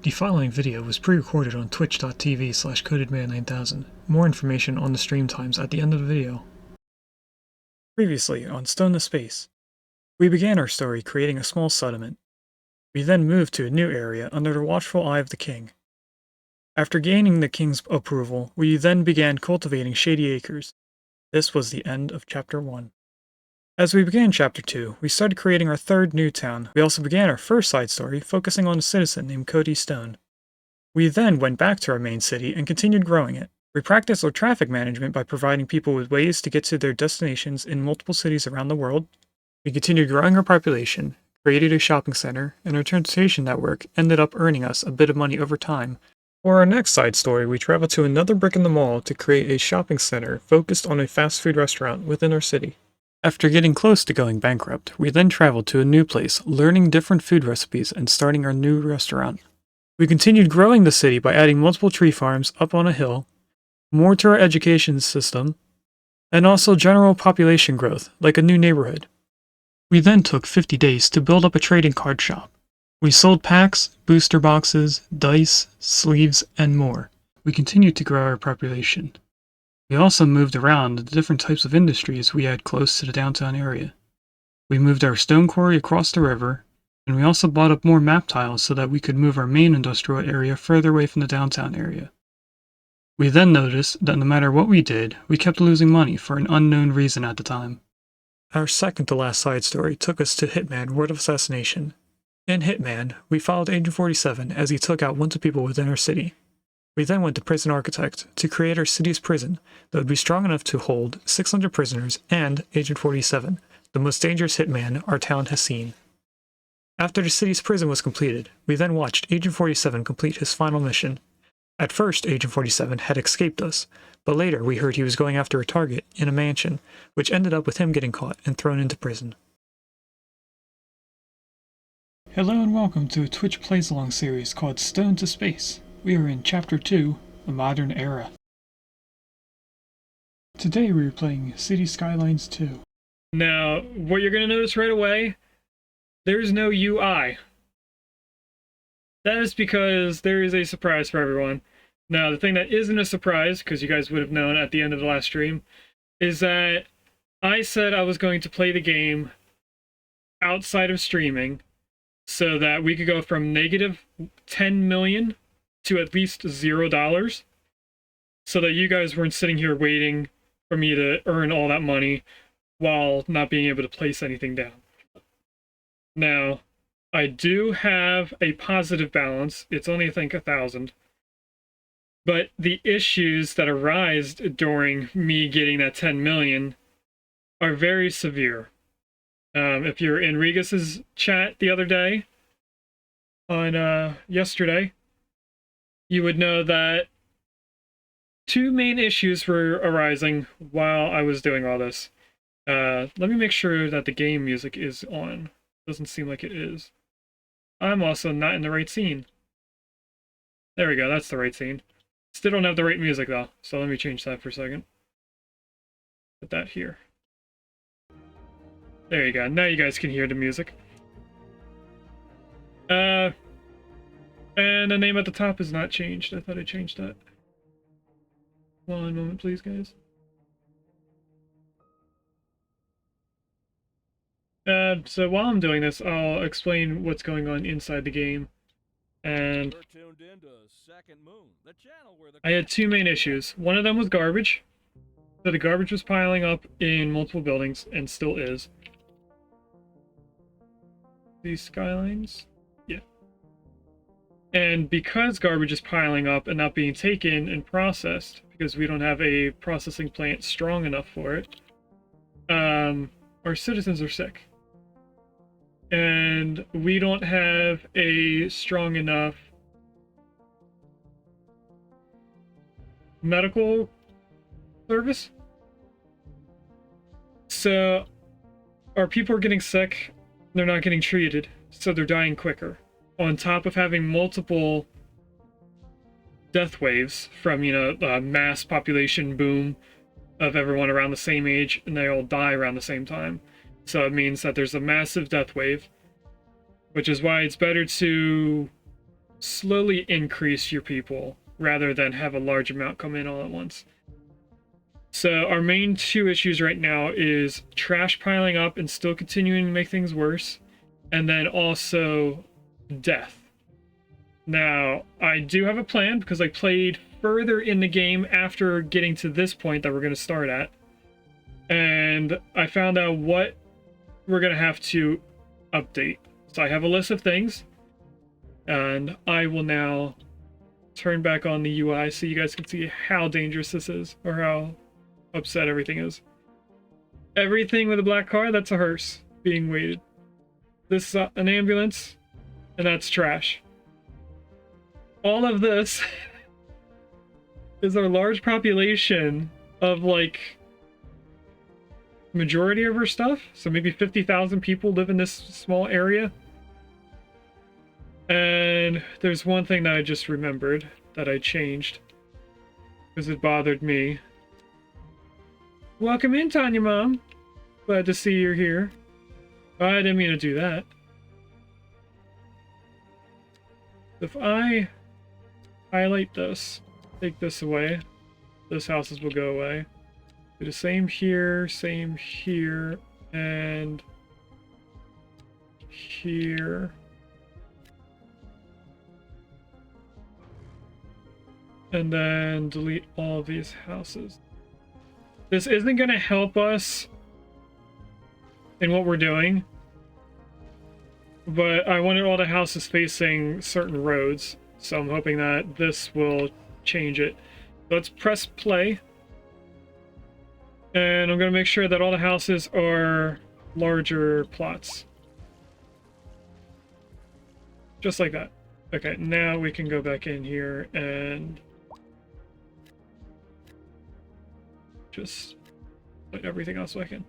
The following video was pre-recorded on twitch.tv/codedman9000. More information on the stream times at the end of the video. Previously on Stone to Space, we began our story creating a small settlement. We then moved to a new area under the watchful eye of the king. After gaining the king's approval, we then began cultivating Shady Acres. This was the end of Chapter 1. As we began Chapter 2, we started creating our third new town. We also began our first side story, focusing on a citizen named Cody Stone. We then went back to our main city and continued growing it. We practiced our traffic management by providing people with ways to get to their destinations in multiple cities around the world. We continued growing our population, created a shopping center, and our transportation network ended up earning us a bit of money over time. For our next side story, we traveled to another brick in the mall to create a shopping center focused on a fast food restaurant within our city. After getting close to going bankrupt, we then traveled to a new place, learning different food recipes and starting our new restaurant. We continued growing the city by adding multiple tree farms up on a hill, more to our education system, and also general population growth, like a new neighborhood. We then took 50 days to build up a trading card shop. We sold packs, booster boxes, dice, sleeves, and more. We continued to grow our population. We also moved around the different types of industries we had close to the downtown area. We moved our stone quarry across the river, and we also bought up more map tiles so that we could move our main industrial area further away from the downtown area. We then noticed that no matter what we did, we kept losing money for an unknown reason at the time. Our second to last side story took us to Hitman Word of Assassination. In Hitman, we followed Agent 47 as he took out bunch of people within our city. We then went to Prison Architect to create our city's prison that would be strong enough to hold 600 prisoners and Agent 47, the most dangerous hitman our town has seen. After the city's prison was completed, we then watched Agent 47 complete his final mission. At first, Agent 47 had escaped us, but later we heard he was going after a target in a mansion, which ended up with him getting caught and thrown into prison. Hello and welcome to a Twitch Plays Along series called Stone to Space. We are in Chapter 2, The Modern Era. Today we are playing City Skylines 2. Now, what you're going to notice right away, there's no UI. That is because there is a surprise for everyone. Now, the thing that isn't a surprise, because you guys would have known at the end of the last stream, is that I said I was going to play the game outside of streaming so that we could go from negative 10 million to at least $0, so that you guys weren't sitting here waiting for me to earn all that money while not being able to place anything down. Now, I do have a positive balance. It's only, I think, 1,000. But the issues that arise during me getting that 10 million are very severe. If you're in Regis's chat the other day, on yesterday, you would know that two main issues were arising while I was doing all this. Let me make sure that the game music is on. Doesn't seem like it is. I'm also not in the right scene. There we go, that's the right scene. Still don't have the right music though, so let me change that for a second. Put that here. There you go, now you guys can hear the music. And the name at the top is not changed. I thought I changed that. One moment, please, guys. So while I'm doing this, I'll explain what's going on inside the game. And I had two main issues. One of them was garbage. So the garbage was piling up in multiple buildings, and still is. These skylines? Yeah. And because garbage is piling up and not being taken and processed, because we don't have a processing plant strong enough for it, our citizens are sick. And we don't have a strong enough medical service. So our people are getting sick, they're not getting treated, so they're dying quicker. On top of having multiple death waves from, mass population boom of everyone around the same age, and they all die around the same time. So it means that there's a massive death wave, which is why it's better to slowly increase your people rather than have a large amount come in all at once. So our main two issues right now is trash piling up and still continuing to make things worse, and then also death. Now, I do have a plan because I played further in the game after getting to this point that we're going to start at, and I found out what we're going to have to update. So I have a list of things, and I will now turn back on the UI so you guys can see how dangerous this is, or how upset everything is. Everything with a black car, that's a hearse being weighted. This is an ambulance, and that's trash. All of this is our large population of, like, majority of our stuff. So maybe 50,000 people live in this small area. And there's one thing that I just remembered that I changed because it bothered me. Welcome in, Tanya Mom. Glad to see you're here. Oh, I didn't mean to do that. If I highlight this, take this away, those houses will go away. Do the same here, and here. And then delete all of these houses. This isn't going to help us in what we're doing, but I wanted all the houses facing certain roads, so I'm hoping that this will change it. Let's press play, and I'm going to make sure that all the houses are larger plots. Just like that. Okay, now we can go back in here and just put everything else back in.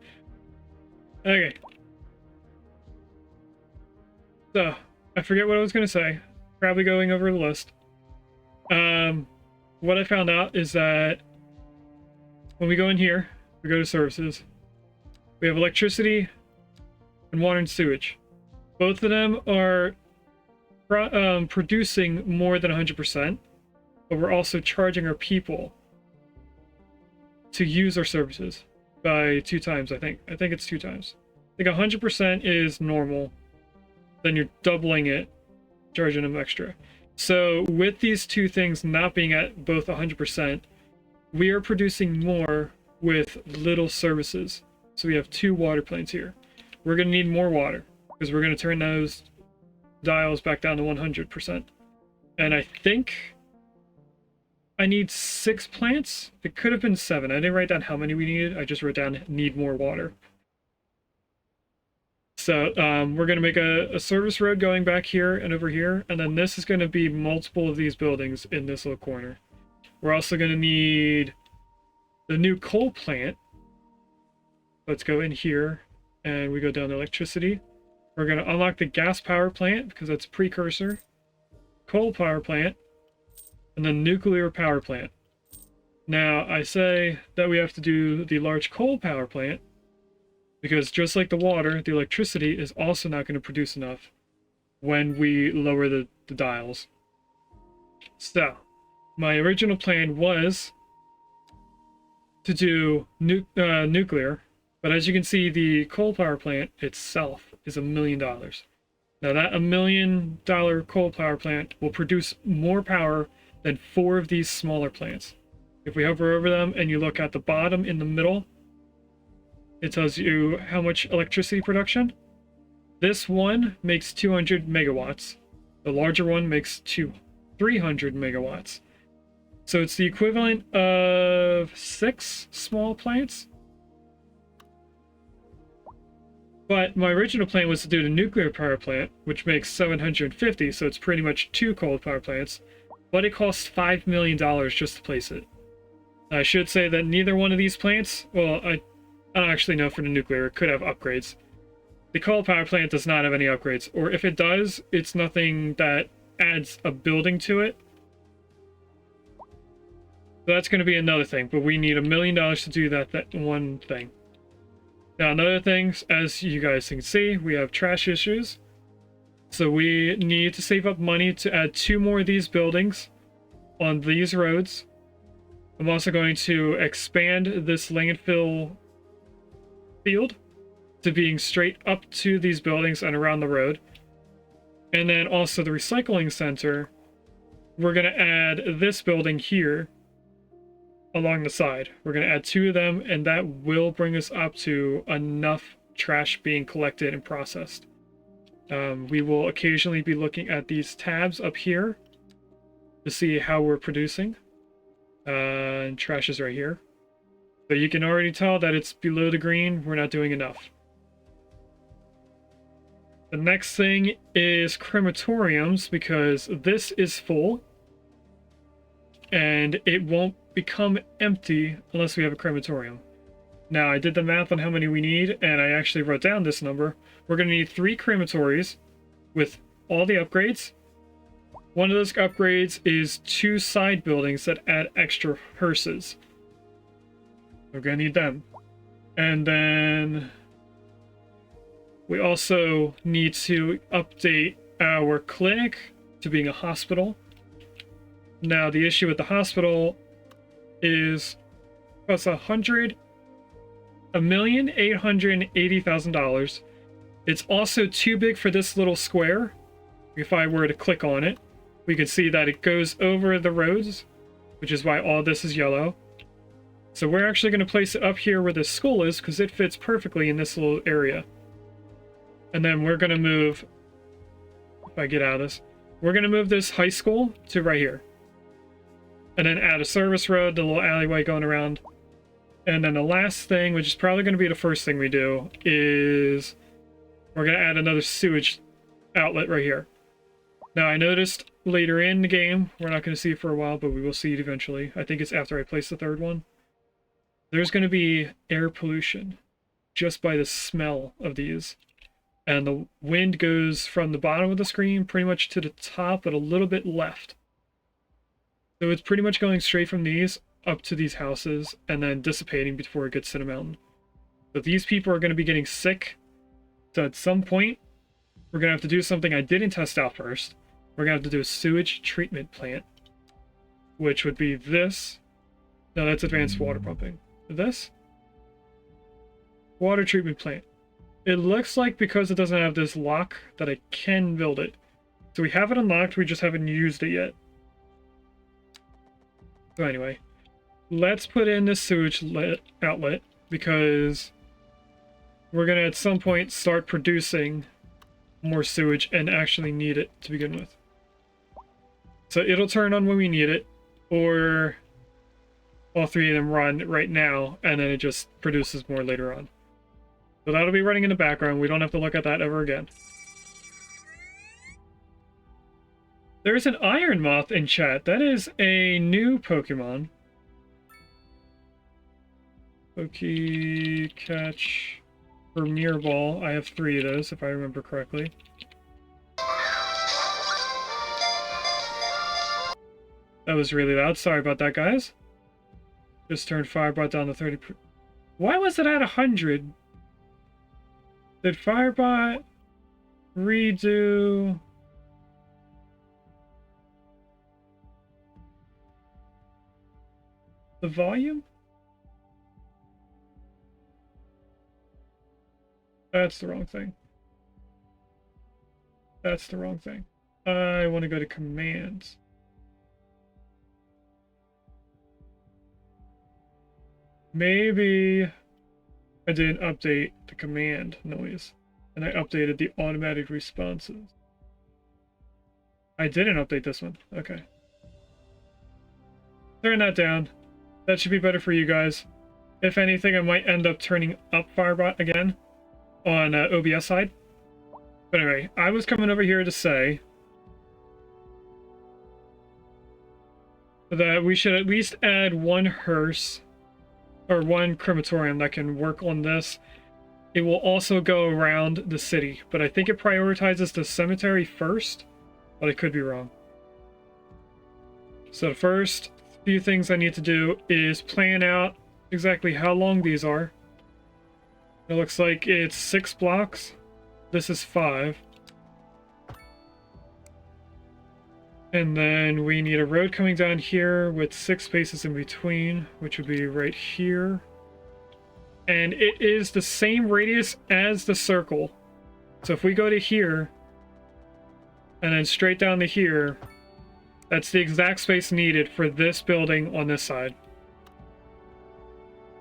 Okay. So, I forget what I was going to say. Probably going over the list. What I found out is that when we go in here, we go to services, we have electricity and water and sewage. Both of them are producing more than 100%, but we're also charging our people to use our services by 2 times, I think. I think it's 2 times. I think 100% is normal. Then you're doubling it, charging them extra. So with these two things not being at both 100%, we are producing more with little services. So we have 2 water plants here. We're going to need more water because we're going to turn those dials back down to 100%. And I think I need 6 plants. It could have been 7. I didn't write down how many we needed. I just wrote down need more water. So we're going to make a service road going back here and over here. And then this is going to be multiple of these buildings in this little corner. We're also going to need the new coal plant. Let's go in here and we go down to electricity. We're going to unlock the gas power plant because that's a precursor. Coal power plant. And then nuclear power plant. Now, I say that we have to do the large coal power plant because just like the water, the electricity is also not going to produce enough when we lower the dials. So, my original plan was to do nuclear, but as you can see, the coal power plant itself is $1 million. Now, that $1 million coal power plant will produce more power than 4 of these smaller plants. If we hover over them and you look at the bottom in the middle, it tells you how much electricity production. This one makes 200 megawatts. The larger one makes 300 megawatts. So it's the equivalent of 6 small plants. But my original plan was to do the nuclear power plant, which makes 750, so it's pretty much 2 coal power plants. But it costs $5 million just to place it. I should say that neither one of these plants, well, I don't actually know for the nuclear, it could have upgrades. The coal power plant does not have any upgrades, or if it does, it's nothing that adds a building to it. So that's going to be another thing, but we need $1 million to do that one thing. Now, another thing, as you guys can see, we have trash issues. So we need to save up money to add 2 more of these buildings on these roads. I'm also going to expand this landfill field to being straight up to these buildings and around the road. And then also the recycling center, we're going to add this building here along the side. We're going to add 2 of them, and that will bring us up to enough trash being collected and processed. We will occasionally be looking at these tabs up here to see how we're producing. And trash is right here. So you can already tell that it's below the green. We're not doing enough. The next thing is crematoriums, because this is full. And it won't become empty unless we have a crematorium. Now, I did the math on how many we need, and I actually wrote down this number. We're going to need 3 crematories with all the upgrades. One of those upgrades is 2 side buildings that add extra hearses. We're going to need them. And then we also need to update our clinic to being a hospital. Now, the issue with the hospital is it costs $1,880,000. It's also too big for this little square. If I were to click on it, we can see that it goes over the roads, which is why all this is yellow. So we're actually going to place it up here where the school is, because it fits perfectly in this little area. And then we're going to move, if I get out of this, we're going to move this high school to right here. And then add a service road, the little alleyway going around. And then the last thing, which is probably going to be the first thing we do, is we're going to add another sewage outlet right here. Now, I noticed later in the game, we're not going to see it for a while, but we will see it eventually. I think it's after I place the 3rd one. There's going to be air pollution just by the smell of these. And the wind goes from the bottom of the screen pretty much to the top, but a little bit left. So it's pretty much going straight from these up to these houses and then dissipating before it gets to the mountain. But these people are going to be getting sick. So at some point, we're going to have to do something I didn't test out first. We're going to have to do a sewage treatment plant, which would be this. No, that's advanced water pumping. This? Water treatment plant. It looks like because it doesn't have this lock that I can build it. So we have it unlocked, we just haven't used it yet. So anyway, let's put in this sewage outlet, because we're going to at some point start producing more sewage and actually need it to begin with. So it'll turn on when we need it, or all 3 of them run right now, and then it just produces more later on. So that'll be running in the background. We don't have to look at that ever again. There's an Iron Moth in chat. That is a new Pokemon. Catch Premier Ball. I have 3 of those, if I remember correctly. That was really loud. Sorry about that, guys. Just turned Firebot down to 30. Why was it at 100? Did Firebot redo... the volume? That's the wrong thing. That's the wrong thing. I want to go to commands. Maybe I didn't update the command noise, and I updated the automatic responses. I didn't update this one. Okay. Turn that down. That should be better for you guys. If anything, I might end up turning up Firebot again on OBS side. But anyway, I was coming over here to say that we should at least add 1 hearse or 1 crematorium that can work on this. It will also go around the city, but I think it prioritizes the cemetery first, but I could be wrong. So the first few things I need to do is plan out exactly how long these are. It looks like it's 6 blocks. This is 5. And then we need a road coming down here with 6 spaces in between, which would be right here. And it is the same radius as the circle. So if we go to here, and then straight down to here, that's the exact space needed for this building on this side.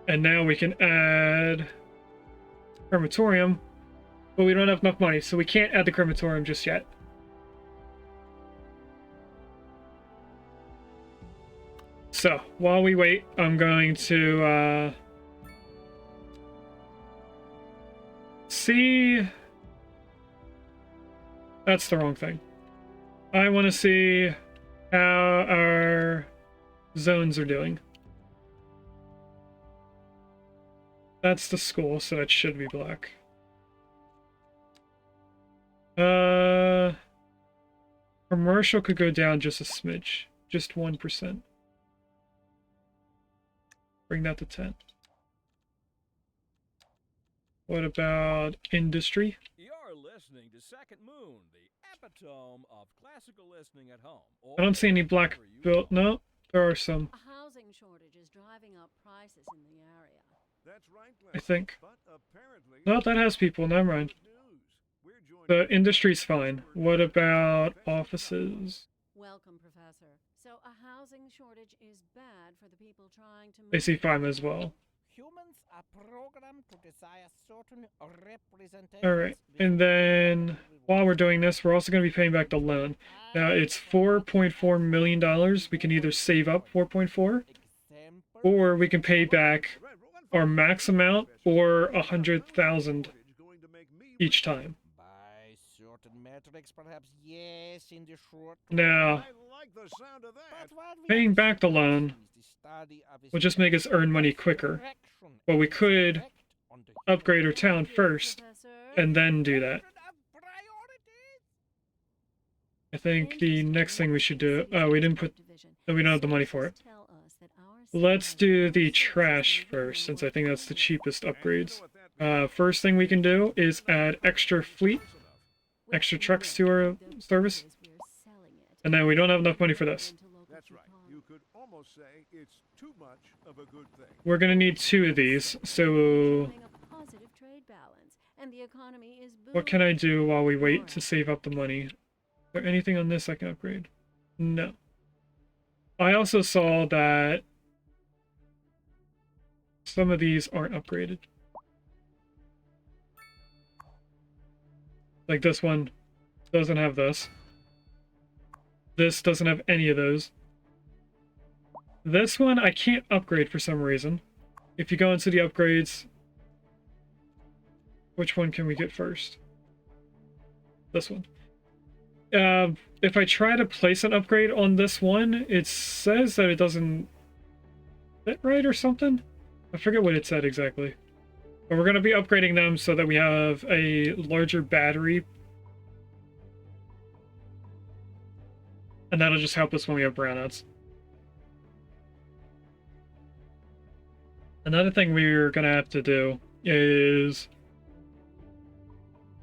And now we can add crematorium, but we don't have enough money, so we can't add the crematorium just yet. So, while we wait, I'm going to see... That's the wrong thing. I want to see how our zones are doing. That's the school, so that should be black. Commercial could go down just a smidge. Just 1%. Bring that to 10. What about industry? You're listening to Second Moon, the epitome of classical listening at home. I don't see any black built. No, there are some. A housing shortage is driving up prices in the area. That's right, I think. but apparently No, that has people. Never mind. The industry's fine. What about offices? Welcome, Professor. So a housing shortage is bad for the people trying to move. They see fine as well. Humans are programmed to desire certain representations. Alright, and then while we're doing this, we're also going to be paying back the loan. Now it's $4.4 million. We can either save up 4.4, or we can pay back our max amount, or 100,000 each time. By certain metrics, perhaps yes, in the short term. Now, the sound of that. But what we paying back the have loan is the study of a will just make us earn money quicker. direction But we could effect on the upgrade our town first, Professor? and then do that. of priorities. I think the next thing we should do... Oh, we didn't put... No, we don't have the money for it. Let's do the trash first, since I think that's the cheapest upgrades. First thing we can do is add extra fleet, extra trucks to our service. And then we don't have enough money for this. That's right. You could almost say it's too much of a good thing. We're gonna need 2 of these, so... What can I do while we wait to save up the money? Is there anything on this I can upgrade? No. I also saw that some of these aren't upgraded. Like this one doesn't have this. This doesn't have any of those. This one I can't upgrade for some reason. If you go into the upgrades, which one can we get first? This one. If I try to place an upgrade on this one, it says that it doesn't fit right or something. I forget what it said exactly. But we're going to be upgrading them so that we have a larger battery. And that'll just help us when we have brownouts. Another thing we're going to have to do is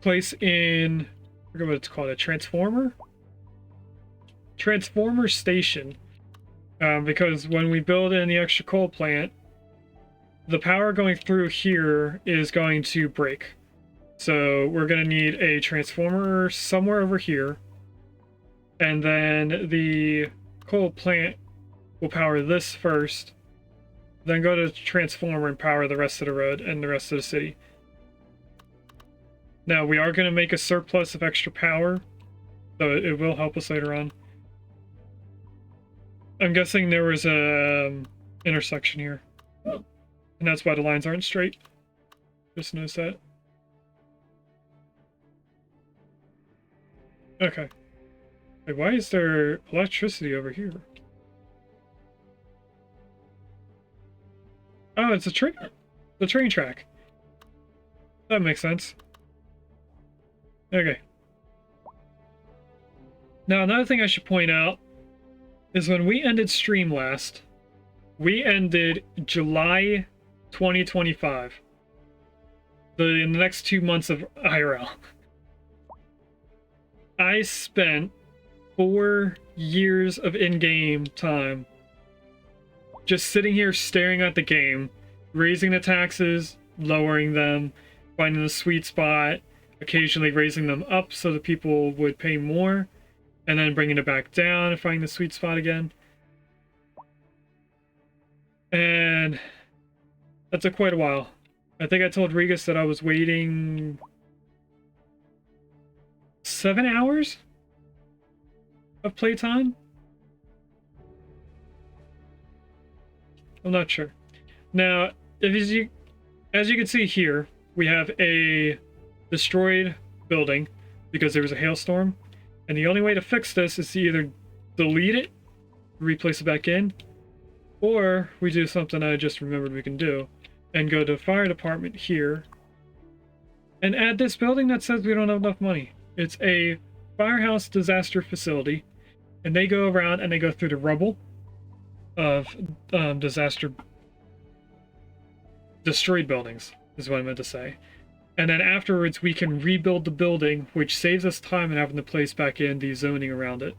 place in, I forget what it's called, a transformer? Transformer station. Because when we build in the extra coal plant, the power going through here is going to break. So we're going to need a transformer somewhere over here. And then the coal plant will power this first. Then go to the transformer and power the rest of the road and the rest of the city. Now, we are going to make a surplus of extra power, so it will help us later on. I'm guessing there was a intersection here. And that's why the lines aren't straight. Just notice that. Okay. Wait, why is there electricity over here? Oh, it's a train. The train track. That makes sense. Okay. Now, another thing I should point out is when we ended stream last, we ended July 2025. In the next 2 months of IRL. I spent 4 years of in-game time. Just sitting here staring at the game, raising the taxes, lowering them, finding the sweet spot, occasionally raising them up so that people would pay more, and then bringing it back down and finding the sweet spot again. And that took quite a while. I think I told Regus that I was waiting 7 hours of playtime? I'm not sure. Now, as you can see here, we have a destroyed building because there was a hailstorm. And the only way to fix this is to either delete it, replace it back in, or we do something I just remembered we can do and go to fire department here and add this building that says we don't have enough money. It's a firehouse disaster facility, and they go around and they go through the rubble of disaster destroyed buildings is what I meant to say. And then afterwards we can rebuild the building, which saves us time and having to place back in the zoning around it.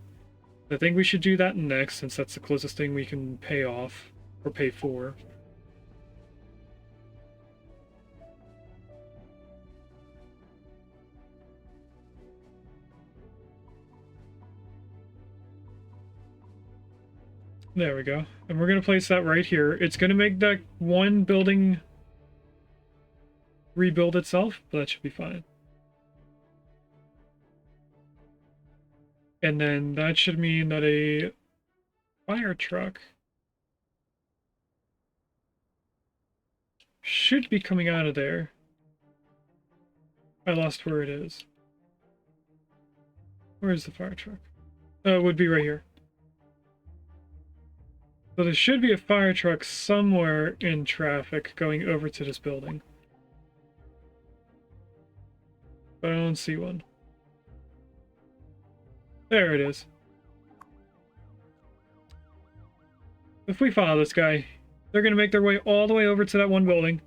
I think we should do that next, since that's the closest thing we can pay off or pay for. There we go. And we're going to place that right here. It's going to make that one building rebuild itself, but that should be fine. And then that should mean that a fire truck should be coming out of there. I lost where it is. Where is the fire truck? Oh, it would be right here. So there should be a fire truck somewhere in traffic going over to this building. But I don't see one. There it is. If we follow this guy, they're going to make their way all the way over to that one building.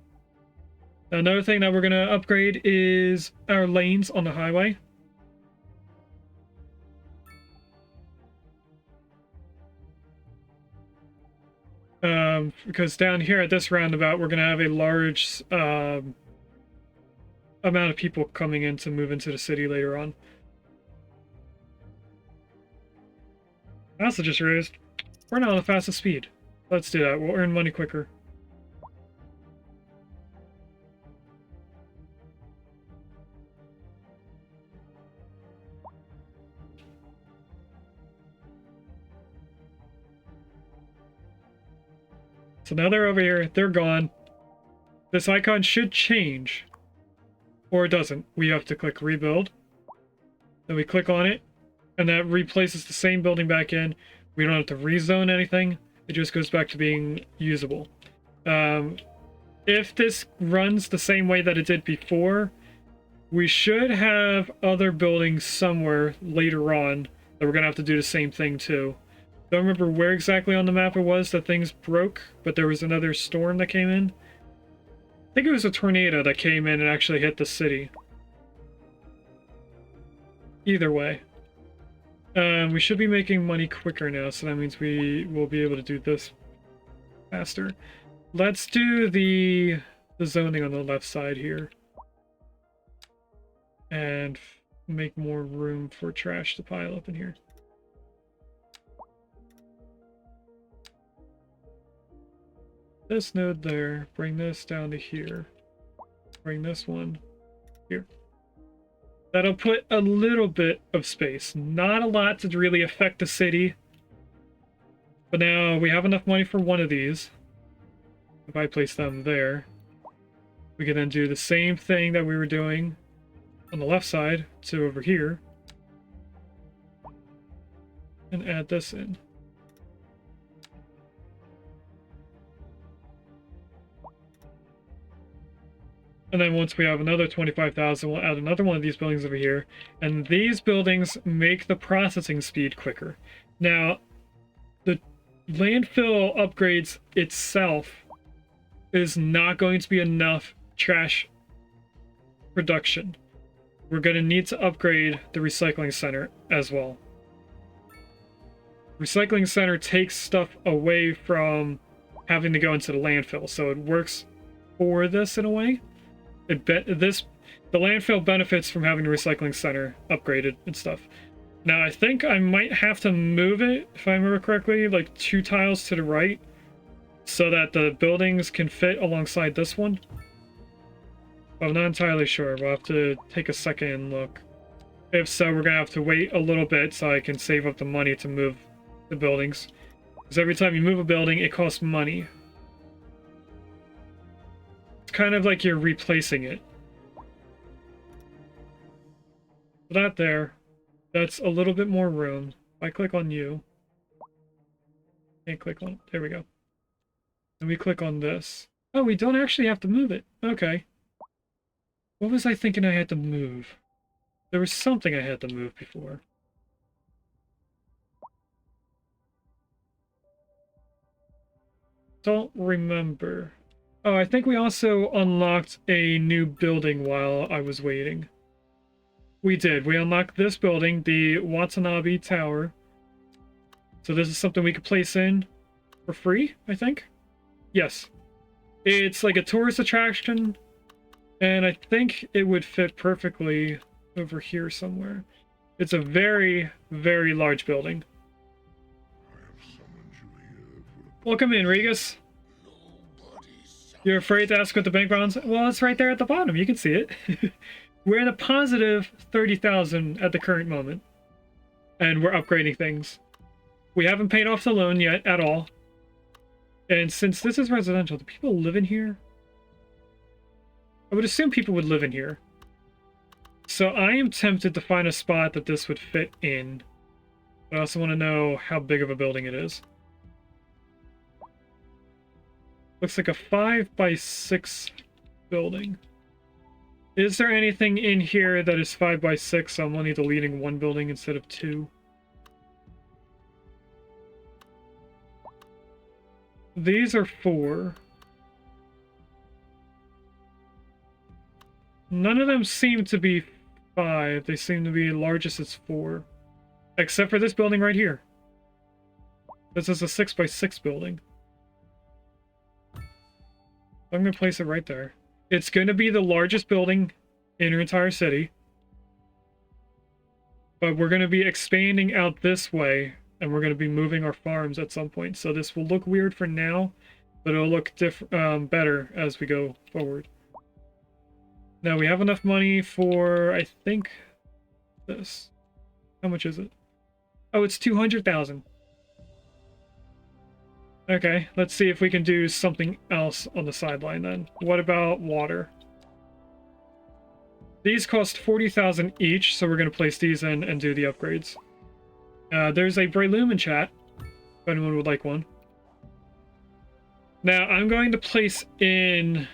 Now, another thing that we're going to upgrade is our lanes on the highway. Because down here at this roundabout, we're going to have a large amount of people coming in to move into the city later on. I also just realized we're not on the fastest speed. Let's do that. We'll earn money quicker. So now they're over here. They're gone. This icon should change. Or it doesn't. We have to click rebuild. Then we click on it. And that replaces the same building back in. We don't have to rezone anything. It just goes back to being usable. If this runs the same way that it did before, we should have other buildings somewhere later on that we're going to have to do the same thing to. Don't remember where exactly on the map it was that things broke, but there was another storm that came in. I think it was a tornado that came in and actually hit the city. Either way. We should be making money quicker now, so that means we will be able to do this faster. Let's do the zoning on the left side here. And make more room for trash to pile up in here. This node there, bring this down to here. Bring this one here. That'll put a little bit of space. Not a lot to really affect the city. But now we have enough money for one of these. If I place them there, we can then do the same thing that we were doing on the left side to over here. And add this in. And then once we have another 25,000, we'll add another one of these buildings over here. And these buildings make the processing speed quicker. Now, the landfill upgrades itself is not going to be enough trash production. We're going to need to upgrade the recycling center as well. Recycling center takes stuff away from having to go into the landfill, so it works for this in a way. The landfill benefits from having the recycling center upgraded and stuff. Now I think I might have to move it, if I remember correctly, like 2 tiles to the right, so that the buildings can fit alongside this one. I'm not entirely sure. We'll have to take a second and look. If so, we're gonna have to wait a little bit so I can save up the money to move the buildings. Because every time you move a building, it costs money. It's kind of like you're replacing it. That there. That's a little bit more room. If I click on you. Can't click on... There we go. And we click on this. Oh, we don't actually have to move it. Okay. What was I thinking I had to move? There was something I had to move before. Don't remember. Oh, I think we also unlocked a new building while I was waiting. We did. We unlocked this building, the Watanabe Tower. So this is something we could place in for free, I think? Yes. It's like a tourist attraction, and I think it would fit perfectly over here somewhere. It's a very, very large building. Welcome in, Regus. You're afraid to ask what the bank balance? Well, it's right there at the bottom. You can see it. We're in a positive 30,000 at the current moment. And we're upgrading things. We haven't paid off the loan yet at all. And since this is residential, do people live in here? I would assume people would live in here. So I am tempted to find a spot that this would fit in. But I also want to know how big of a building it is. Looks like a 5x6 building. Is there anything in here that is 5x6, so I'm only deleting 1 building instead of 2? These are 4. None of them seem to be 5. They seem to be largest as 4. Except for this building right here. This is a 6x6 building. I'm going to place it right there. It's going to be the largest building in our entire city. But we're going to be expanding out this way, and we're going to be moving our farms at some point. So this will look weird for now, but it'll look better as we go forward. Now we have enough money for, I think, this. How much is it? Oh, it's 200,000. Okay, let's see if we can do something else on the sideline then. What about water? These cost 40,000 each, so we're going to place these in and do the upgrades. There's a Breloom in chat, if anyone would like one. Now, I'm going to place in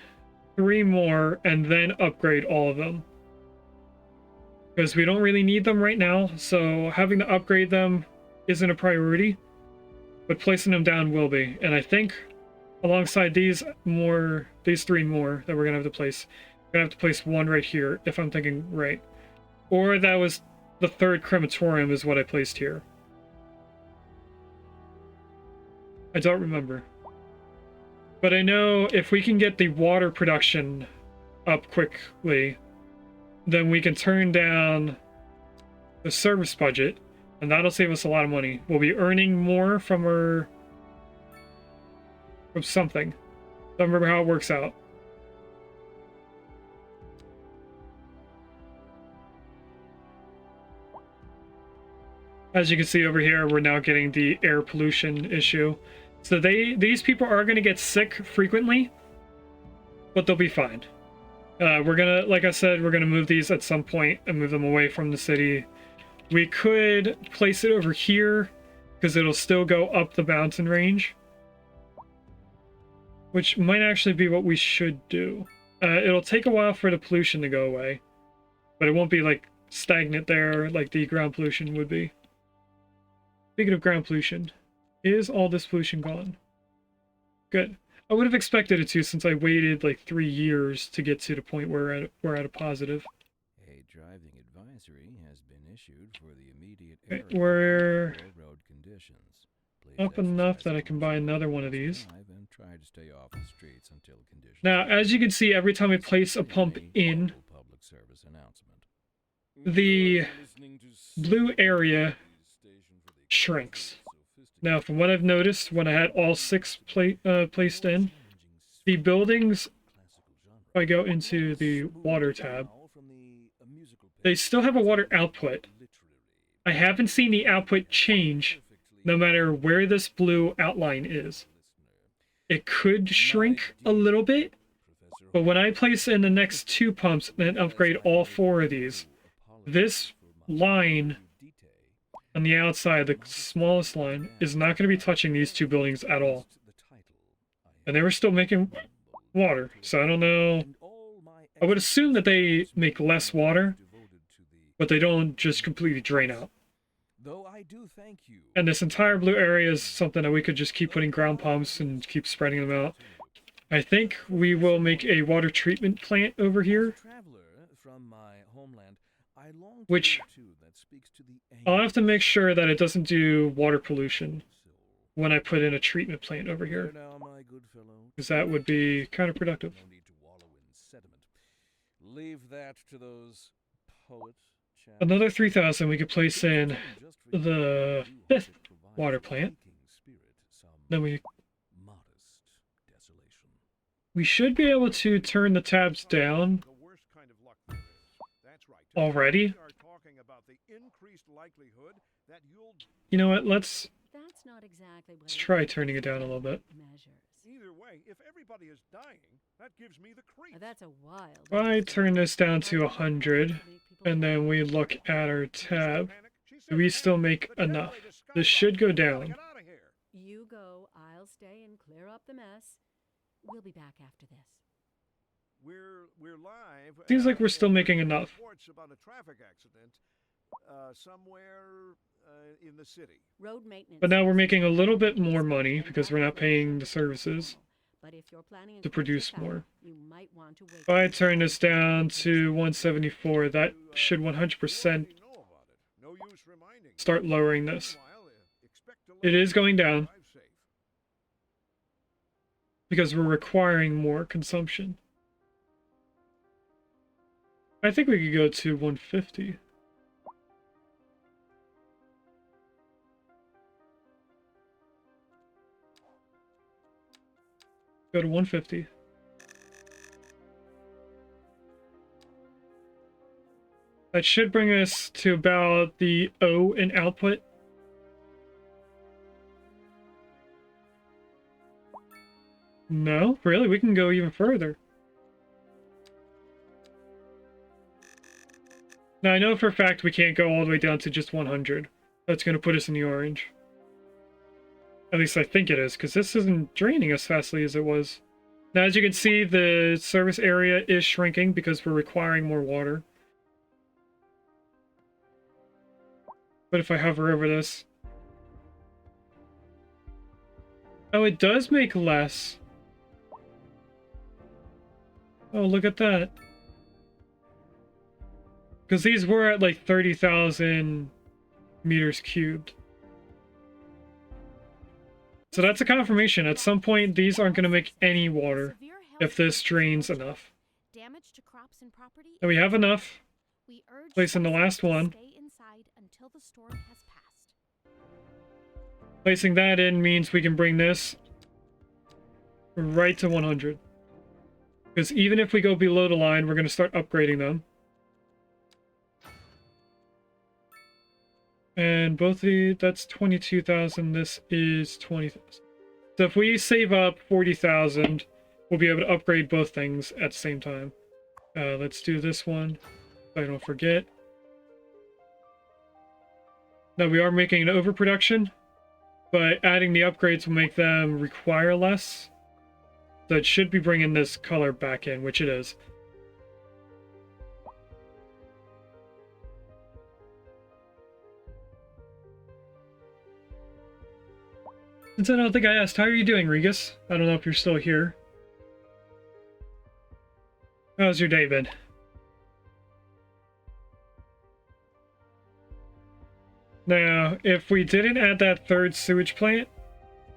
3 more and then upgrade all of them. Because we don't really need them right now, so having to upgrade them isn't a priority. But placing them down will be. And I think alongside these 3 more that we're going to have to place, we're going to have to place 1 right here, if I'm thinking right. Or that was the 3rd crematorium is what I placed here. I don't remember. But I know if we can get the water production up quickly, then we can turn down the service budget. And that'll save us a lot of money. We'll be earning more from something. Don't remember how it works out. As you can see over here, we're now getting the air pollution issue. So these people are going to get sick frequently, but they'll be fine. We're gonna, like I said, we're gonna move these at some point and move them away from the city. We could place it over here because it'll still go up the mountain range, which might actually be what we should do. It'll take a while for the pollution to go away, but it won't be like stagnant there like the ground pollution would be. Speaking of ground pollution, is all this pollution gone? Good. I would have expected it to, since I waited like 3 years to get to the point where we're at a positive. A driving advice advisory has been issued for the immediate Okay, area we're of poor road conditions. Please up enough exercise that I can buy caution another as one of you these. drive and try to stay off the streets until conditions Now, as you can see, every time I place a pump in, local public service announcement. the blue area shrinks. Now, from what I've noticed, when I had all 6 placed in, the buildings, if I go into the water tab, they still have a water output. I haven't seen the output change no matter where this blue outline is. It could shrink a little bit, but when I place in the next 2 pumps and upgrade all 4 of these, this line on the outside, the smallest line, is not going to be touching these 2 buildings at all. And they were still making water, so I don't know. I would assume that they make less water, but they don't just completely drain out. And this entire blue area is something that we could just keep putting ground pumps and keep spreading them out. I think we will make a water treatment plant over here, which I'll have to make sure that it doesn't do water pollution when I put in a treatment plant over here, because that would be counterproductive. Leave that to those poets. Another 3,000 we could place in the 5th water plant. Then we should be able to turn the tabs down already. You know what? Let's try turning it down a little bit. Either way, if everybody is dying, that gives me the creeps. That's a wild. If I turn this down to 100, and then we look at our tab, do we still make enough? This should go down. You go, I'll stay and clear up the mess. We'll be back after this. We're live. Seems like we're still making enough. Reports about a traffic accident somewhere in the city. Road maintenance. But now we're making a little bit more money because we're not paying the services But if you're planning to produce more. you might want to wait. If I turn this down to 174, that should 100% start lowering this. It is going down because we're requiring more consumption. I think we could go to 150. Go to 150. That should bring us to about the O in output. No, really, we can go even further. Now, I know for a fact we can't go all the way down to just 100. That's going to put us in the orange. At least I think it is, because this isn't draining as fastly as it was. Now, as you can see, the service area is shrinking because we're requiring more water. But if I hover over this... Oh, it does make less. Oh, look at that. Because these were at like 30,000 meters cubed. So that's a confirmation. At some point, these aren't going to make any water if this drains enough. And we have enough. Place in the last one. Placing that in means we can bring this right to 100. Because even if we go below the line, we're going to start upgrading them. And both that's 22,000, this is 20,000. So if we save up 40,000, we'll be able to upgrade both things at the same time. Let's do this one, so I don't forget. Now we are making an overproduction, but adding the upgrades will make them require less. So it should be bringing this color back in, which it is. Since I don't think I asked, how are you doing, Regus? I don't know if you're still here. How's your day been? Now, if we didn't add that third sewage plant,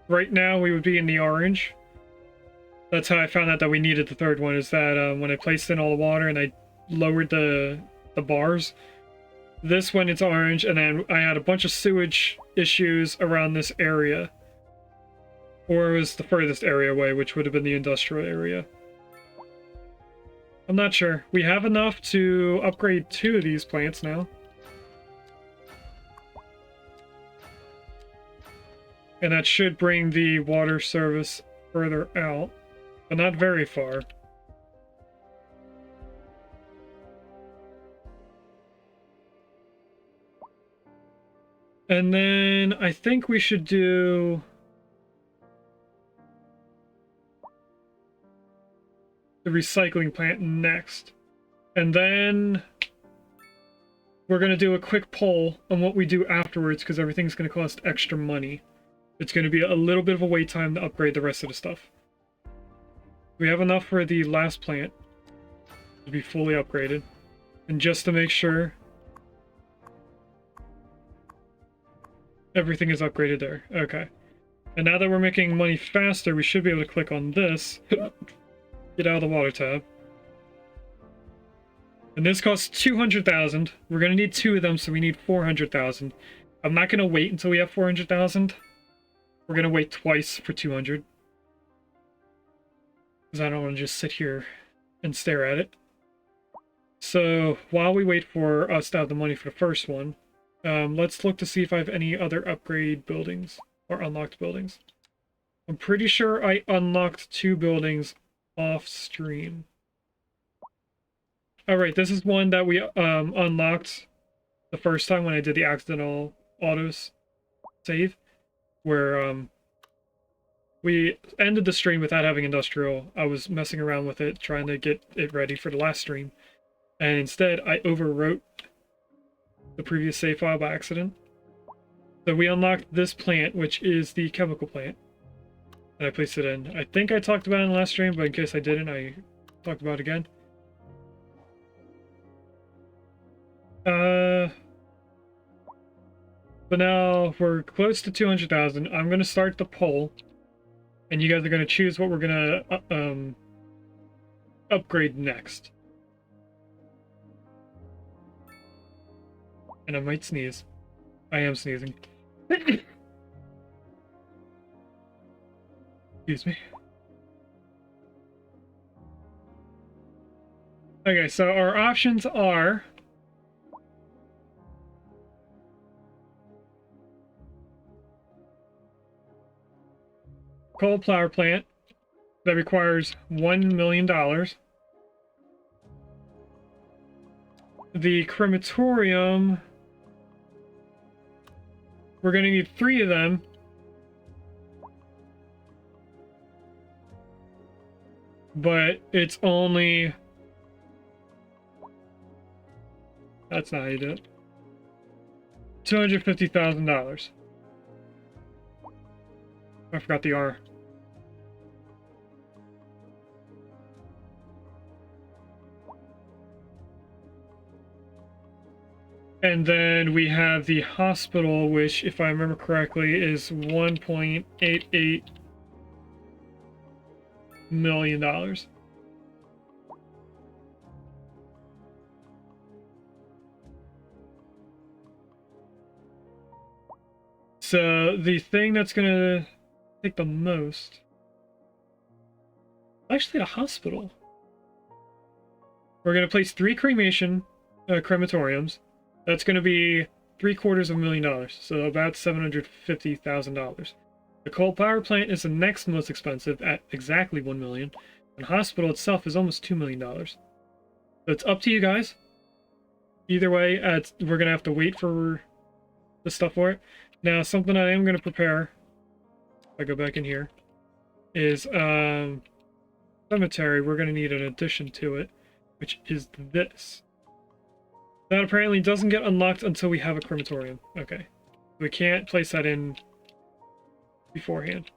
right now we would be in the orange. That's how I found out that we needed the third one, is that when I placed in all the water and I lowered the bars, this went into orange, and then I had a bunch of sewage issues around this area. Or it was the furthest area away, which would have been the industrial area. I'm not sure. We have enough to upgrade 2 of these plants now. And that should bring the water service further out, but not very far. And then I think we should do the recycling plant next. And then we're going to do a quick poll on what we do afterwards, because everything's going to cost extra money. It's going to be a little bit of a wait time to upgrade the rest of the stuff. We have enough for the last plant to be fully upgraded. And just to make sure everything is upgraded there. Okay. And now that we're making money faster, we should be able to click on this. Get out of the water tab. And this costs 200,000. We're going to need 2 of them, so we need 400,000. I'm not going to wait until we have 400,000. We're going to wait twice for 200. Because I don't want to just sit here and stare at it. So while we wait for us to have the money for the first one, let's look to see if I have any other upgrade buildings or unlocked buildings. I'm pretty sure I unlocked 2 buildings off stream. Alright, this is one that we unlocked the first time when I did the accidental autos save, where we ended the stream without having industrial. I was messing around with it, trying to get it ready for the last stream, and instead I overwrote the previous save file by accident. So we unlocked this plant, which is the chemical plant, and I placed it in. I think I talked about it in the last stream, but in case I didn't, I talked about it again. But now we're close to 200,000. I'm going to start the poll, and you guys are going to choose what we're going to upgrade next. And I might sneeze. I am sneezing. Excuse me. Okay, so our options are coal power plant that requires $1 million. The crematorium, we're going to need 3 of them. But it's only... That's not how you do it. $250,000. I forgot the R. And then we have the hospital, which, if I remember correctly, is $1.88 million. So the thing that's gonna take the most, actually, the hospital. We're gonna place 3 cremation crematoriums. That's gonna be $750,000, so about $750,000. The coal power plant is the next most expensive at exactly $1 million. And hospital itself is almost $2 million. So it's up to you guys. Either way, we're gonna have to wait for the stuff for it. Now, something I am gonna prepare, if I go back in here, is cemetery. We're gonna need an addition to it, which is this. That apparently doesn't get unlocked until we have a crematorium. Okay. We can't place that in beforehand.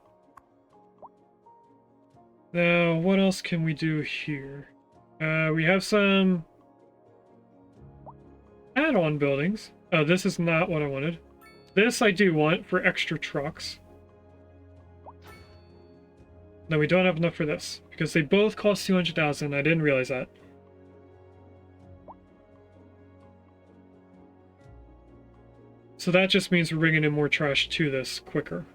Now, what else can we do here? We have some add-on buildings. Oh, this is not what I wanted. This I do want for extra trucks. No, we don't have enough for this because they both cost 200,000. I didn't realize that. So that just means we're bringing in more trash to this quicker.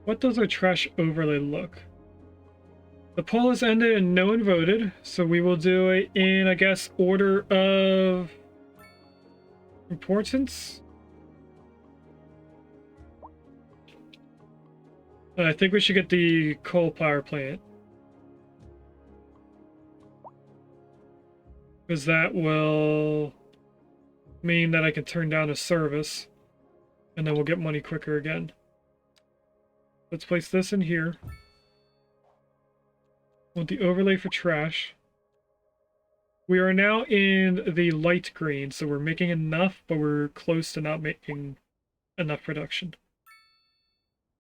What does our trash overlay look? The poll has ended and no one voted, so we will do it in, I guess, order of importance. I think we should get the coal power plant. Because that will mean that I can turn down a service. And then we'll get money quicker again. Let's place this in here. Want the overlay for trash. We are now in the light green, so we're making enough, but we're close to not making enough production.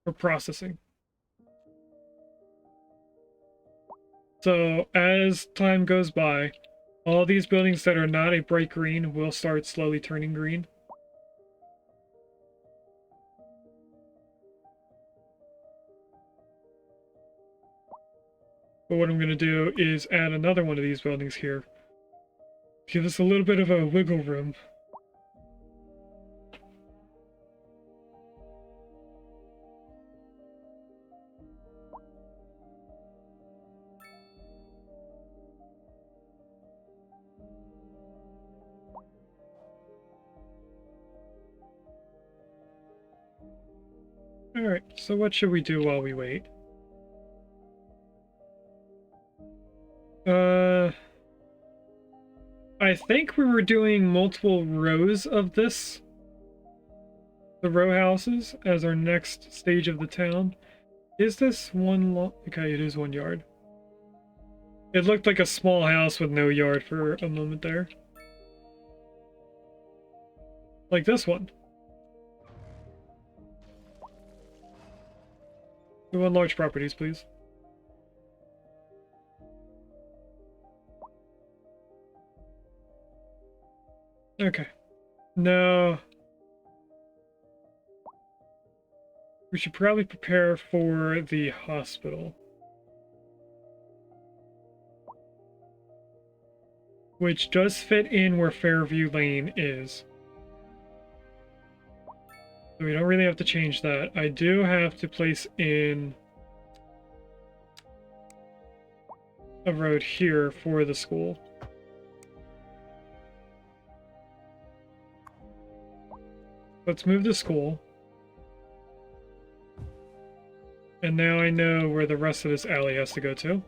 For processing. So, as time goes by, all these buildings that are not a bright green will start slowly turning green. But what I'm going to do is add another one of these buildings here. Give us a little bit of a wiggle room. Alright, so what should we do while we wait? I think we were doing multiple rows of this. The row houses as our next stage of the town. Is this one okay, it is 1 yard. It looked like a small house with no yard for a moment there. Like this one. We want large properties, please. Okay. No. We should probably prepare for the hospital. Which does fit in where Fairview Lane is. So we don't really have to change that. I do have to place in a road here for the school. Let's move the school. And now I know where the rest of this alley has to go to.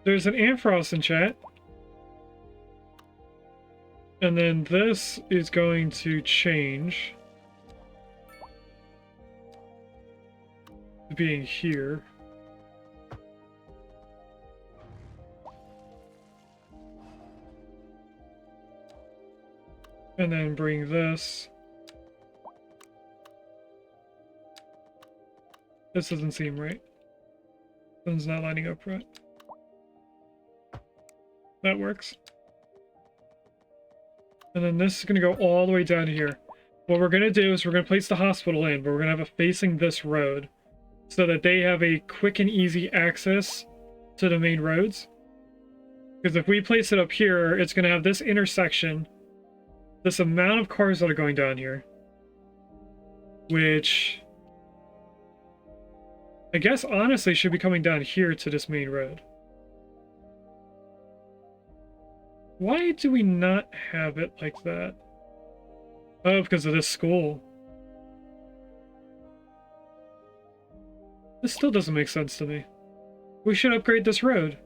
There's an Amphros in chat. And then this is going to change to being here. And then bring this. This doesn't seem right. Something's not lining up right. That works. And then this is going to go all the way down here. What we're going to do is we're going to place the hospital in, but we're going to have it facing this road so that they have a quick and easy access to the main roads. Because if we place it up here, it's going to have this intersection, this amount of cars that are going down here, which I guess honestly should be coming down here to this main road. Why do we not have it like that? Oh, because of this school. This still doesn't make sense to me. We should upgrade this road.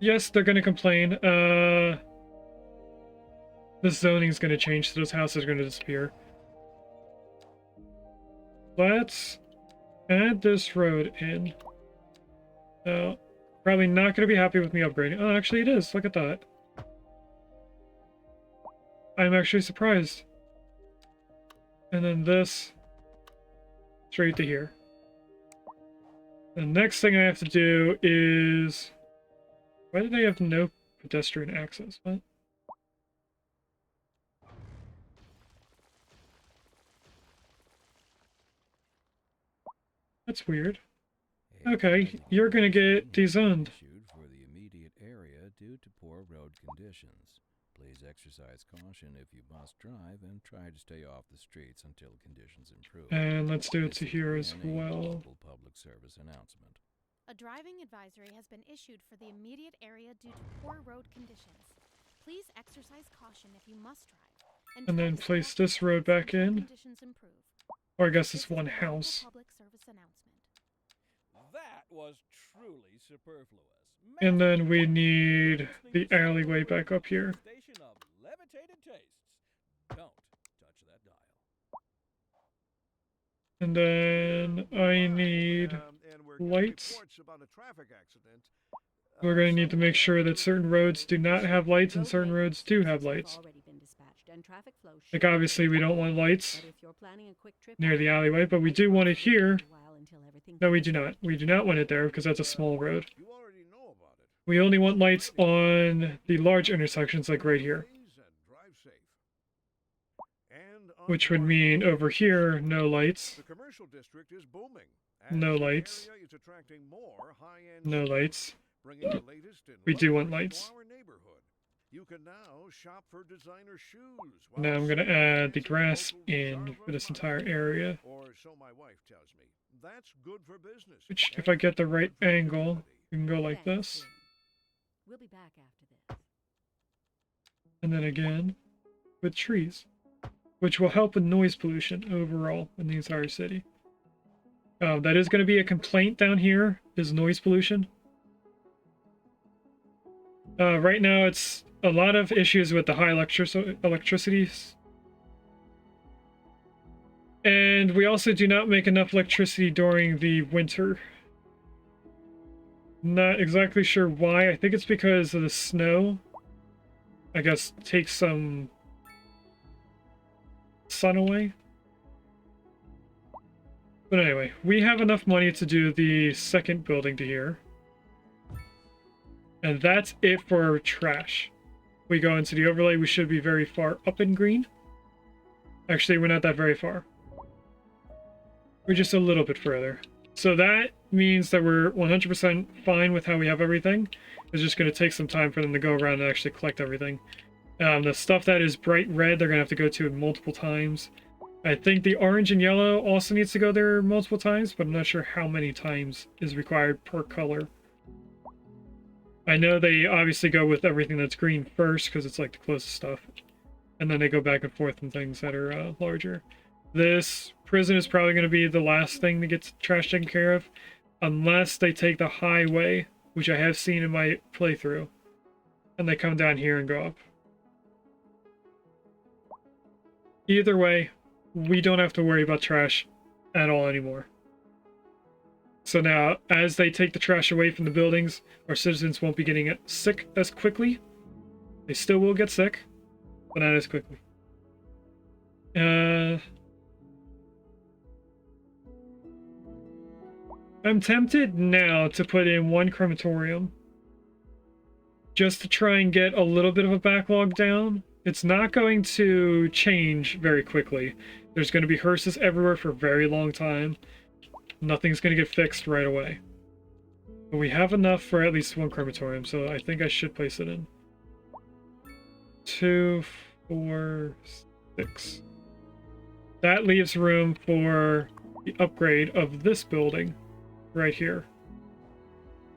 Yes, they're gonna complain. The zoning is gonna change, so those houses are gonna disappear. Let's add this road in. No, probably not gonna be happy with me upgrading. Oh, actually it is. Look at that. I'm actually surprised. And then this straight to here. The next thing I have to do is... Why do they have no pedestrian access? What? That's weird. Okay, you're gonna get dezoned. Issued for the immediate area due to poor road conditions. Please exercise caution if you must drive and try to stay off the streets until conditions improve. And let's do it This to is here as again a well. local public service announcement. A driving advisory has been issued for the immediate area due to poor road conditions. Please exercise caution if you must drive. And try then to stay place off the this road streets back until in. conditions improve. Or I guess This it's is a one local house. public service announcement. That was truly superfluous. And then we need the alleyway back up here. Station of levitated tastes. Don't touch that dial. And then I need And we're getting lights. reports about a traffic accident. We're going to need to make sure that certain roads do not have lights and certain roads do have lights. Already been dispatched, and traffic flow Like should obviously we don't want lights But if you're planning a quick trip near out, the alleyway, but we do want it here. a while until everything No, we clears do up. not. We do not want it there because that's a small road. You already know about it. We only want lights on the large intersections like right here. Please and drive safe. And on Which would to our mean commercial over here, district. no lights. The commercial district is booming. No as the lights. area is attracting more high-end No stores, lights. bringing the latest in We do want luxury lights. to our neighborhood. You can now shop for designer shoes. Now I'm going to saving add the fancy grass local in Zara for this products. entire area. Or so my wife tells me. That's good for business. Which, if and I get the right good for angle, community. we can go like Thanks, this. Jim. We'll be back after this. And then again with trees. Which will help with noise pollution overall in the entire city. That is going to be a complaint down here, is noise pollution. Right now it's a lot of issues with the high electricity. And we also do not make enough electricity during the winter. Not exactly sure why. I think it's because of the snow. I guess takes some sun away. But anyway, we have enough money to do the second building to here. And that's it for trash. We go into the overlay, we should be very far up in green. Actually, we're not that very far. We're just a little bit further. So that means that we're 100% fine with how we have everything. It's just going to take some time for them to go around and actually collect everything. The stuff that is bright red, they're going to have to go to it multiple times. I think the orange and yellow also needs to go there multiple times, but I'm not sure how many times is required per color. I know they obviously go with everything that's green first, because it's like the closest stuff. And then they go back and forth on things that are larger. This prison is probably going to be the last thing that gets trash taken care of, unless they take the highway, which I have seen in my playthrough, and they come down here and go up. Either way, we don't have to worry about trash at all anymore. So now, as they take the trash away from the buildings, our citizens won't be getting sick as quickly. They still will get sick, but not as quickly. I'm tempted now to put in one crematorium, just to try and get a little bit of a backlog down. It's not going to change very quickly. There's going to be hearses everywhere for a very long time. Nothing's going to get fixed right away. But we have enough for at least one crematorium, so I think I should place it in. 2, 4, 6. That leaves room for the upgrade of this building right here.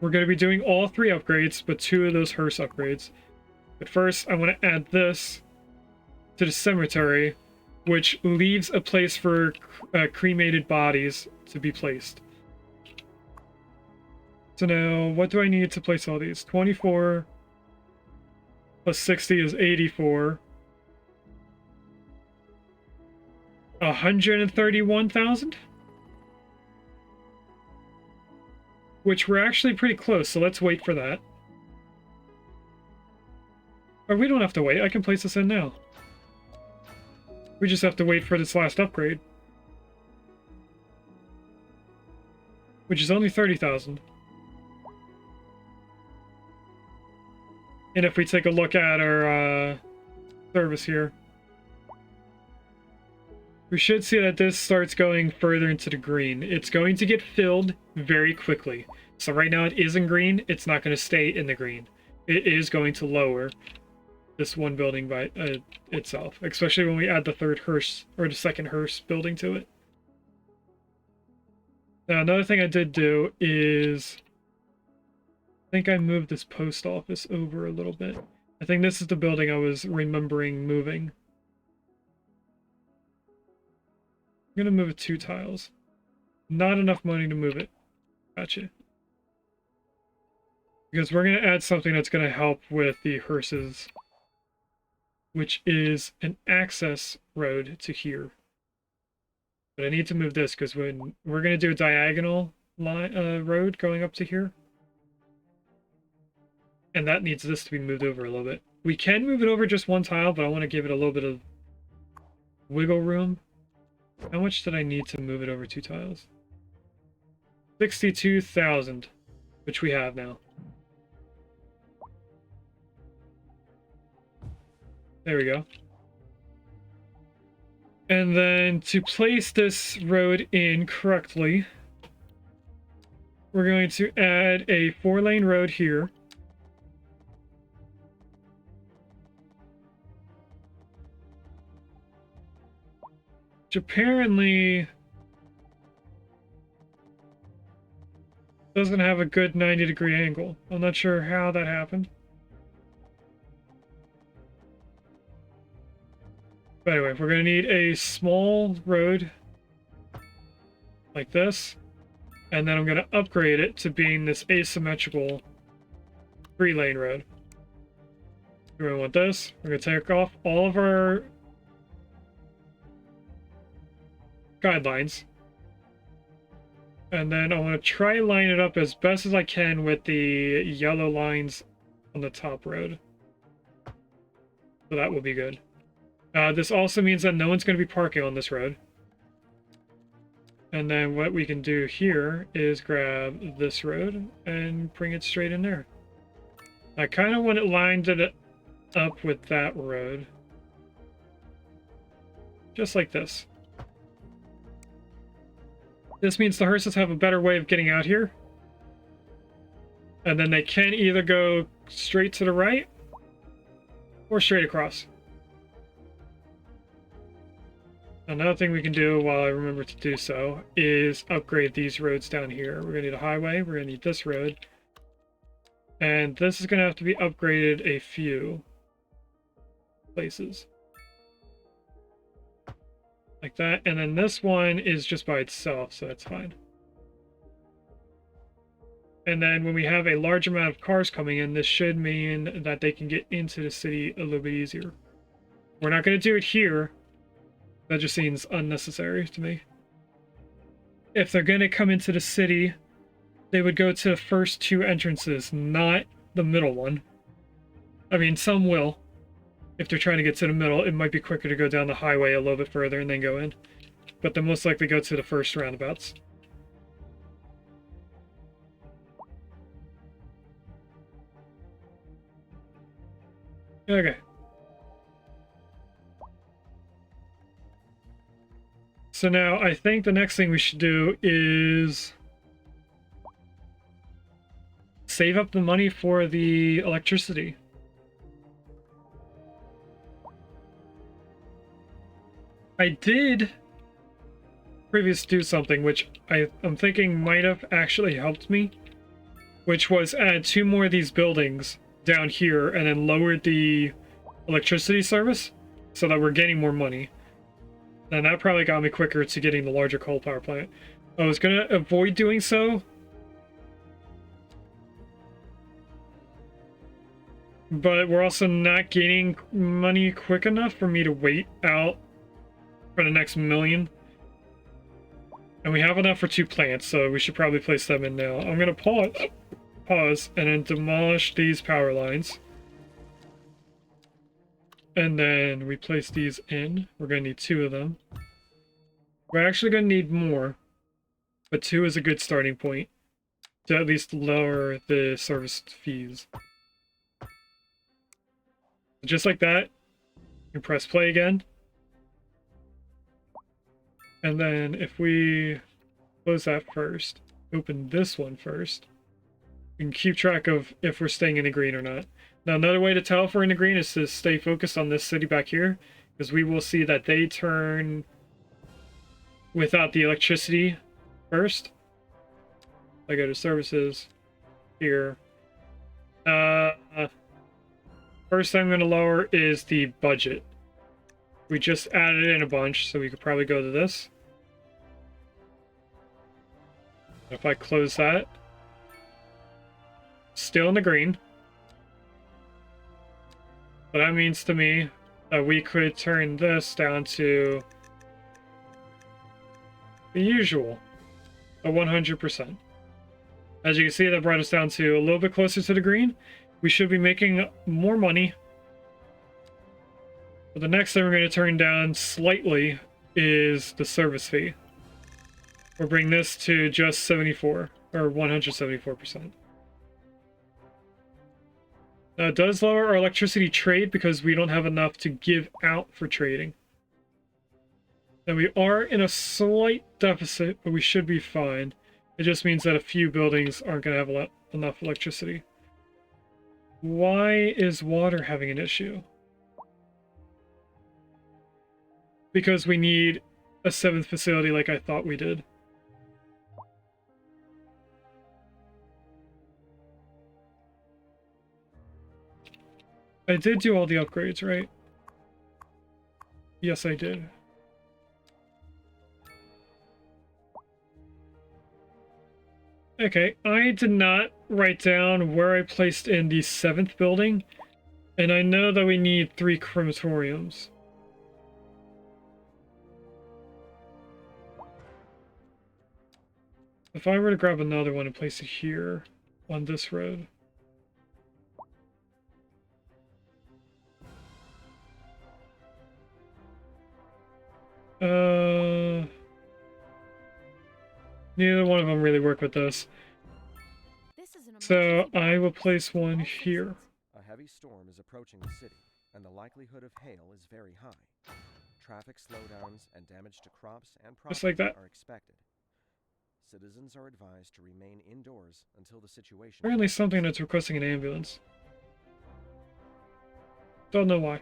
We're going to be doing all 3 upgrades, but 2 of those hearse upgrades. But first, I want to add this to the cemetery, which leaves a place for cremated bodies to be placed. So now, what do I need to place all these? 24 plus 60 is 84. 131,000? Which we're actually pretty close, so let's wait for that. Or we don't have to wait, I can place this in now. We just have to wait for this last upgrade. Which is only 30,000. And if we take a look at our service here, we should see that this starts going further into the green. It's going to get filled very quickly. So right now it is in green. It's not going to stay in the green. It is going to lower this one building by itself, especially when we add the third hearse or the second hearse building to it. Now another thing I did do is I think I moved this post office over a little bit. I think this is the building I was remembering moving. I'm gonna move it 2 tiles. Not enough money to move it. Gotcha. Because we're gonna add something that's gonna help with the hearses, which is an access road to here. But I need to move this because when we're gonna do a diagonal line road going up to here. And that needs this to be moved over a little bit. We can move it over just 1 tile, but I want to give it a little bit of wiggle room. How much did I need to move it over 2 tiles? 62,000, which we have now. There we go. And then to place this road in correctly, we're going to add a 4-lane road here. Which apparently doesn't have a good 90-degree angle. I'm not sure how that happened. But anyway, we're going to need a small road like this. And then I'm going to upgrade it to being this asymmetrical 3-lane road. We're going to want this. We're going to take off all of our guidelines. And then I want to try and line it up as best as I can with the yellow lines on the top road. So that will be good. This also means that no one's going to be parking on this road. And then what we can do here is grab this road and bring it straight in there. I kind of want it lined it up with that road. Just like this. This means the hearses have a better way of getting out here. And then they can either go straight to the right or straight across. Another thing we can do while I remember to do so is upgrade these roads down here. We're going to need a highway. We're going to need this road. And this is going to have to be upgraded a few places. Like that. And then this one is just by itself, so that's fine. And then when we have a large amount of cars coming in, this should mean that they can get into the city a little bit easier. We're not going to do it here. That just seems unnecessary to me. If they're going to come into the city, they would go to the first 2 entrances, not the middle one. I mean, some will. If they're trying to get to the middle, it might be quicker to go down the highway a little bit further and then go in. But they'll most likely go to the first roundabouts. Okay. So now I think the next thing we should do is save up the money for the electricity. I did previously do something which I'm thinking might have actually helped me, which was add 2 more of these buildings down here and then lowered the electricity service so that we're getting more money. And that probably got me quicker to getting the larger coal power plant. I was going to avoid doing so, but we're also not getting money quick enough for me to wait out for the next million. And we have enough for 2 plants, so we should probably place them in now. I'm going to pause and then demolish these power lines. and then we place these in. We're going to need 2 of them. We're actually going to need more, but 2 is a good starting point to at least lower the service fees. Just like that, you press play again. And then if we close that first, open this one first, we can keep track of if we're staying in the green or not. Now, another way to tell if we're in the green is to stay focused on this city back here, because we will see that they turn without the electricity first. I go to services here. First thing I'm going to lower is the budget. We just added in a bunch, so we could probably go to this. If I close that, still in the green. But that means to me that we could turn this down to the usual, a 100%. As you can see, that brought us down to a little bit closer to the green. We should be making more money. But the next thing we're going to turn down slightly is the service fee. We'll bring this to just 74, or 174%. Now, it does lower our electricity trade because we don't have enough to give out for trading. And we are in a slight deficit, but we should be fine. It just means that a few buildings aren't going to have enough electricity. Why is water having an issue? Because we need a 7th facility like I thought we did. I did do all the upgrades, right? Yes, I did. Okay, I did not write down where I placed in the 7th building, and I know that we need 3 crematoriums. If I were to grab another one and place it here on this road. Neither one of them really work with this. So I will place one here. A heavy storm is approaching the city, and the likelihood of hail is very high. Traffic slowdowns and damage to crops and property Just like that. are expected. Citizens are advised to remain indoors until the situation... Apparently something that's requesting an ambulance. Don't know why.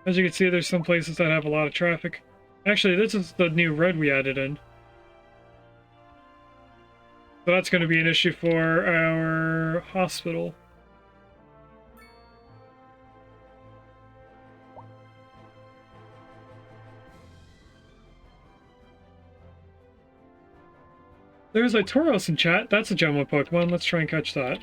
As you can see, there's some places that have a lot of traffic. Actually, this is the new road we added in. So that's going to be an issue for our hospital. There's a Tauros in chat. That's a Gemma Pokemon. Let's try and catch that.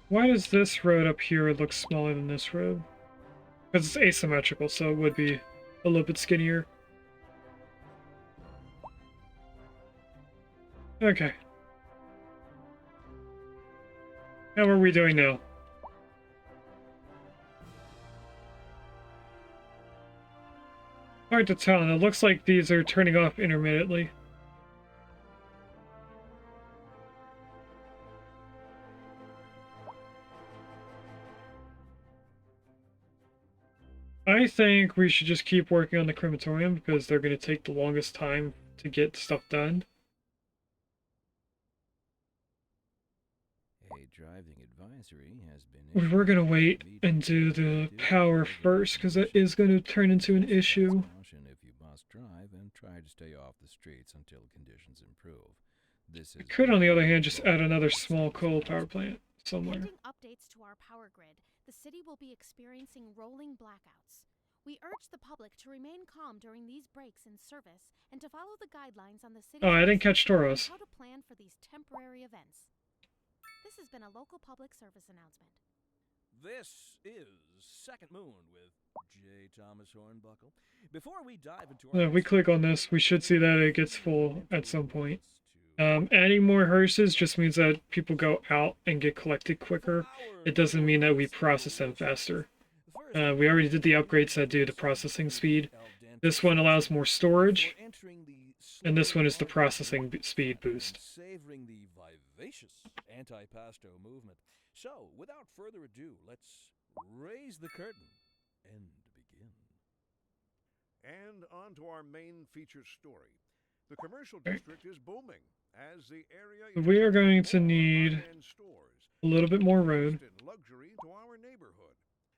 Why does this road up here look smaller than this road? Because it's asymmetrical, so it would be a little bit skinnier. Okay. How are we doing now? Hard to tell, and it looks like these are turning off intermittently. I think we should just keep working on the crematorium because they're going to take the longest time to get stuff done. A driving advisory has been We were going to wait and do the power first because that is going to turn into an issue. Caution if you must drive and try to stay off the streets until conditions improve. This is I could, on the other hand, just add another small coal power plant somewhere. Pending updates to our power grid, the city will be experiencing rolling blackouts. We urge the public to remain calm during these breaks in service and to follow the guidelines on the city. Oh, I didn't catch Tauros. How to plan for these temporary events. This has been a local public service announcement. This is Second Moon with J. Thomas Hornbuckle. Before we dive into If we click on this, we should see that it gets full at some point. Adding more hearses just means that people go out and get collected quicker. It doesn't mean that we process them faster. We already did the upgrades that do the processing speed. This one allows more storage, and this one is the processing speed boost. Savoring the vivacious anti-pasto movement. So, without further ado, let's raise the curtain and begin. And on to our main feature story. The commercial district is booming as the area We are going to need a little bit more road. luxury to our neighborhood.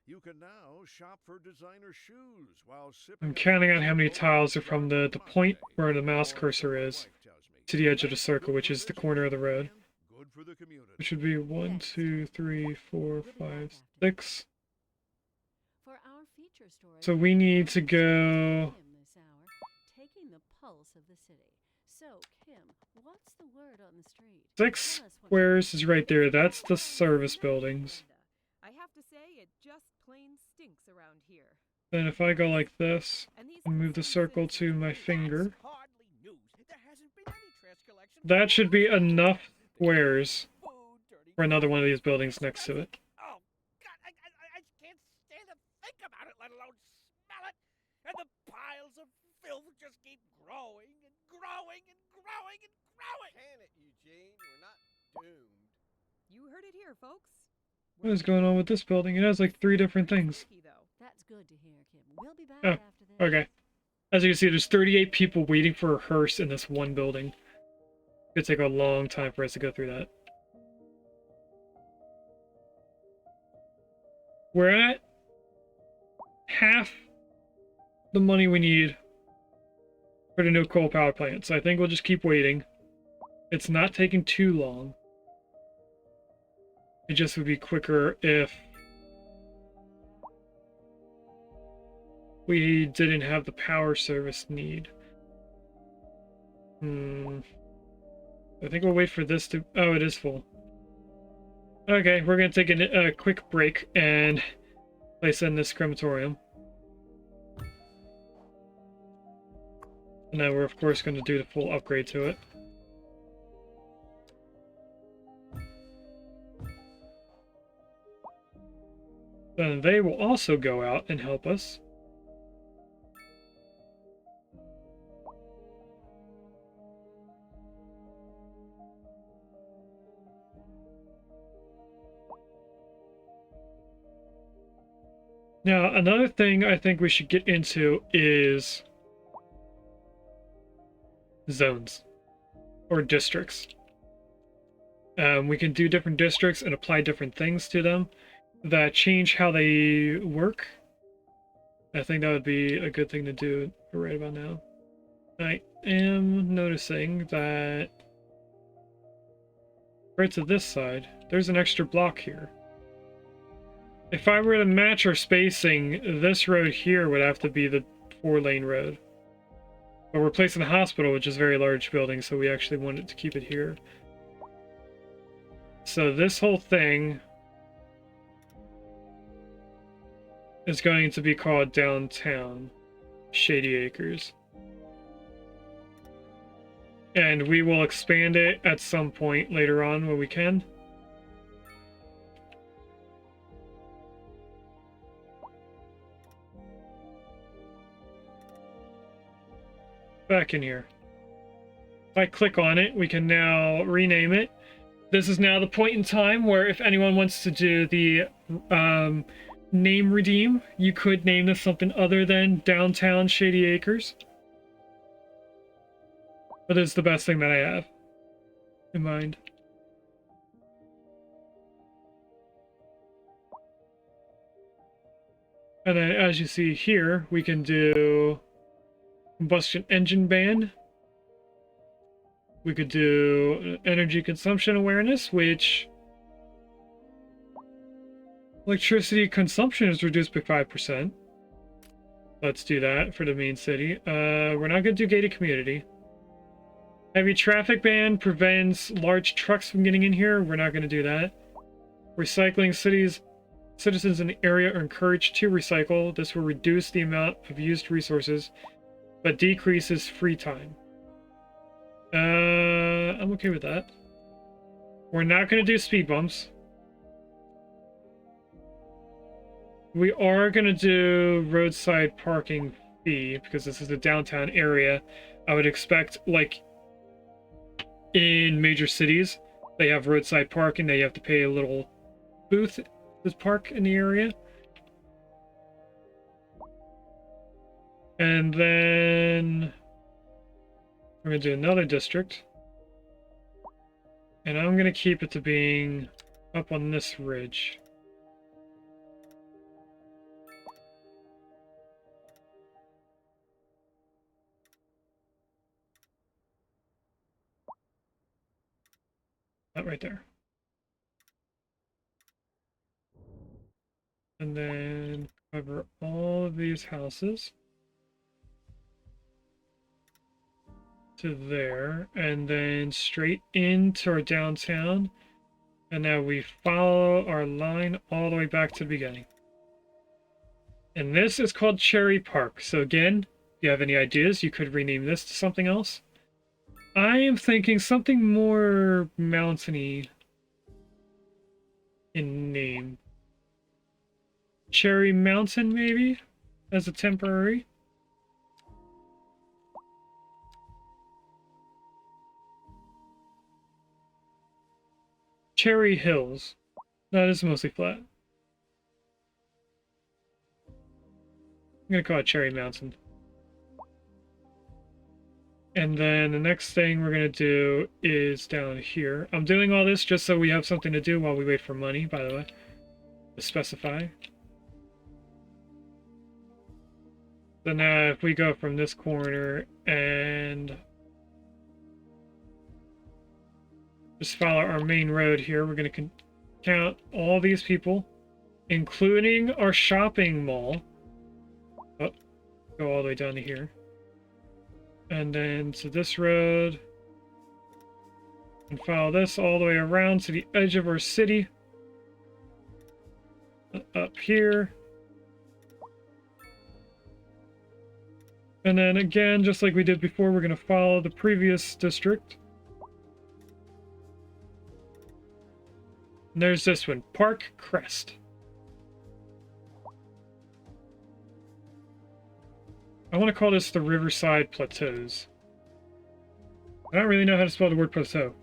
You can now shop for designer shoes while sipping. I'm counting out how many tiles are from the point where the mouse cursor is to the edge of the circle, which is the corner of the road. Good for the community. Which would be 1, 2, 3, 4, 5, 6. For our feature story, So we need to go. Kim this hour, taking the pulse of the city. So, Kim, what's the word on the street? 6 Tell us what- squares is right there. That's the service buildings. I have to say, it just plain stinks around here. Then if I go like this And these and move the circle to my finger, Hardly news. There hasn't been any trash collection. that should be enough squares Food, dirty for another one of these buildings next to it. Oh, God, I can't stand to think about it, let alone smell it. And the piles of filth just keep growing and growing and growing and growing. Can it, Eugene? We're not doomed. You heard it here, folks. What is going on with this building? It has like 3 different things. Stinky, though. That's good to hear, Kim. We'll be back Oh, after this. okay. As you can see, there's 38 people waiting for a hearse in this one building. It's gonna take a long time for us to go through that. We're at half the money we need for the new coal power plant, so I think we'll just keep waiting. It's not taking too long. It just would be quicker if we didn't have the power service need. I think we'll wait for this to... Oh, it is full. Okay, we're going to take a quick break and place in this crematorium. And then we're, of course, going to do the full upgrade to it. Then they will also go out and help us. Now, another thing I think we should get into is zones or districts. We can do different districts and apply different things to them that change how they work. I think that would be a good thing to do right about now. I am noticing that right to this side, there's an extra block here. If I were to match our spacing, this road here would have to be the 4-lane road. But we're placing the hospital, which is a very large building, so we actually wanted to keep it here. So this whole thing is going to be called Downtown Shady Acres. And we will expand it at some point later on when we can. Back in here. If I click on it, we can now rename it. This is now the point in time where if anyone wants to do the name redeem, you could name this something other than Downtown Shady Acres. But it's the best thing that I have in mind. And then as you see here, we can do combustion engine ban. We could do energy consumption awareness, which electricity consumption is reduced by 5%. Let's do that for the main city. We're not going to do gated community. Heavy traffic ban prevents large trucks from getting in here. We're not going to do that. Recycling cities Citizens in the area are encouraged to recycle. This will reduce the amount of used resources, but decreases free time. I'm okay with that. We're not going to do speed bumps. We are going to do roadside parking fee because this is a downtown area. I would expect, like, in major cities, they have roadside parking. They have to pay a little booth to park in the area. And then we're going to do another district. And I'm going to keep it to being up on this ridge. That right there. And then cover all of these houses to there, and then straight into our downtown. And now we follow our line all the way back to the beginning. And this is called Cherry Park. So again, if you have any ideas, you could rename this to something else. I am thinking something more mountainy in name. Cherry Mountain, maybe, as a temporary. Cherry Hills. No, this is mostly flat. I'm gonna call it Cherry Mountain. And then the next thing we're gonna do is down here. I'm doing all this just so we have something to do while we wait for money, by the way. To specify. So now if we go from this corner and just follow our main road here, we're going to count all these people, including our shopping mall. Oh, go all the way down to here. And then to this road. And follow this all the way around to the edge of our city. Up here. And then again, just like we did before, we're going to follow the previous district. And there's this one, Park Crest. I want to call this the Riverside Plateaus. I don't really know how to spell the word plateau.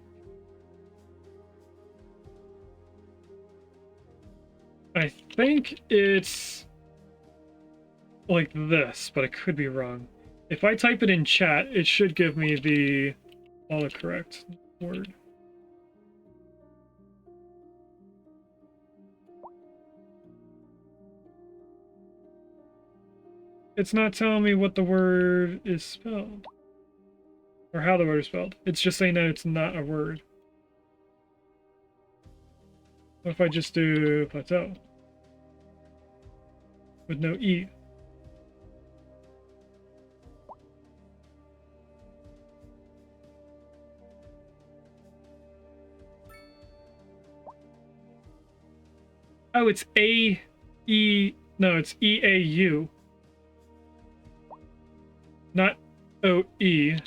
I think it's like this, but I could be wrong. If I type it in chat, it should give me the correct word. It's not telling me what the word is spelled. Or how the word is spelled. It's just saying that it's not a word. What if I just do plateau? With no E. Oh, it's A-E... No, it's E-A-U. Not O-E.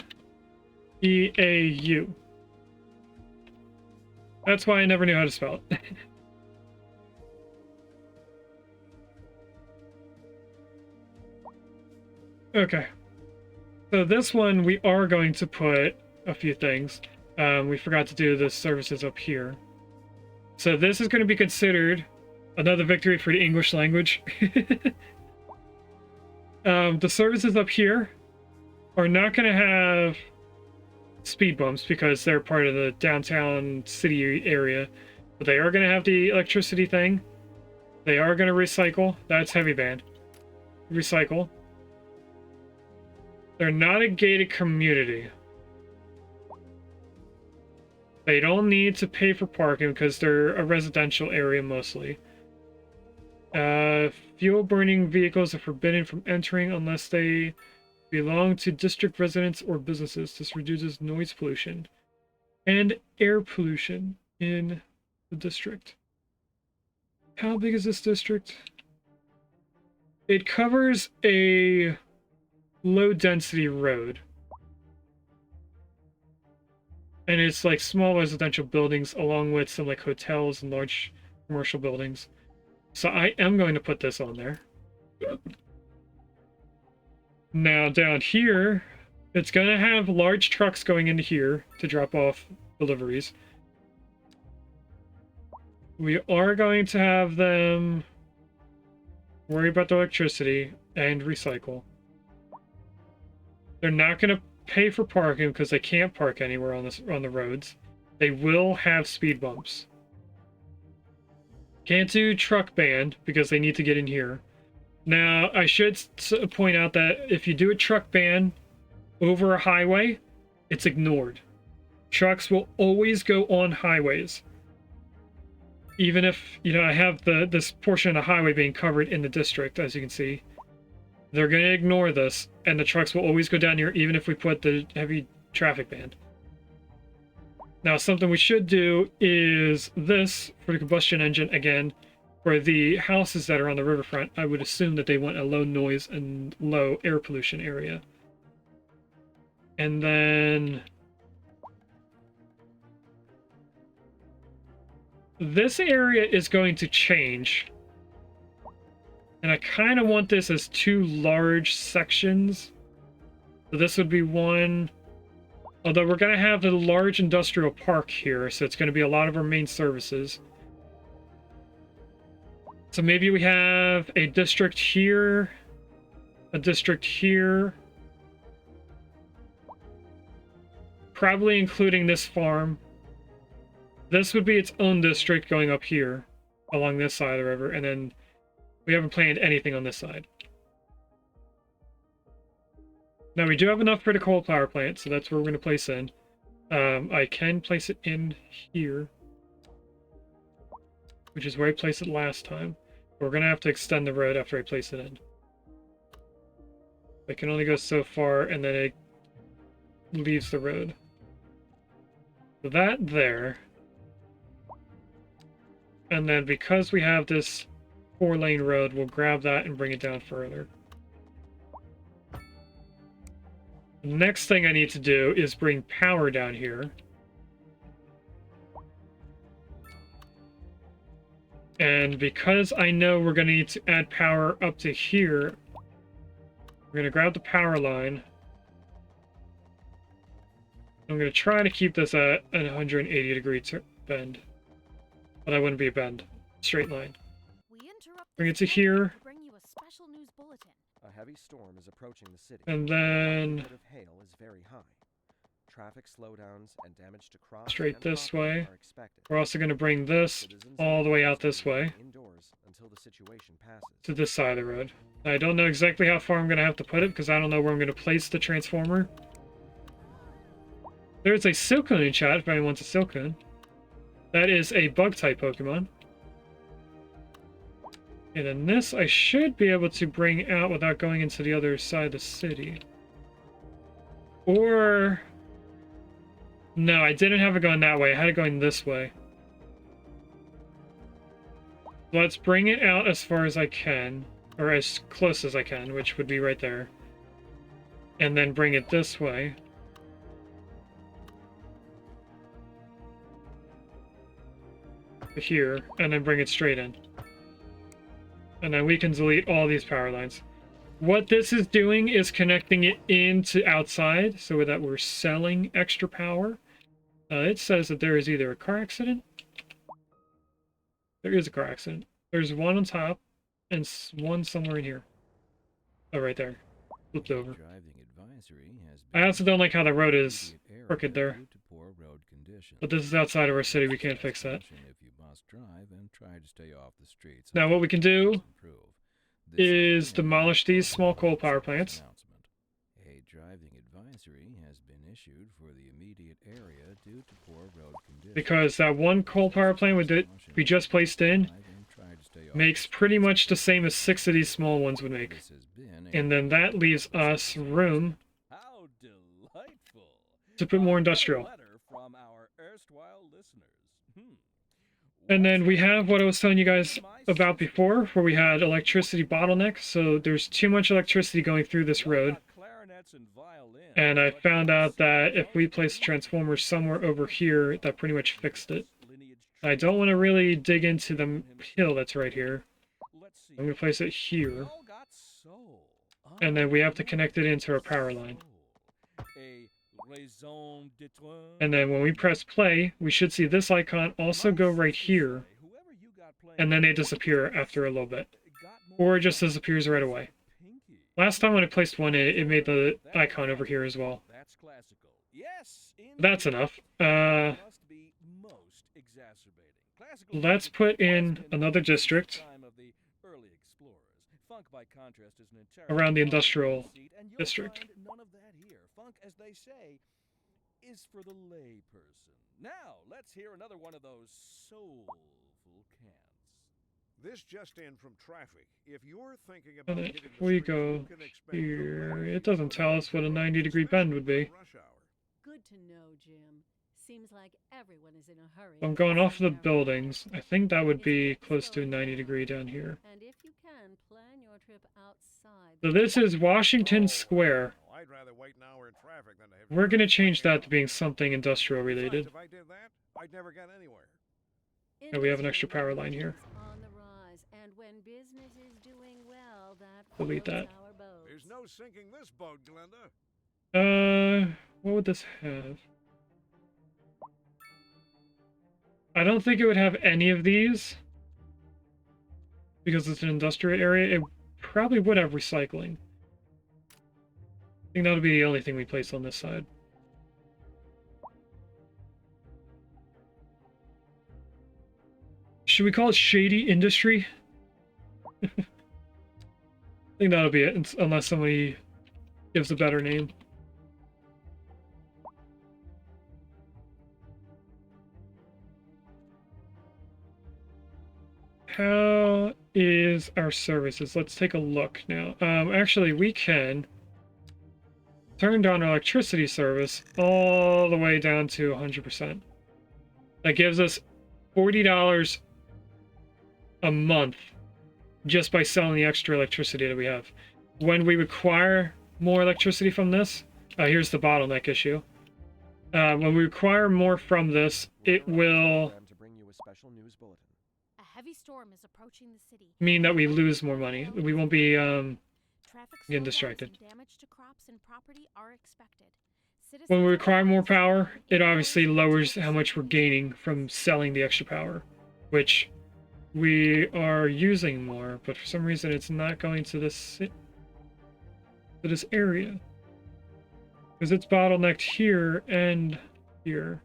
E-A-U. That's why I never knew how to spell it. Okay. So this one, we are going to put a few things. We forgot to do the services up here. So this is going to be considered another victory for the English language. The services up here are not going to have speed bumps because they're part of the downtown city area. But they are going to have the electricity thing. They are going to recycle. That's heavy band. Recycle. They're not a gated community. They don't need to pay for parking because they're a residential area mostly. Fuel burning vehicles are forbidden from entering unless they belong to district residents or businesses. This reduces noise pollution and air pollution in the district. How big is this district? It covers a low density road. And it's like small residential buildings along with some like hotels and large commercial buildings. So I am going to put this on there. Now down here, it's going to have large trucks going into here to drop off deliveries. We are going to have them worry about the electricity and recycle. They're not going to pay for parking because they can't park anywhere on the roads. They will have speed bumps. Can't do truck ban because they need to get in here. Now, I should point out that if you do a truck ban over a highway, it's ignored. Trucks will always go on highways. Even if, you know, I have this portion of the highway being covered in the district, as you can see. They're going to ignore this, and the trucks will always go down here, even if we put the heavy traffic ban. Now, something we should do is this for the combustion engine again. For the houses that are on the riverfront, I would assume that they want a low noise and low air pollution area. And then this area is going to change. And I kind of want this as two large sections. So this would be one. Although we're going to have a large industrial park here, so it's going to be a lot of our main services. So maybe we have a district here, a district here. Probably including this farm. This would be its own district going up here, along this side of the river, and then we haven't planned anything on this side. Now we do have enough for the coal power plant, so that's where we're going to place in. I can place it in here, which is where I placed it last time. We're going to have to extend the road after I place it in. It can only go so far, and then it leaves the road. So that there. And then because we have this 4-lane road, we'll grab that and bring it down further. The next thing I need to do is bring power down here. And because I know we're going to need to add power up to here, we're going to grab the power line. I'm going to try to keep this at an 180-degree bend. But that wouldn't be a bend. Straight line. Bring it to here. A heavy storm is approaching the city. And then The of hail is very high. Traffic slowdowns and damage to crops straight this way. are expected. We're also going to bring this all the way out this way Indoors until the situation passes. to this side of the road. I don't know exactly how far I'm going to have to put it because I don't know where I'm going to place the transformer. There's a Silcoon in chat if anyone wants a Silcoon. That is a bug-type Pokemon. And then this I should be able to bring out without going into the other side of the city. Or... no, I didn't have it going that way. I had it going this way. Let's bring it out as far as I can. Or as close as I can, which would be right there. And then bring it this way. Here, and then bring it straight in. And then we can delete all these power lines. What this is doing is connecting it into outside so that we're selling extra power. It says that there is either a car accident. There is a car accident. There's one on top and one somewhere in here. Oh, right there. Flipped over. I also don't like how the road is crooked there. But this is outside of our city. We can't fix that. Now what we can do is demolish these small coal power plants. A driving advisory has been issued for the immediate area due to poor road conditions. Because that one coal power plant we just placed in makes pretty much the same as 6 of these small ones would make. And then that leaves us room to put more industrial. From our erstwhile listeners. And then we have what I was telling you guys about before, where we had electricity bottlenecks. So there's too much electricity going through this road. And I found out that if we place a transformer somewhere over here, that pretty much fixed it. I don't want to really dig into the hill that's right here. I'm going to place it here. And then we have to connect it into our power line. And then when we press play, we should see this icon also go right here. And then they disappear after a little bit. Or it just disappears right away. Last time when I placed one, it made the icon over here as well. That's enough. Let's put in another district around the industrial district. None of that here. Funk, as they say, is for the lay person. Now, let's hear another one of those soulful cants. This just in from traffic. If you're thinking And about then hitting if the we streets, go you can expect here, delays it doesn't tell us what a 90-degree bend would be. rush hour. Good to know, Jim. Seems like everyone is in a hurry. I'm going to off the somewhere. buildings. I think that would It's be worth close to a slowing 90-degree down here. And if you can, plan your trip outside. So this is Washington Oh, Square. no, I'd rather wait an hour in traffic than to have We're going to drive change that back. to being something industrial Besides, related. if I did that, I'd never get anywhere. Oh, we have an extra power line here. On the rise, and when business is doing well, that Delete floats that. our boats. There's no sinking this boat, Glenda. What would this have? I don't think it would have any of these. Because it's an industrial area, it probably would have recycling. I think that would be the only thing we place on this side. Should we call it Shady Industry? I think that'll be it, unless somebody gives a better name. How is our services? Let's take a look now. Actually, we can turn down our electricity service all the way down to 100%. That gives us $40 a month just by selling the extra electricity that we have. When we require more electricity from this, here's the bottleneck issue. When we require more from this, it will To bring you a special news bulletin. A heavy storm is approaching the city. mean that we lose more money. We won't be Traffic getting slowdowns distracted. and damage to crops and property are expected. When we Citizens require more are power, it encouraged obviously to lowers take how much we're steps gaining from selling the extra power, which we are using more, but for some reason it's not going to this area. Because it's bottlenecked here and here.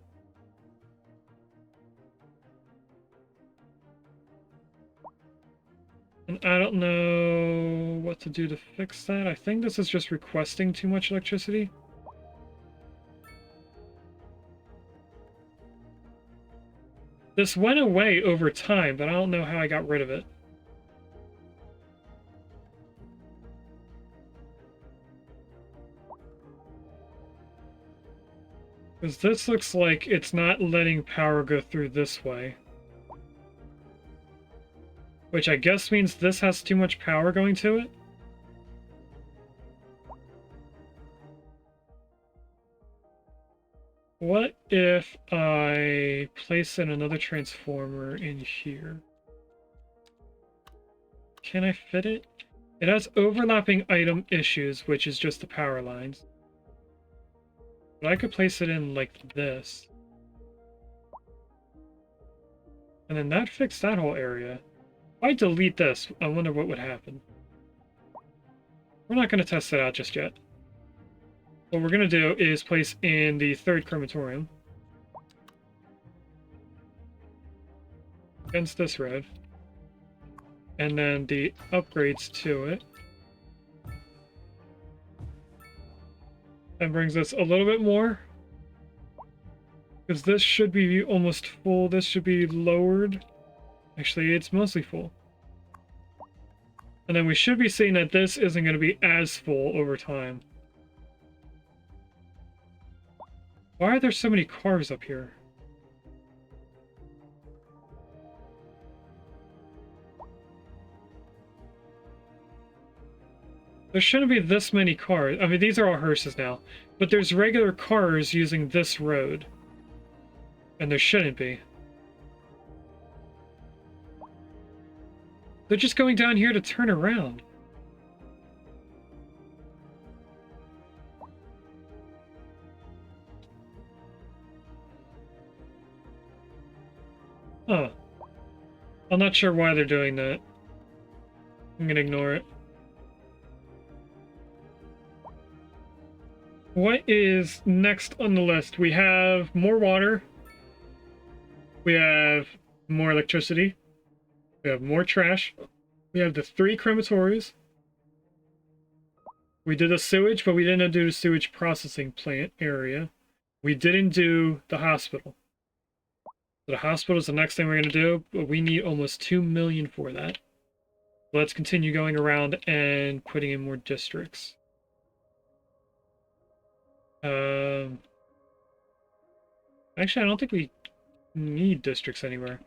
And I don't know what to do to fix that. I think this is just requesting too much electricity. This went away over time, but I don't know how I got rid of it. Because this looks like it's not letting power go through this way. Which I guess means this has too much power going to it. What if I place in another transformer in here? Can I fit it? It has overlapping item issues, which is just the power lines. But I could place it in like this. And then that fixed that whole area. If I delete this, I wonder what would happen. We're not going to test it out just yet. What we're going to do is place in the third crematorium. Against this road. And then the upgrades to it. That brings us a little bit more. Because this should be almost full. This should be lowered. Actually, it's mostly full. And then we should be seeing that this isn't going to be as full over time. Why are there so many cars up here? There shouldn't be this many cars. I mean, these are all hearses now, but there's regular cars using this road. And there shouldn't be. They're just going down here to turn around. Huh. I'm not sure why they're doing that. I'm gonna ignore it. What is next on the list? We have more water. We have more electricity. We have more trash. We have the 3 crematories. We did the sewage, but we didn't do the sewage processing plant area. We didn't do the hospital. So the hospital is the next thing we're going to do, but we need almost 2 million for that. Let's continue going around and putting in more districts. Actually, I don't think we need districts anywhere.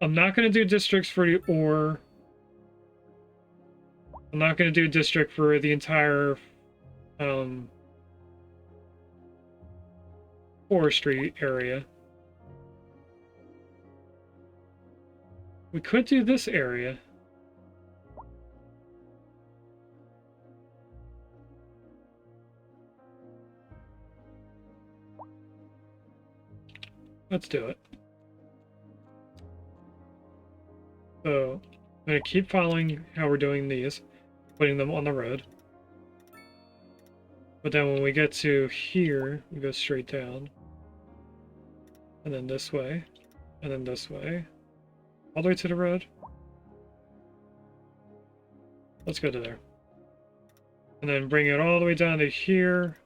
I'm not going to do districts for the ore. I'm not going to do a district for the entire forestry area. We could do this area. Let's do it. So, I'm going to keep following how we're doing these, putting them on the road. But then when we get to here, we go straight down. And then this way. And then this way. All the way to the road. Let's go to there. And then bring it all the way down to here.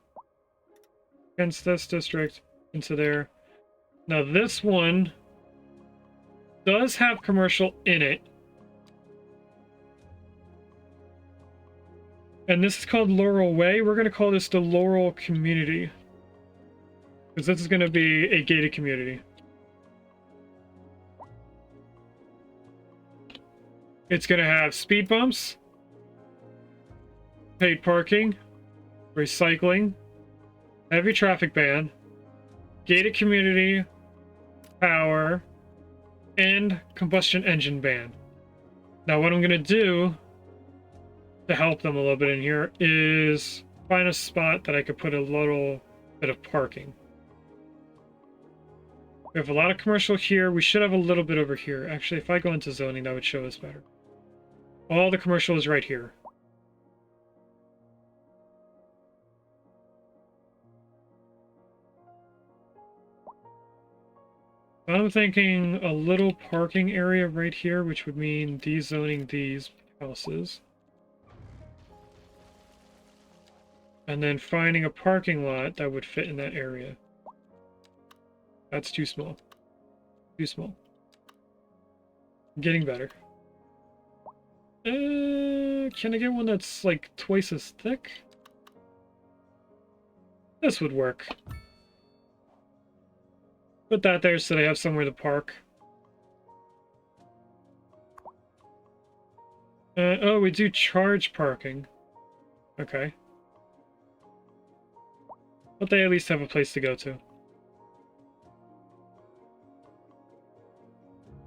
Against this district. Into there. Now this one does have commercial in it. And this is called Laurel Way. We're going to call this the Laurel Community. Because this is going to be a gated community. It's going to have speed bumps, paid parking, recycling, heavy traffic ban, gated community, power, and combustion engine ban. Now what I'm going to do to help them a little bit in here is find a spot that I could put a little bit of parking. We have a lot of commercial here. We should have a little bit over here. Actually, if I go into zoning, that would show us better. All the commercial is right here. I'm thinking a little parking area right here, which would mean dezoning these houses. And then finding a parking lot that would fit in that area. That's too small. Too small. Getting better. Can I get one that's like twice as thick? This would work. Put that there so they have somewhere to park. Oh, we do charge parking. Okay. But they at least have a place to go to.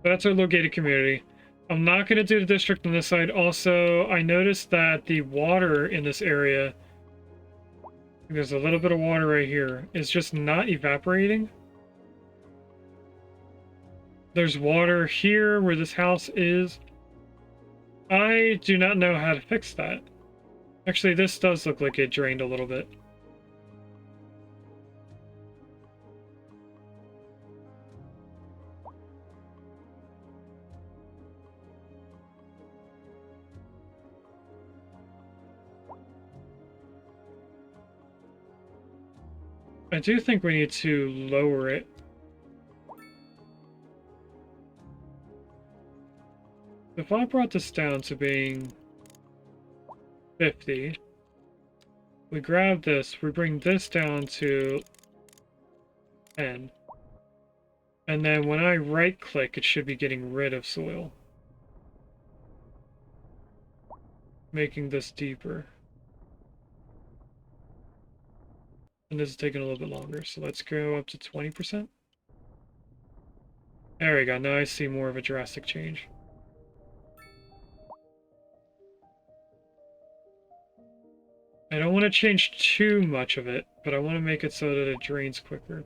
That's our located community. I'm not going to do the district on this side. Also, I noticed that the water in this area, there's a little bit of water right here, is just not evaporating. There's water here where this house is. I do not know how to fix that. Actually, this does look like it drained a little bit. I do think we need to lower it. If I brought this down to being 50, we grab this, we bring this down to 10. And then when I right click, it should be getting rid of soil. Making this deeper. And this is taking a little bit longer, so let's go up to 20%. There we go, now I see more of a drastic change. I don't want to change too much of it, but I want to make it so that it drains quicker.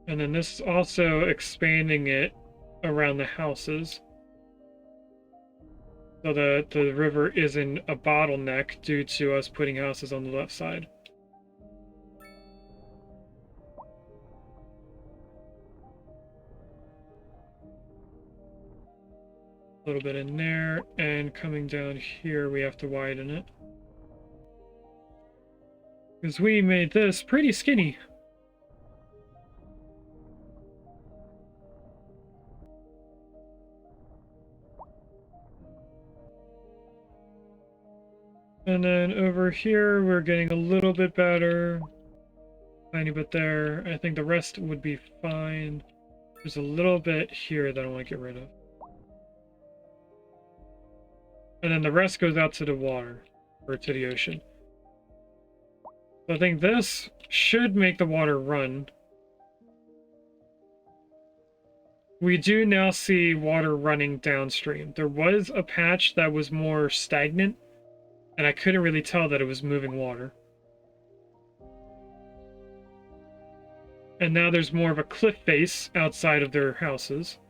And then this is also expanding it around the houses, so that the river isn't a bottleneck due to us putting houses on the left side. A little bit in there, and coming down here we have to widen it, because we made this pretty skinny. And then over here we're getting a little bit better, tiny bit there. I think the rest would be fine. There's a little bit here that I want to get rid of. And then the rest goes out to the water, or to the ocean. So I think this should make the water run. We do now see water running downstream. There was a patch that was more stagnant, and I couldn't really tell that it was moving water. And now there's more of a cliff face outside of their houses.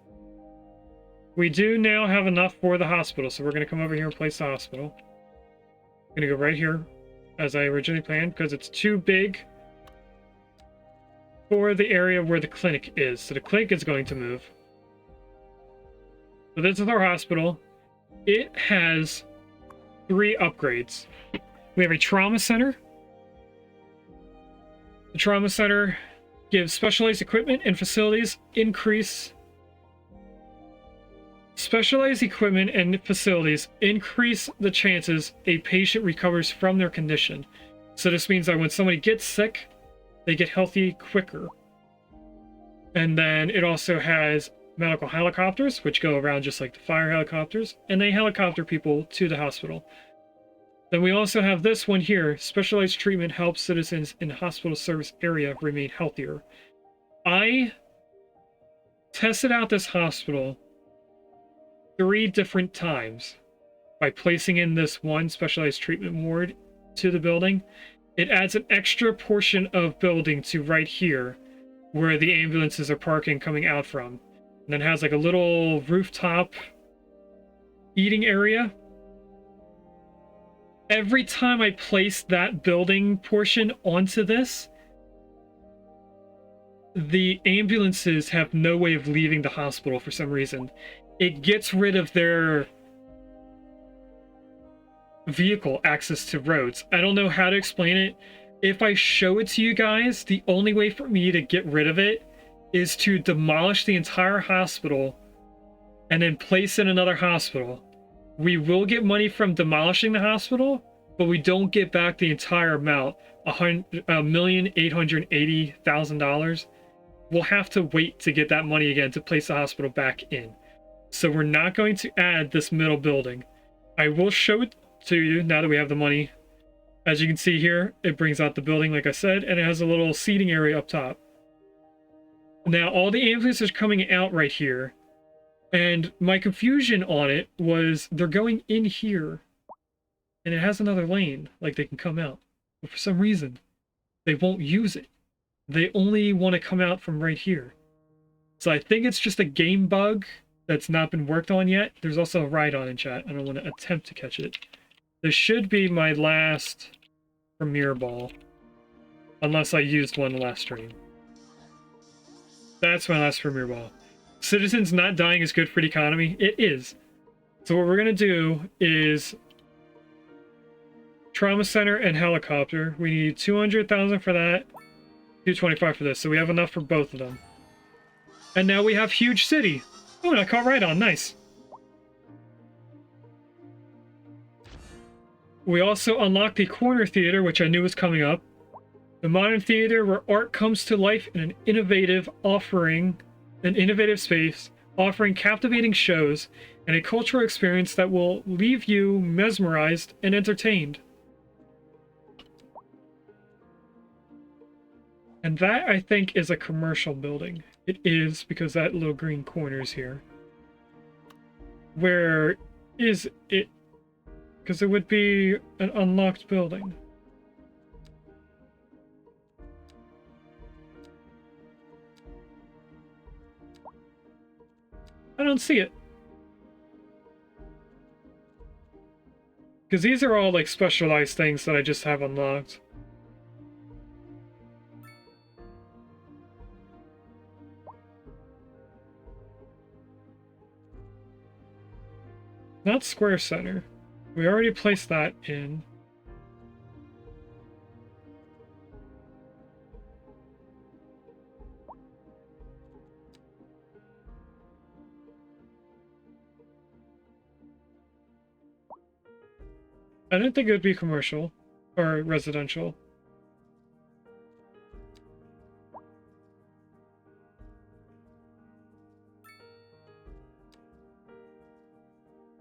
We do now have enough for the hospital, so we're going to come over here and place the hospital. I'm going to go right here, as I originally planned, because it's too big for the area where the clinic is. So the clinic is going to move. So this is our hospital. It has 3 upgrades. We have a trauma center. The trauma center gives specialized equipment and facilities increase. Specialized equipment and facilities increase the chances a patient recovers from their condition. So this means that when somebody gets sick, they get healthy quicker. And then it also has medical helicopters, which go around just like the fire helicopters, and they helicopter people to the hospital. Then we also have this one here. Specialized treatment helps citizens in the hospital service area remain healthier. I tested out this hospital 3 different times by placing in this one specialized treatment ward to the building. It adds an extra portion of building to right here where the ambulances are parking coming out from. And then has like a little rooftop eating area. Every time I place that building portion onto this, the ambulances have no way of leaving the hospital for some reason. It gets rid of their vehicle access to roads. I don't know how to explain it. If I show it to you guys, the only way for me to get rid of it is to demolish the entire hospital and then place in another hospital. We will get money from demolishing the hospital, but we don't get back the entire amount, $1,880,000. We'll have to wait to get that money again to place the hospital back in. So we're not going to add this middle building. I will show it to you now that we have the money. As you can see here, it brings out the building, like I said, and it has a little seating area up top. Now, all the ambulances are coming out right here. And my confusion on it was they're going in here. And it has another lane, like they can come out. But for some reason, they won't use it. They only want to come out from right here. So I think it's just a game bug that's not been worked on yet. There's also a ride-on in chat. I don't want to attempt to catch it. This should be my last premiere ball. Unless I used one last stream. That's my last premiere ball. Citizens not dying is good for the economy. It is. So what we're going to do is trauma center and helicopter. We need 200,000 for that. 225 for this. So we have enough for both of them. And now we have huge city. Oh, and I caught right on. Nice. We also unlocked the corner theater, which I knew was coming up. The modern theater where art comes to life in an innovative space, offering captivating shows and a cultural experience that will leave you mesmerized and entertained. And that, I think, is a commercial building. It is, because that little green corner is here. Where is it? Because it would be an unlocked building. I don't see it. Because these are all like specialized things that I just have unlocked. Not Square Center. We already placed that in. I didn't think it would be commercial or residential.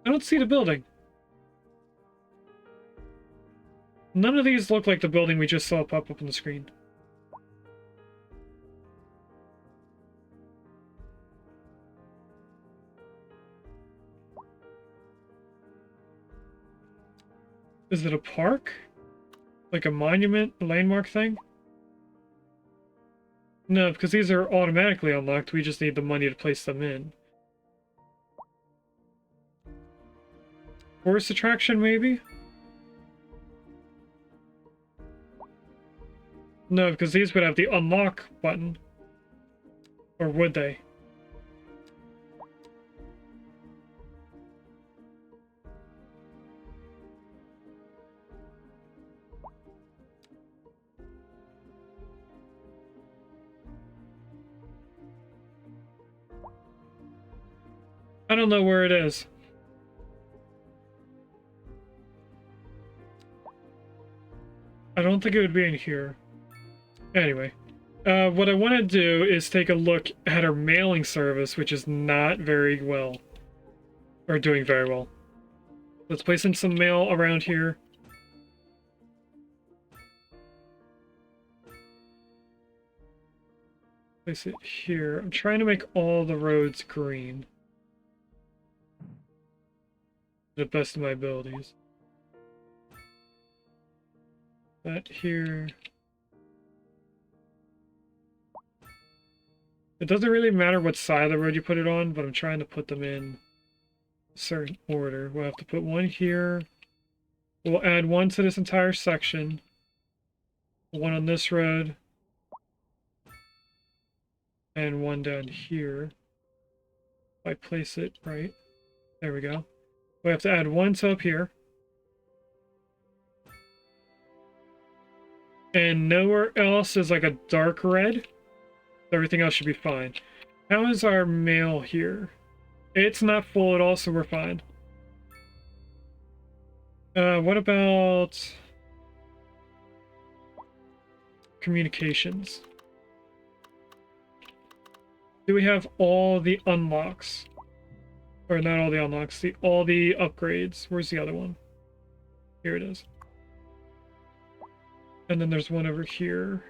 I don't see the building. None of these look like the building we just saw pop up on the screen. Is it a park? Like a monument, a landmark thing? No, because these are automatically unlocked. We just need the money to place them in. Forest attraction, maybe? No, because these would have the unlock button. Or would they? I don't know where it is. I don't think it would be in here. Anyway, what I want to do is take a look at our mailing service, which is not very well. Or doing very well. Let's place in some mail around here. Place it here. I'm trying to make all the roads green. To the best of my abilities. That here. It doesn't really matter what side of the road you put it on, but I'm trying to put them in a certain order. We'll have to put one here. We'll add one to this entire section. One on this road. And one down here. If I place it right. There we go. We have to add one to up here. And nowhere else is like a dark red. Everything else should be fine. How is our mail here? It's not full at all, so we're fine. What about communications? Do we have all the unlocks? Or not all the unlocks, all the upgrades. Where's the other one? Here it is. And then there's one over here.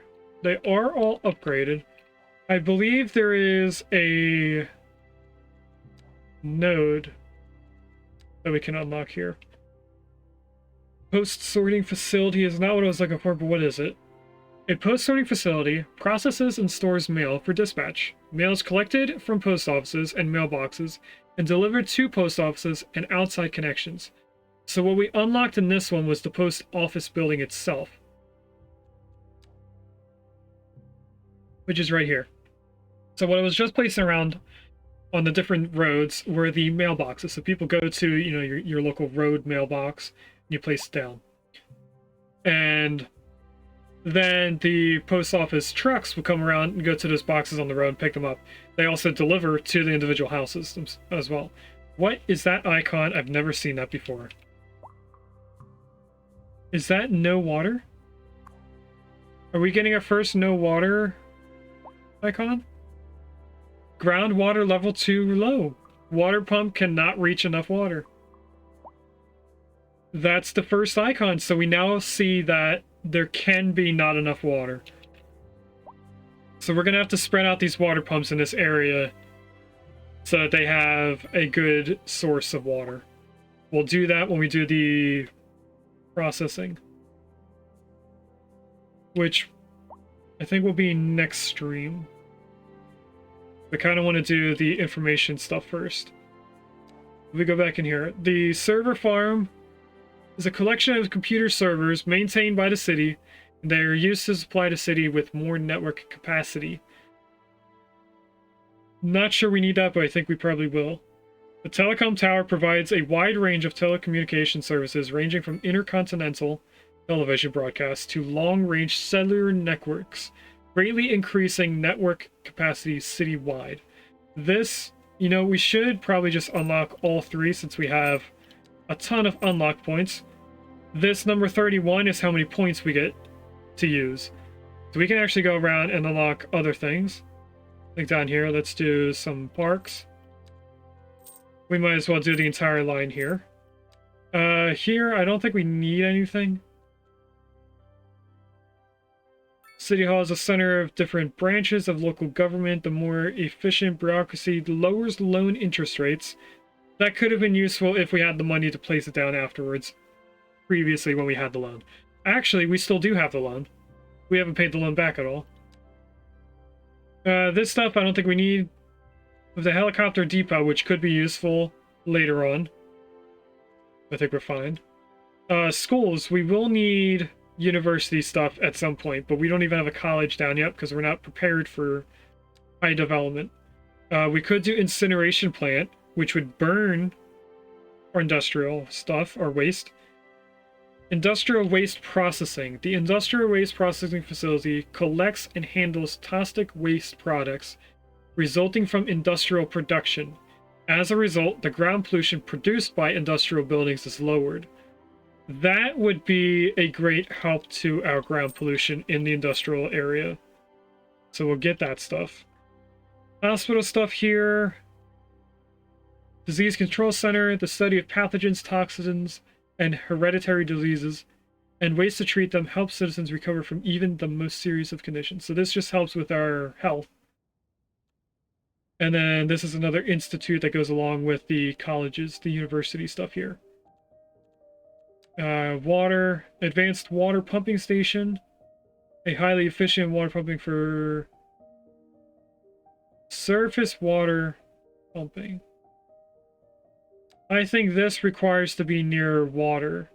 They are all upgraded. I believe there is a node that we can unlock here. Post-sorting facility is not what I was looking for, but what is it? A post-sorting facility processes and stores mail for dispatch. Mail is collected from post offices and mailboxes and delivered to post offices and outside connections. So what we unlocked in this one was the post office building itself. Which is right here. So what I was just placing around on the different roads were the mailboxes. So people go to, you know, your local road mailbox, and you place it down. And then the post office trucks will come around and go to those boxes on the road and pick them up. They also deliver to the individual houses as well. What is that icon? I've never seen that before. Is that no water? Are we getting our first no water icon? Groundwater level 2 low. Water pump cannot reach enough water. That's the first icon, so we now see that there can be not enough water. So we're gonna have to spread out these water pumps in this area so that they have a good source of water. We'll do that when we do the processing, which I think will be next stream. We kind of want to do the information stuff first. We go back in here. The server farm is a collection of computer servers maintained by the city, and they are used to supply the city with more network capacity. Not sure we need that, but I think we probably will. The telecom tower provides a wide range of telecommunication services ranging from intercontinental television broadcasts to long-range cellular networks, greatly increasing network capacity citywide. This, you know, we should probably just unlock all three since we have a ton of unlock points. This number 31 is how many points we get to use. So we can actually go around and unlock other things. Like down here, let's do some parks. We might as well do the entire line here. Here, I don't think we need anything. City Hall is a center of different branches of local government. The more efficient bureaucracy lowers loan interest rates. That could have been useful if we had the money to place it down afterwards. Previously when we had the loan. Actually, we still do have the loan. We haven't paid the loan back at all. This stuff I don't think we need. With the helicopter depot, which could be useful later on. I think we're fine. Schools, we will need university stuff at some point, but we don't even have a college down yet because we're not prepared for high development. We could do incineration plant, which would burn our industrial stuff, or waste. Industrial waste processing. The industrial waste processing facility collects and handles toxic waste products resulting from industrial production. As a result, the ground pollution produced by industrial buildings is lowered. That would be a great help to our ground pollution in the industrial area. So we'll get that stuff. Hospital stuff here. Disease Control Center, the study of pathogens, toxins, and hereditary diseases, and ways to treat them help citizens recover from even the most serious of conditions. So this just helps with our health. And then this is another institute that goes along with the colleges, the university stuff here. Water, advanced water pumping station. A highly efficient water pumping for surface water pumping. I think this requires to be near water.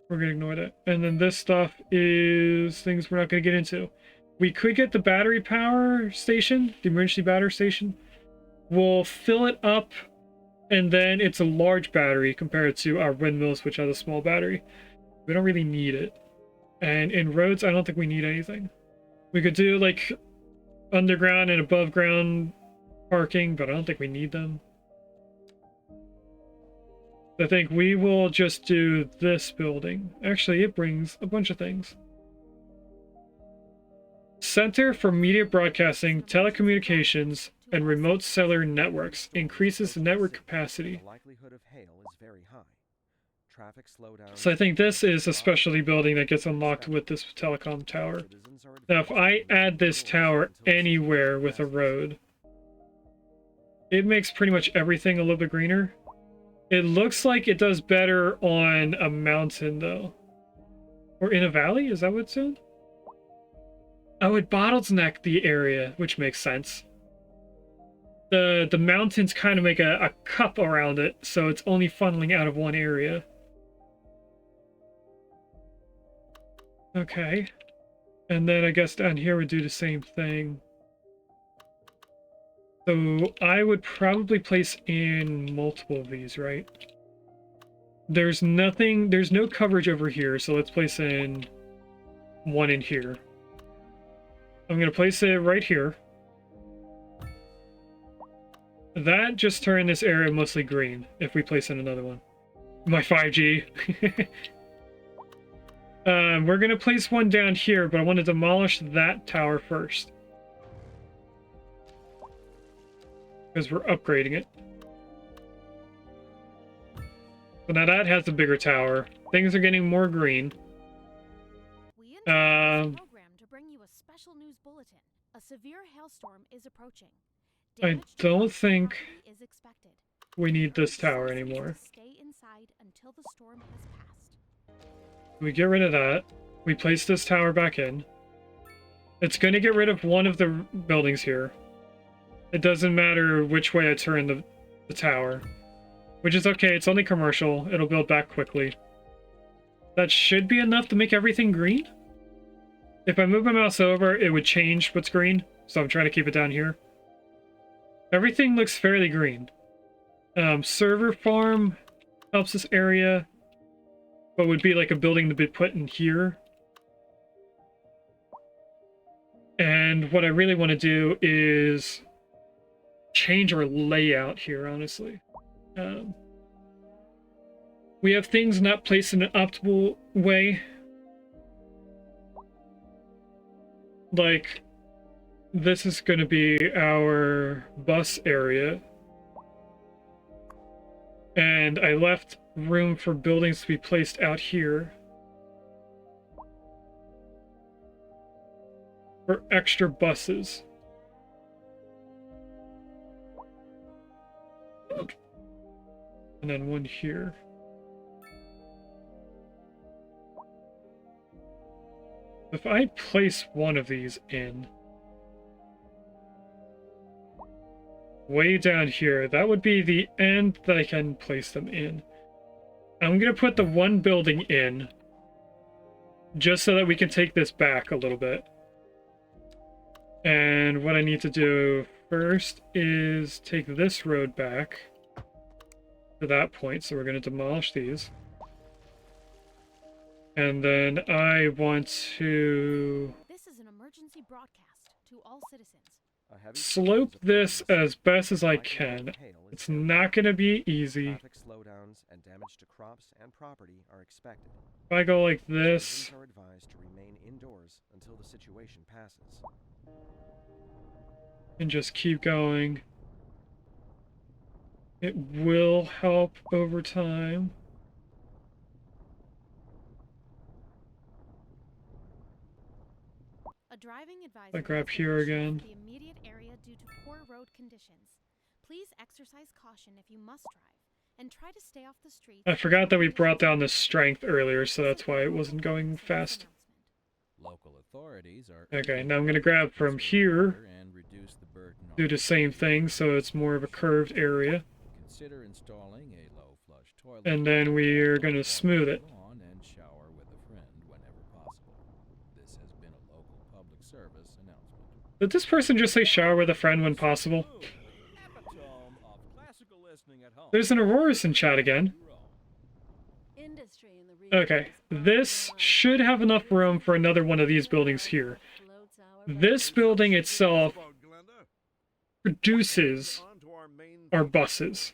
We're going to ignore that. And then this stuff is things we're not going to get into. We could get the battery power station, the emergency battery station. We'll fill it up, and then it's a large battery compared to our windmills, which has a small battery. We don't really need it. And in roads, I don't think we need anything. We could do like underground and above ground parking, but I don't think we need them. I think we will just do this building. Actually, it brings a bunch of things. Center for Media Broadcasting, Telecommunications, and Remote Cellular Networks increases the network capacity. The likelihood of hail is very high. Traffic slowdowns. So I think this is a specialty building that gets unlocked with this telecom tower. Now, if I add this tower anywhere with a road, it makes pretty much everything a little bit greener. It looks like it does better on a mountain, though. Or in a valley? Is that what it's doing? Oh, it bottleneck the area, which makes sense. The mountains kind of make a cup around it, so it's only funneling out of one area. Okay. And then I guess down here we do the same thing. So I would probably place in multiple of these, right? There's nothing, there's no coverage over here, so let's place in one in here. I'm going to place it right here. That just turned this area mostly green, if we place in another one. My 5G. We're gonna place one down here, but I want to demolish that tower first. Because we're upgrading it. So now that has a bigger tower. Things are getting more green. We interrupt this program to bring you a special news bulletin. A severe hailstorm is approaching. I Damage to don't crops and think property is expected. we need this Urge tower citizens anymore. to stay inside until the storm has passed. We get rid of that. We place this tower back in. It's going to get rid of one of the buildings here. It doesn't matter which way I turn the tower. Which is okay, it's only commercial. It'll build back quickly. That should be enough to make everything green. If I move my mouse over, it would change what's green. So I'm trying to keep it down here. Everything looks fairly green. Server farm helps this area. But would be like a building to be put in here. And what I really want to do is change our layout here, honestly. We have things not placed in an optimal way. Like, this is going to be our bus area. And I left room for buildings to be placed out here. For extra buses. And then one here. If I place one of these in way down here, that would be the end that I can place them in. I'm going to put the one building in just so that we can take this back a little bit. And what I need to do first is take this road back to that point. So we're going to demolish these. And then I want to This is an emergency broadcast to all citizens. slope this as best as I can. It's not going to be easy. Traffic slowdowns and damage to crops and property are expected. If I go like this, Citizens are advised to remain indoors until the situation passes. and just keep going, it will help over time. A driving advisory I grab has been here issued again. for the immediate area due to poor road conditions. Please exercise caution if you must drive, and try to stay off the streets. I forgot that we brought down the strength earlier, so that's why it wasn't going fast. Local authorities are Okay, now I'm going to grab from here, and reduce the burden on do the same thing, so it's more of a curved area. Consider installing a low flush toilet. And then we're going to smooth it. On and shower with a friend whenever possible. This has been a local public service announcement. Did this person just say shower with a friend when possible? Epitome of classical listening at home. There's an Auroras in chat again. Industry in the region Okay, is this should have enough room for another one of these buildings here. floats our This building itself About Glenda. produces On to our main our feature buses. story.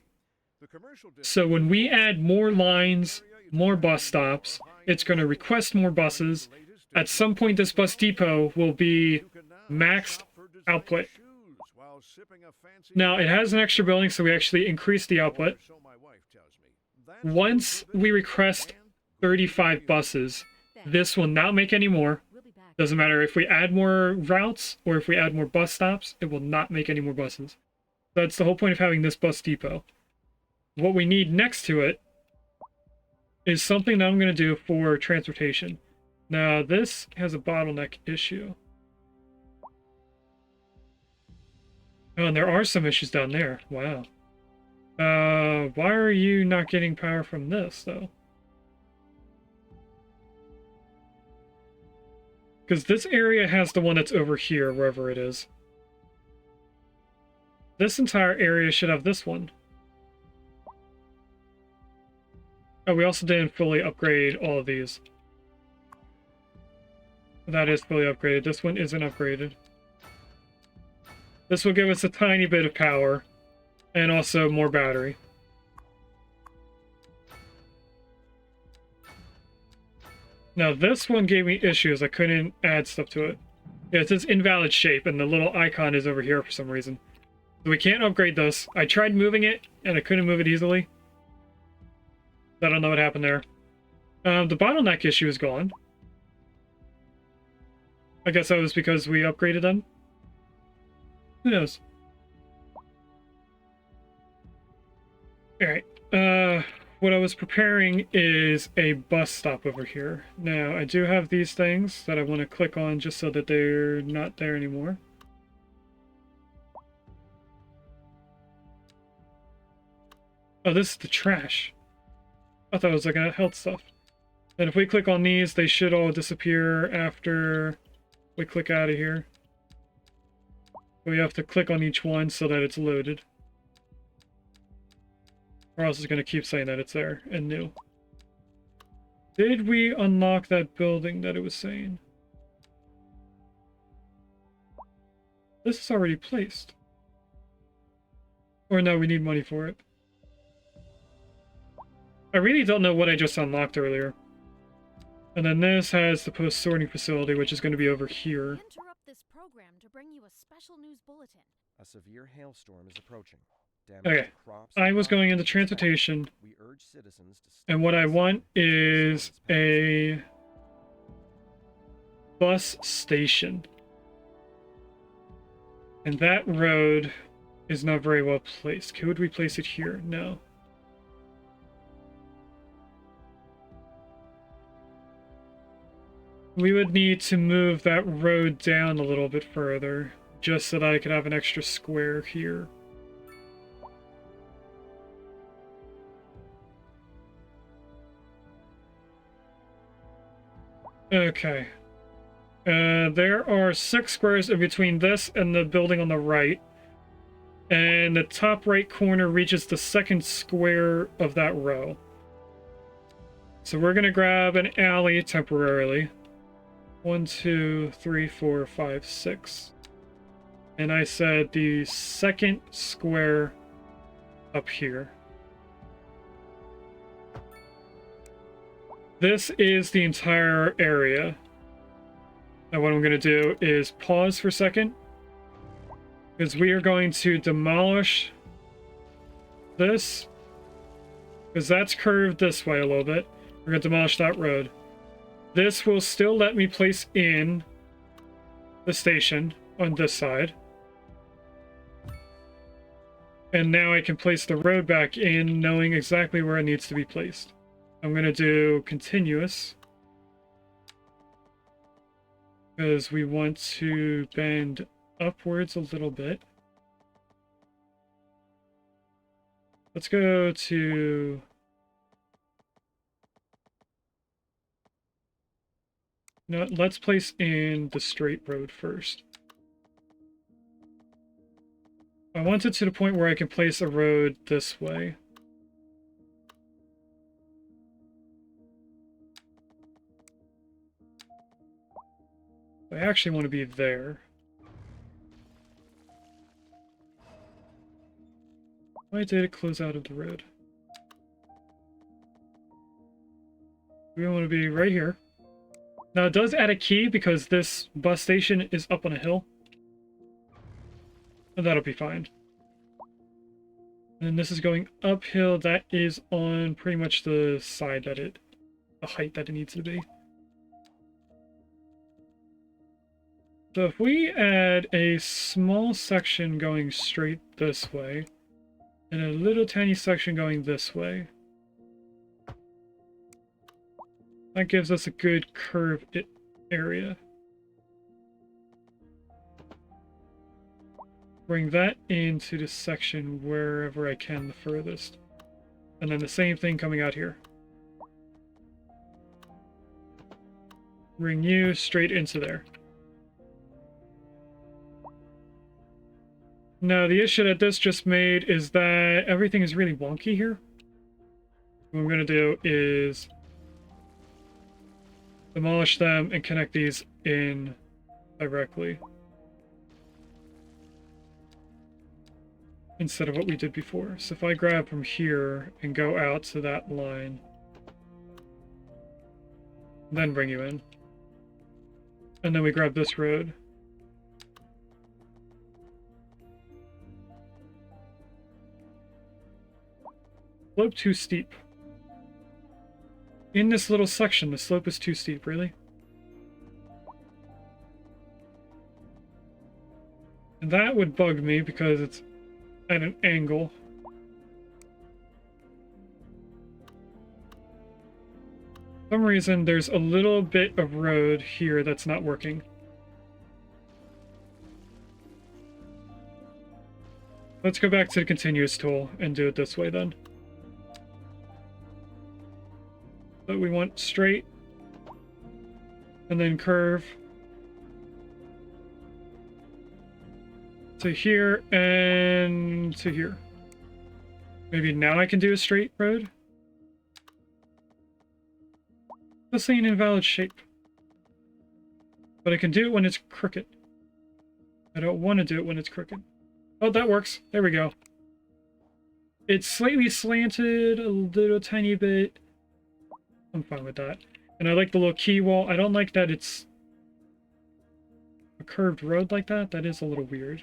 The commercial So when we add more lines, more bus stops, it's going to request more buses. At some point, this bus depot will be maxed output. Now, it has an extra building, so we actually increase the output. Once we request 35 buses, this will not make any more. We'll be back. Doesn't matter if we add more routes or if we add more bus stops, it will not make any more buses. That's the whole point of having this bus depot. What we need next to it is something that I'm going to do for transportation. Now, this has a bottleneck issue. Oh, and there are some issues down there. Wow. Why are you not getting power from this, though? Because this area has the one that's over here, wherever it is. This entire area should have this one. Oh, we also didn't fully upgrade all of these. That is fully upgraded. This one isn't upgraded. This will give us a tiny bit of power. And also more battery. Now this one gave me issues. I couldn't add stuff to it. Yeah, it says invalid shape, and the little icon is over here for some reason. So we can't upgrade this. I tried moving it, and I couldn't move it easily. I don't know what happened there. The bottleneck issue is gone. I guess that was because we upgraded them. Who knows? Alright. What I was preparing is a bus stop over here. Now, I do have these things that I want to click on just so that they're not there anymore. Oh, this is the trash. I thought it was like a health stuff. And if we click on these, they should all disappear after we click out of here. We have to click on each one so that it's loaded. Or else it's going to keep saying that it's there and new. Did we unlock that building that it was saying? This is already placed. Or no, we need money for it. I really don't know what I just unlocked earlier. And then this has the post-sorting facility, which is going to be over here. Interrupt this program to bring you a special news bulletin. A severe hailstorm is approaching. Okay, I was going into transportation, We urge citizens to stay and what I inside want until the is storm is a passed. bus station. And that road is not very well placed. Could we place it here? No. We would need to move that road down a little bit further, just so that I could have an extra square here. Okay. There are 6 squares in between this and the building on the right. And the top right corner reaches the second square of that row. So we're going to grab an alley temporarily. 1, 2, 3, 4, 5, 6. And I said the second square up here. This is the entire area. Now what I'm going to do is pause for a second, because we are going to demolish this, because that's curved this way a little bit. We're going to demolish that road. This will still let me place in the station on this side. And now I can place the road back in, knowing exactly where it needs to be placed. I'm going to do continuous, because we want to bend upwards a little bit. Let's go to... No, let's place in the straight road first. I want it to the point where I can place a road this way. I actually want to be there. Why did it close out of the road? We want to be right here. Now it does add a key because this bus station is up on a hill. And that'll be fine. And this is going uphill. That is on pretty much the side that the height that it needs to be. So if we add a small section going straight this way, and a little tiny section going this way, that gives us a good curve area. Bring that into the section wherever I can the furthest. And then the same thing coming out here. Bring you straight into there. Now, the issue that this just made is that everything is really wonky here. What I'm going to do is demolish them and connect these in directly, instead of what we did before. So if I grab from here and go out to that line, then bring you in. And then we grab this road. Slope too steep. In this little section, the slope is too steep, really? And that would bug me because it's at an angle. For some reason, there's a little bit of road here that's not working. Let's go back to the continuous tool and do it this way then. So we want straight and then curve to here and to here. Maybe now I can do a straight road. This ain't an invalid shape. But I can do it when it's crooked. I don't want to do it when it's crooked. Oh, that works. There we go. It's slightly slanted a little tiny bit. I'm fine with that. And I like the little key wall. I don't like that it's a curved road like that. That is a little weird.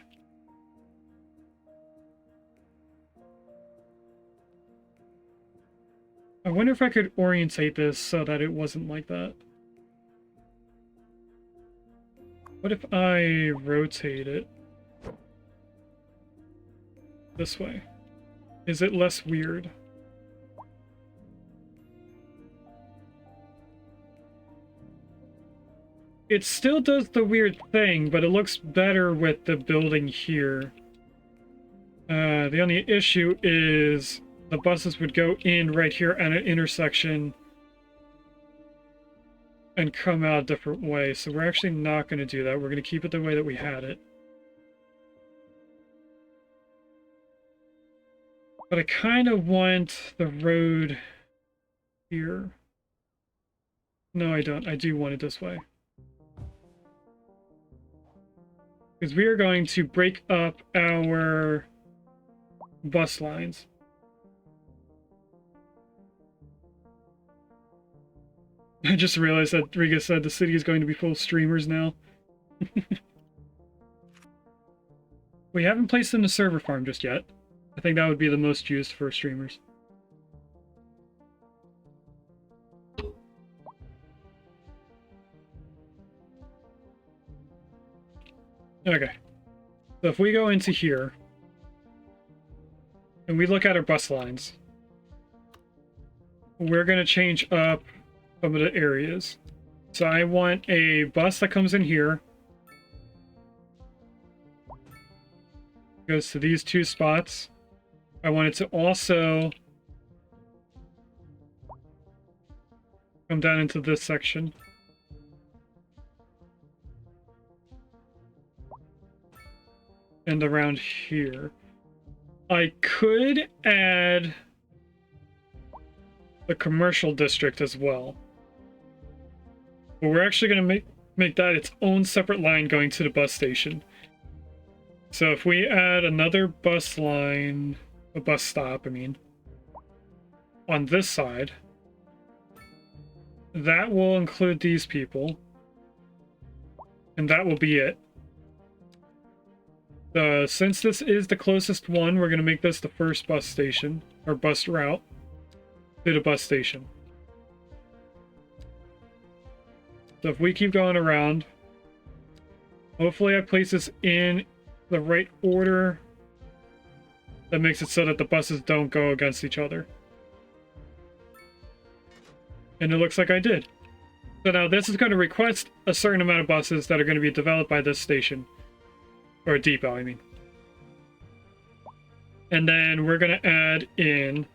I wonder if I could orientate this so that it wasn't like that. What if I rotate it this way? Is it less weird? It still does the weird thing, but it looks better with the building here. The only issue is the buses would go in right here at an intersection and come out a different way. So we're actually not going to do that. We're going to keep it the way that we had it. But I kind of want the road here. No, I don't. I do want it this way. Because we are going to break up our bus lines. I just realized that Riga said the city is going to be full of streamers now. We haven't placed in the server farm just yet. I think that would be the most used for streamers. Okay. So if we go into here, and we look at our bus lines, we're going to change up some of the areas. So I want a bus that comes in here, goes to these two spots. I want it to also come down into this section. And around here. I could add the commercial district as well. But we're actually going to make that its own separate line going to the bus station. So if we add another bus line, a bus stop, I mean, on this side, that will include these people. And that will be it. Since this is the closest one, we're going to make this the first bus station, or bus route, to the bus station. So if we keep going around, hopefully I place this in the right order that makes it so that the buses don't go against each other. And it looks like I did. So now this is going to request a certain amount of buses that are going to be developed by this station. Or a depot, I mean. And then we're going to add in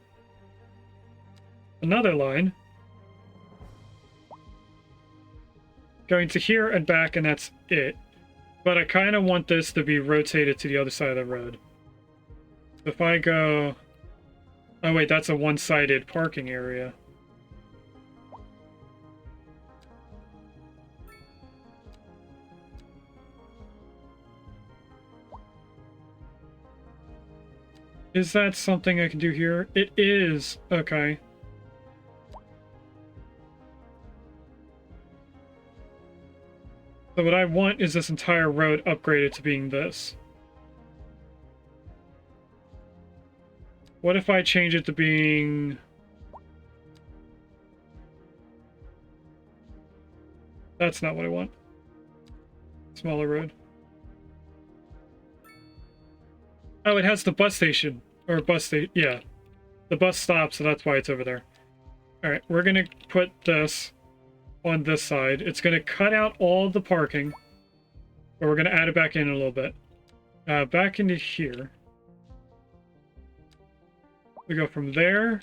another line. Going to here and back, and that's it. But I kind of want this to be rotated to the other side of the road. So if I go... Oh wait, that's a one-sided parking area. Is that something I can do here? It is. Okay. So what I want is this entire road upgraded to being this. What if I change it to being... That's not what I want. Smaller road. Oh, it has the bus station. Or bus station, yeah. The bus stops, so that's why it's over there. Alright, we're gonna put this on this side. It's gonna cut out all the parking. But we're gonna add it back in a little bit. Back into here. We go from there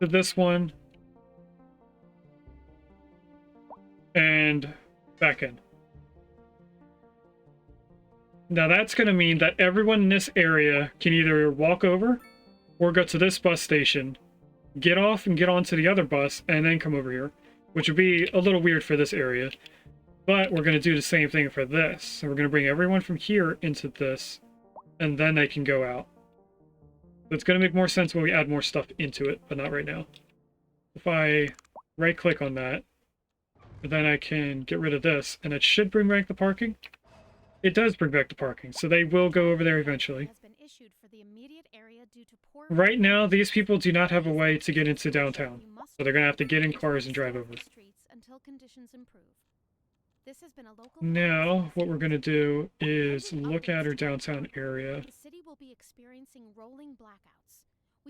to this one. And back in. Now that's going to mean that everyone in this area can either walk over or go to this bus station, get off and get onto the other bus, and then come over here, which would be a little weird for this area. But we're going to do the same thing for this. So we're going to bring everyone from here into this, and then they can go out. So it's going to make more sense when we add more stuff into it, but not right now. If I right-click on that, then I can get rid of this, and it should bring back the parking. It does bring back the parking, so they will go over there eventually. Right now, these people do not have a way to get into downtown, so they're going to have to get in cars and drive over. Now, what we're going to do is look at our downtown area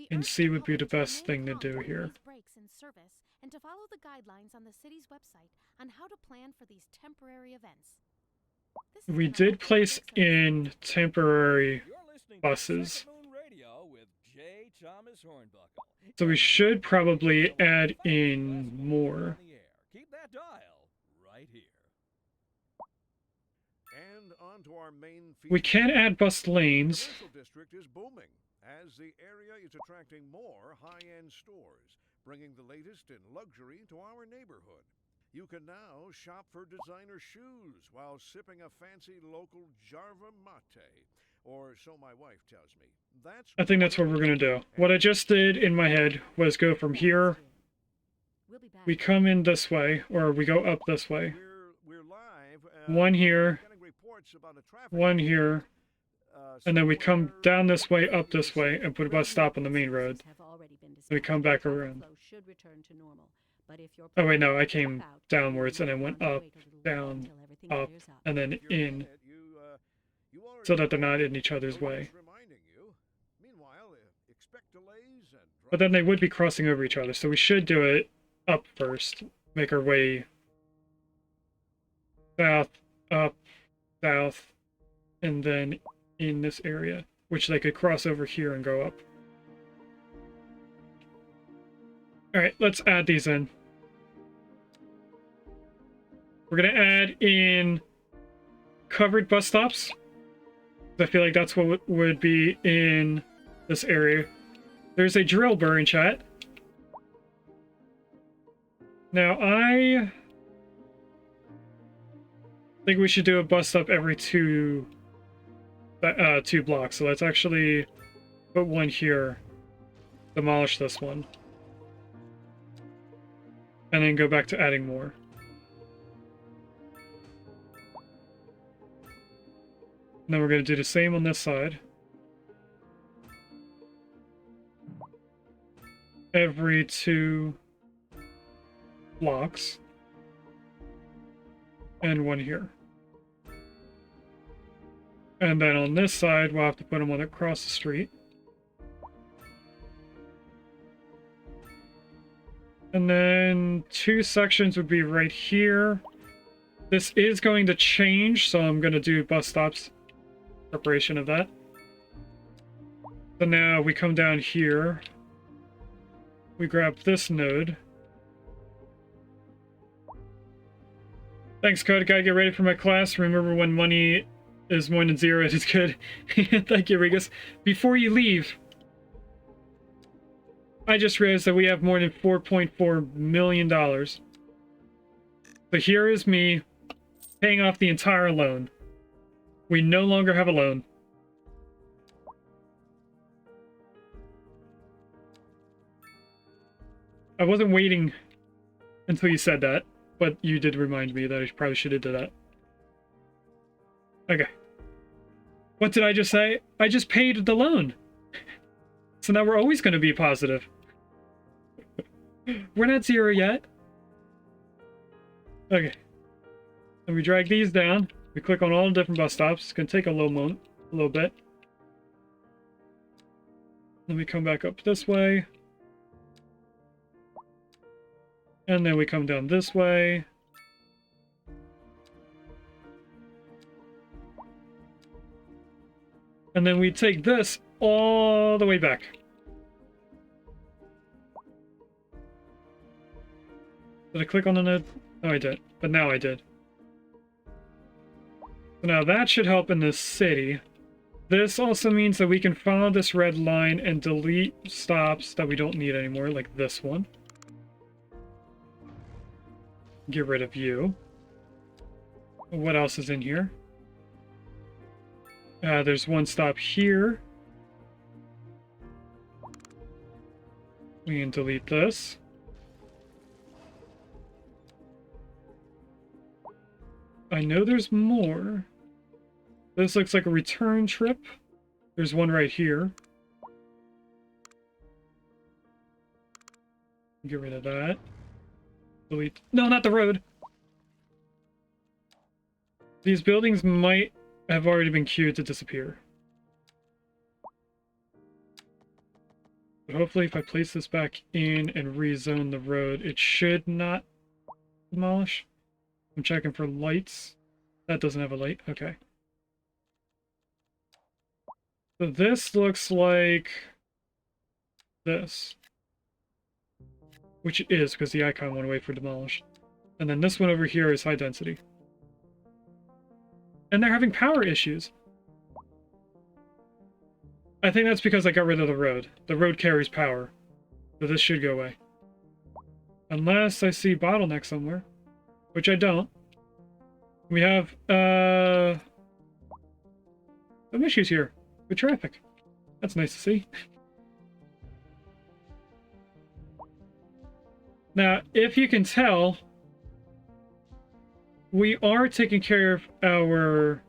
and see what would be the best thing to do here. And to follow the guidelines on the city's website on how to plan for these temporary events. We did place in temporary buses. So we should probably add in more. Keep that dial right here. And on to our main We can add bus lanes. The commercial district is booming as the area is attracting more high-end stores, bringing the latest in luxury to our neighborhood. You can now shop for designer shoes while sipping a fancy local Jarva mate, or so my wife tells me. I think that's what we're going to do. What I just did in my head was go from here, we come in this way, or we go up this way. We're live, one here, one here, and then we come down this way, up this way, and put a bus stop on the main road. Then we come back around. Oh wait, no, I came downwards and I went up, down, up, and then in, so that they're not in each other's way. But then they would be crossing over each other, so we should do it up first. Make our way south, up, south, and then in this area, which they could cross over here and go up. Alright, let's add these in. We're going to add in covered bus stops. I feel like that's what would be in this area. There's a drill burr in chat. Now, I think we should do a bus stop every two blocks. So let's actually put one here, demolish this one, and then go back to adding more. And then we're going to do the same on this side. Every 2 blocks. And one here. And then on this side, we'll have to put them on across the street. And then 2 sections would be right here. This is going to change, so I'm going to do bus stops. Preparation of that. So now we come down here. We grab this node. Thanks, Code. Gotta get ready for my class. Remember, when money is more than 0, it is good. Thank you, Regus. Before you leave, I just realized that we have more than $4.4 million. So here is me paying off the entire loan. We no longer have a loan. I wasn't waiting until you said that. but you did remind me that I probably should have did that. Okay. What did I just say? I just paid the loan. So now we're always going to be positive. We're not zero yet. Okay. Then we drag these down. We click on all the different bus stops. It's going to take a little bit. Then we come back up this way. And then we come down this way. And then we take this all the way back. Did I click on the node? Oh, I did. But now I did. So now that should help in this city. This also means that we can follow this red line and delete stops that we don't need anymore, like this one. Get rid of you. What else is in here? There's one stop here. We can delete this. I know there's more. This looks like a return trip. There's one right here. Get rid of that. Delete. No, not the road. These buildings might have already been queued to disappear. But hopefully if I place this back in and rezone the road, it should not demolish. I'm checking for lights. That doesn't have a light. Okay. So this looks like this. Which it is, because the icon went away for demolish. And then this one over here is high density. And they're having power issues. I think that's because I got rid of the road. The road carries power. So this should go away. Unless I see bottleneck somewhere. Which I don't. We have, some issues here with traffic. That's nice to see. Now, if you can tell, we are taking care of our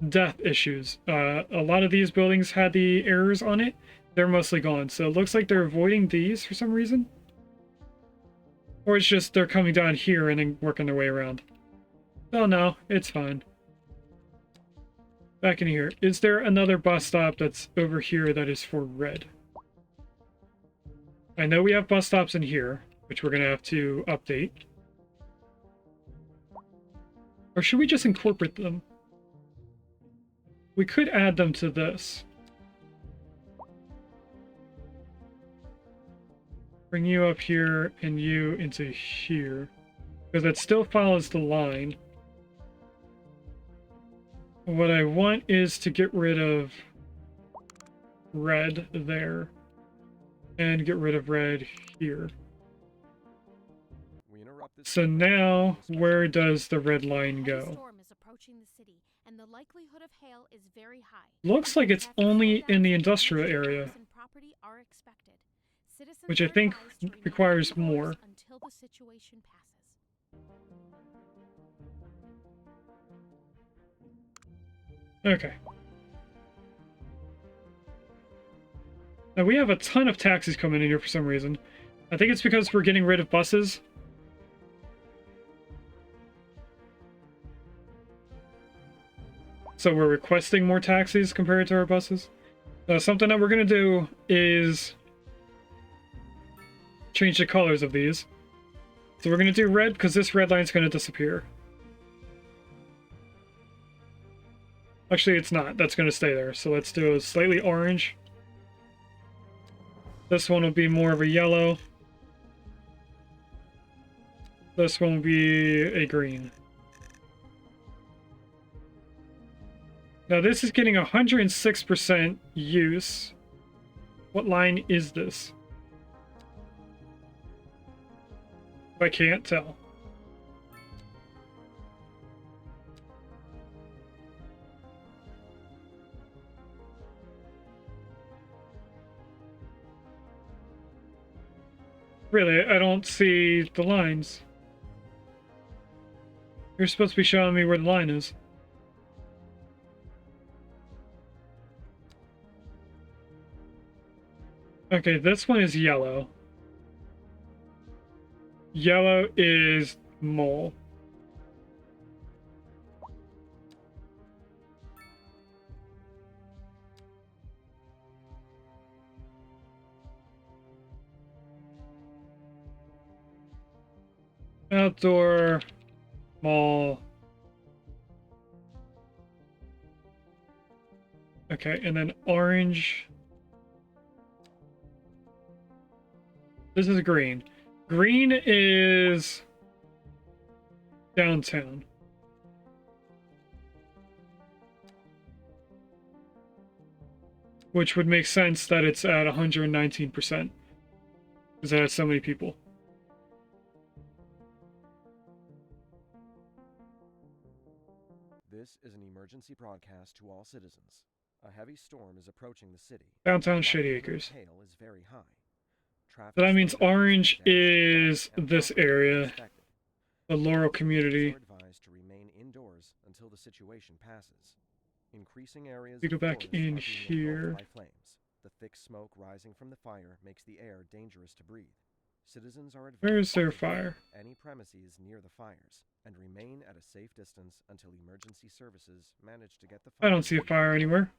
death issues. A lot of these buildings had the errors on it. They're mostly gone. So it looks like they're avoiding these for some reason. Or it's just they're coming down here and then working their way around. Oh no, it's fine. Back in here. Is there another bus stop that's over here that is for red? I know we have bus stops in here, which we're going to have to update. Or should we just incorporate them? We could add them to this. Bring you up here and you into here. Because that still follows the line. What I want is to get rid of red there. And get rid of red here. So now, where does the red line go? Storm is approaching the city, and the likelihood of hail is very high. Looks like it's only in the industrial area, which I think requires more. Until the situation passes. Okay. Now we have a ton of taxis coming in here for some reason. I think it's because we're getting rid of buses. So we're requesting more taxis compared to our buses. Something that we're going to do is change the colors of these. So we're going to do red because this red line's going to disappear. Actually, it's not. That's going to stay there. So let's do a slightly orange. This one will be more of a yellow. This one will be a green. Now this is getting 106% use. What line is this? I can't tell. Really, I don't see the lines. You're supposed to be showing me where the line is. Okay, this one is yellow. Yellow is mole. Outdoor, mall. Okay, and then orange. This is green. Green is downtown. Which would make sense that it's at 119%. Because it has so many people. This is an emergency broadcast to all citizens. A heavy storm is approaching the city. Downtown The Shady likelihood of Acres. hail is very high. Traffic So that means slowdowns and orange damage to is crops and this property are area. expected. The Laurel community. Citizens are advised to remain indoors until the situation passes. Increasing areas We go of back forest in are being here. engulfed by flames. The thick smoke rising from the fire makes the air dangerous to breathe. Citizens are advised Where is their to fire? avoid any premises near the fires and remain at a safe distance until emergency services manage to get the fire. I don't see a fire anywhere.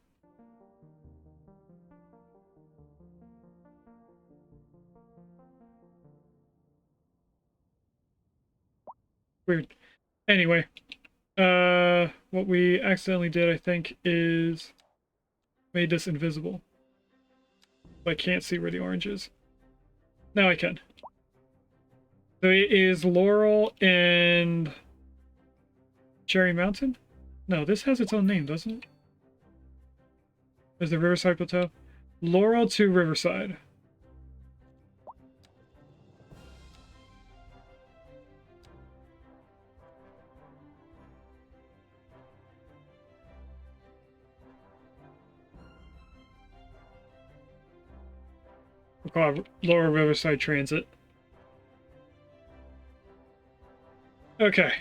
Weird. Anyway, what we accidentally did, I think, is made this invisible. I can't see where the orange is. Now I can. So it is Laurel and Cherry Mountain? No, this has its own name, doesn't it? There's the Riverside Plateau. Laurel to Riverside. We'll call it Laurel Riverside Transit. Okay.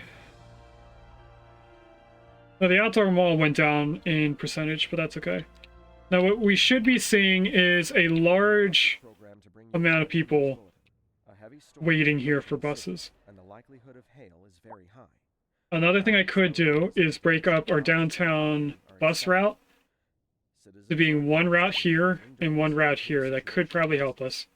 Now the outdoor mall went down in percentage, but that's okay. Now what we should be seeing is a large amount of people waiting here for buses. And the likelihood of hail is very high. Another thing I could do is break up our downtown bus route to being one route here and one route here. That could probably help us.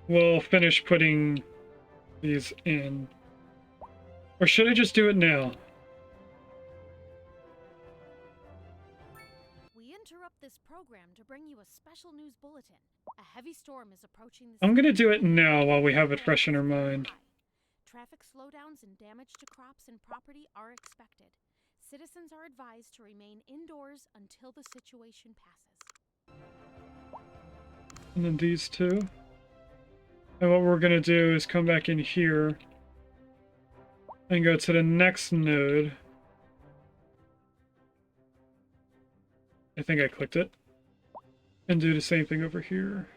We'll finish putting these in. Or should I just do it now? We interrupt this program to bring you a special news bulletin. A heavy storm is approaching the I'm city. gonna do it now while we have it fresh in our mind. Traffic slowdowns and damage to crops and property are expected. Citizens are advised to remain indoors until the situation passes. And then these two. And what we're gonna do is come back in here and go to the next node. I think I clicked it. And do the same thing over here.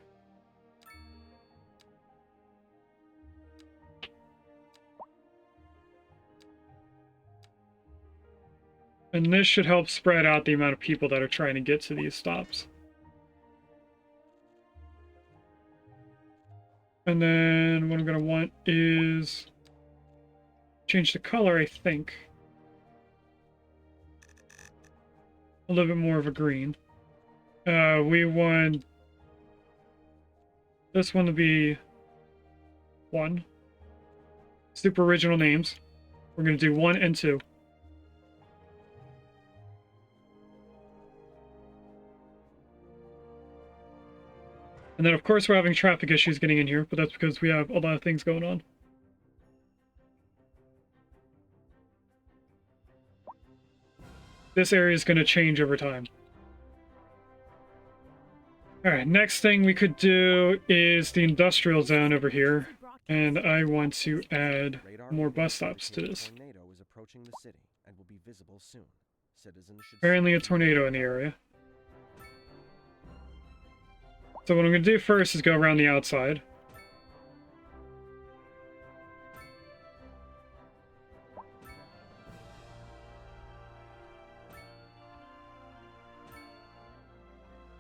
And this should help spread out the amount of people that are trying to get to these stops. And then what I'm going to want is change the color, I think. A little bit more of a green. We want this one to be 1. Super original names. We're going to do 1 and 2. And then, of course, we're having traffic issues getting in here, but that's because we have a lot of things going on. This area is going to change over time. Alright, next thing we could do is the industrial zone over here. And I want to add more bus stops to this. A tornado is approaching the city and will be visible soon. Citizens should Apparently a tornado in the area. So what I'm going to do first is go around the outside.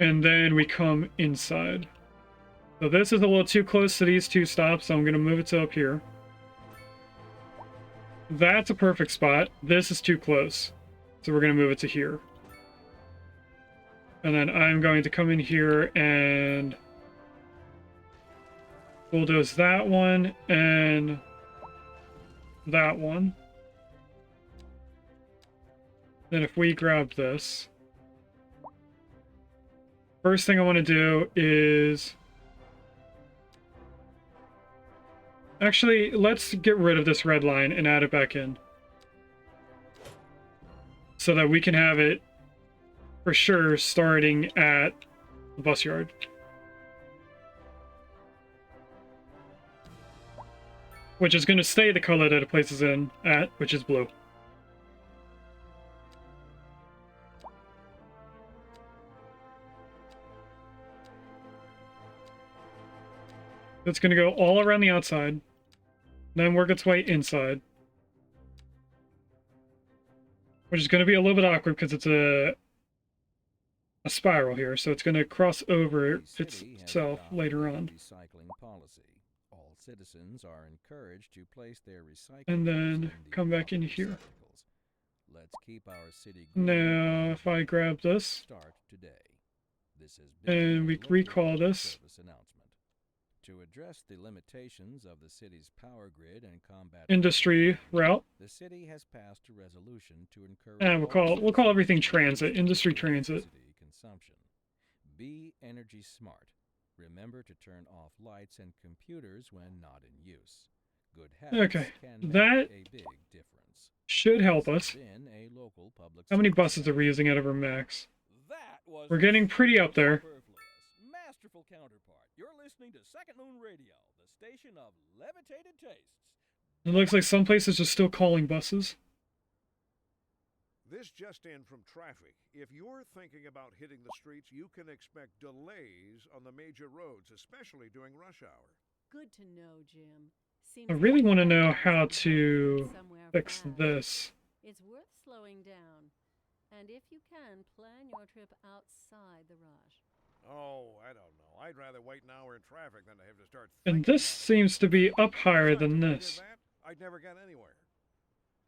And then we come inside. So this is a little too close to these two stops, so I'm going to move it to up here. That's a perfect spot. This is too close. So we're going to move it to here. And then I'm going to come in here and bulldoze that one and that one. Then if we grab this, first thing I want to do is... Actually, let's get rid of this red line and add it back in. So that we can have it for sure starting at the bus yard. Which is going to stay the color that it places in at, which is blue. It's going to go all around the outside, then work its way inside. Which is going to be a little bit awkward because it's a spiral here, so it's going to cross over itself later on. Recycling policy. All citizens are encouraged to place their recycling And then come back in here. Let's keep our city Now, if I grab this, start today. This has been and we local recall public this, service announcement. To address the limitations of the city's power grid and combat industry route, the city has passed a resolution to encourage and we'll call everything transit, industry transit. Consumption. Be energy smart. Remember to turn off lights and computers when not in use. Good habits Okay, can that make a big difference. should help us. Been a local public How many service buses are we using out of our max? That was We're getting pretty up there. superfluous, masterful counterpart. You're listening to Second Moon Radio, the station of levitated tastes. It looks like some places are still calling buses. This just in from traffic. If you're thinking about hitting the streets, you can expect delays on the major roads, especially during rush hour. Good to know, Jim. Seems I really like want to you're know on how some to road somewhere fix fast. this. It's worth slowing down. And if you can, plan your trip outside the rush. Oh, I don't know. I'd rather wait an hour in traffic than to have to start And thinking this about it. seems to be up higher Besides, than if I did this. that, I'd never get anywhere.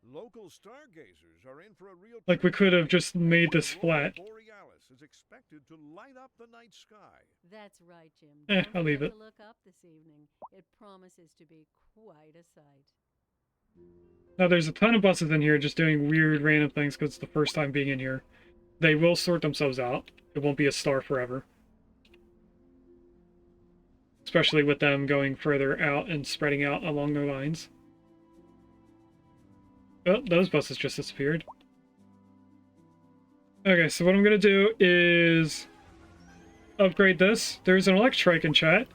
Local stargazers are in for a real Like we treat. could have just made this The flat. aurora borealis is expected to light up the night sky. That's right, Jim. Don't I'll leave forget it. to look up this evening. It promises to be quite a sight. Now there's a ton of buses in here just doing weird random things because it's the first time being in here. They will sort themselves out. It won't be a star forever. Especially with them going further out and spreading out along their lines. Oh, those buses just disappeared. Okay, so what I'm going to do is upgrade this. There's an electric in chat.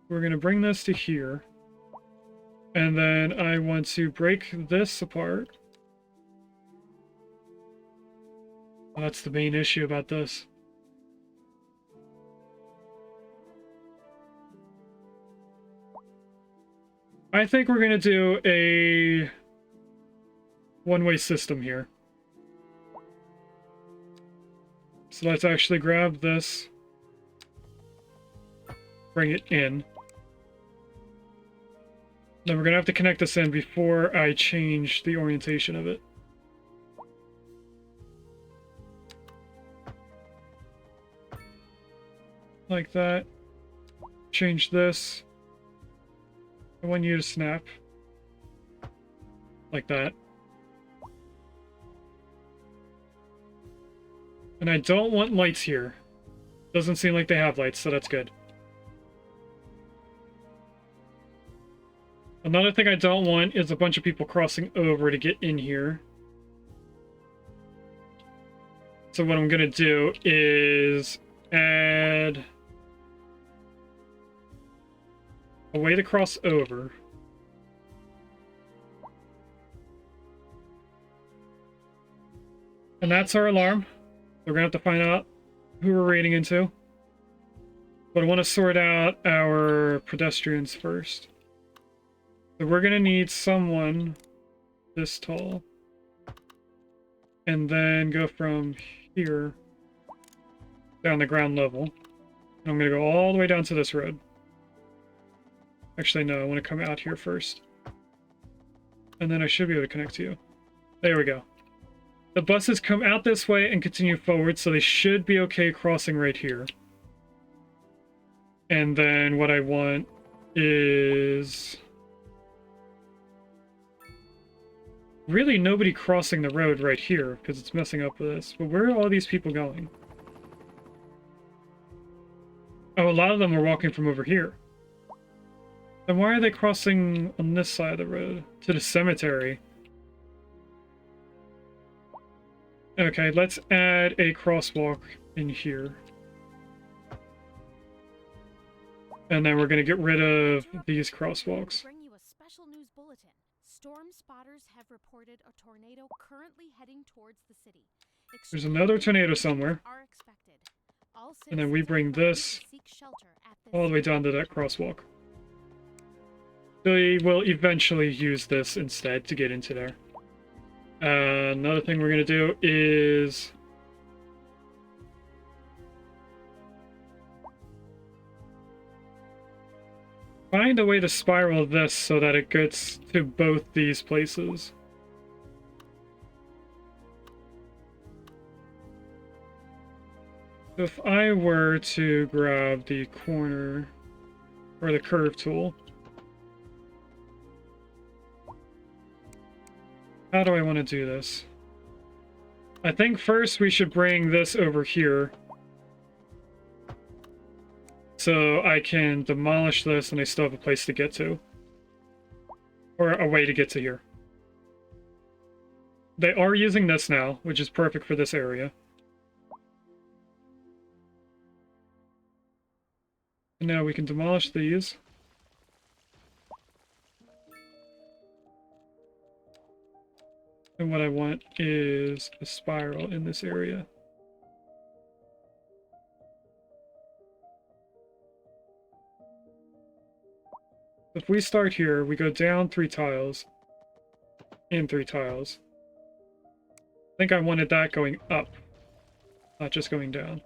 We're going to bring this to here. And then I want to break this apart. Well, that's the main issue about this. I think we're going to do a one-way system here. So let's actually grab this, bring it in. Then we're going to have to connect this in before I change the orientation of it. Like that. Change this. I want you to snap. Like that. And I don't want lights here. Doesn't seem like they have lights, so that's good. Another thing I don't want is a bunch of people crossing over to get in here. So what I'm going to do is add a way to cross over. And that's our alarm. We're gonna have to find out who we're raiding into. But I want to sort out our pedestrians first. So we're gonna need someone this tall. And then go from here down the ground level. I'm gonna go all the way down to this road. Actually, no, I want to come out here first. And then I should be able to connect to you. There we go. The buses come out this way and continue forward, so they should be okay crossing right here. And then what I want is... really nobody crossing the road right here, because it's messing up with this. But where are all these people going? Oh, a lot of them are walking from over here. Then why are they crossing on this side of the road? To the cemetery. Okay, let's add a crosswalk in here. And then we're going to get rid of these crosswalks. Bring you a special news bulletin. Storm spotters have reported a tornado currently heading towards the city. There's another tornado somewhere. Are expected. All And then we bring this all the way down to that crosswalk. They will eventually use this instead to get into there. Another thing we're going to do is... find a way to spiral this so that it gets to both these places. If I were to grab the corner or the curve tool, how do I want to do this? I think first we should bring this over here so I can demolish this and I still have a place to get to. Or a way to get to here. They are using this now, which is perfect for this area. And now we can demolish these. And what I want is a spiral in this area. If we start here, we go down 3 tiles, and 3 tiles. I think I wanted that going up, not just going down.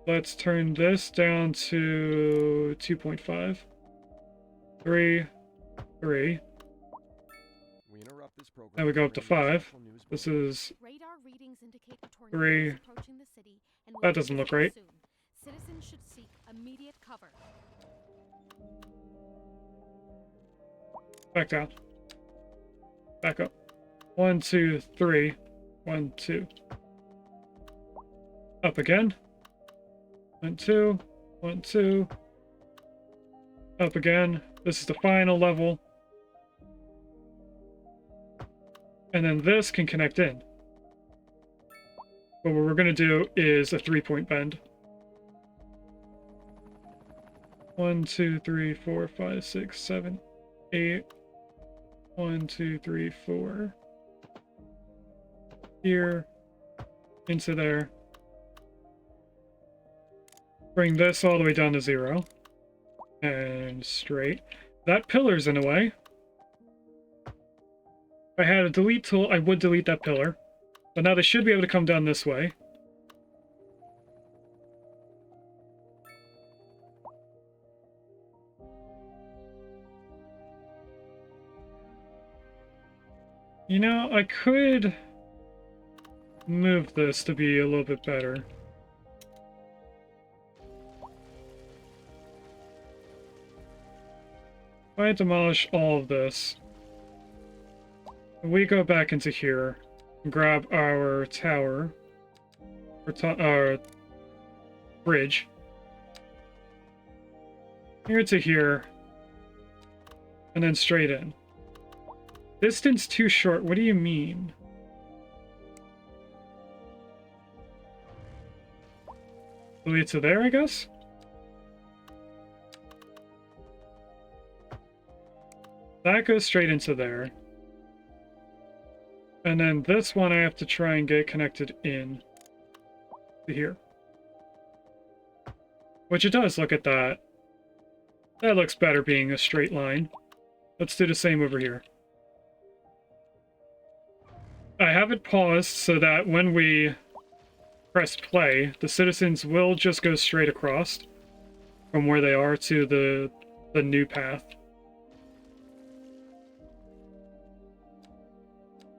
Let's turn this down to 2.5. 3, 3. Now we go up to 5. This is Radar readings indicate a tornado 3. is approaching the city and will That doesn't look right. soon. Citizens should seek immediate cover. Back down. Back up. 1, 2, 3. 1, 2. Up again. 1, 2. 1, 2. Up again. This is the final level. And then this can connect in. But what we're going to do is a 3-point bend. 1, 2, 3, 4, 5, 6, 7, 8. 1, 2, 3, 4. Here. Into there. Bring this all the way down to 0. And straight. That pillar's in the way. If I had a delete tool, I would delete that pillar. But now they should be able to come down this way. You know, I could move this to be a little bit better. If I demolish all of this, we go back into here, and grab our tower, or bridge, here to here, and then straight in. Distance too short, what do you mean? Lead to there, I guess? That goes straight into there. And then this one I have to try and get connected in to here. Which it does, look at that. That looks better being a straight line. Let's do the same over here. I have it paused so that when we press play, the citizens will just go straight across from where they are to the new path.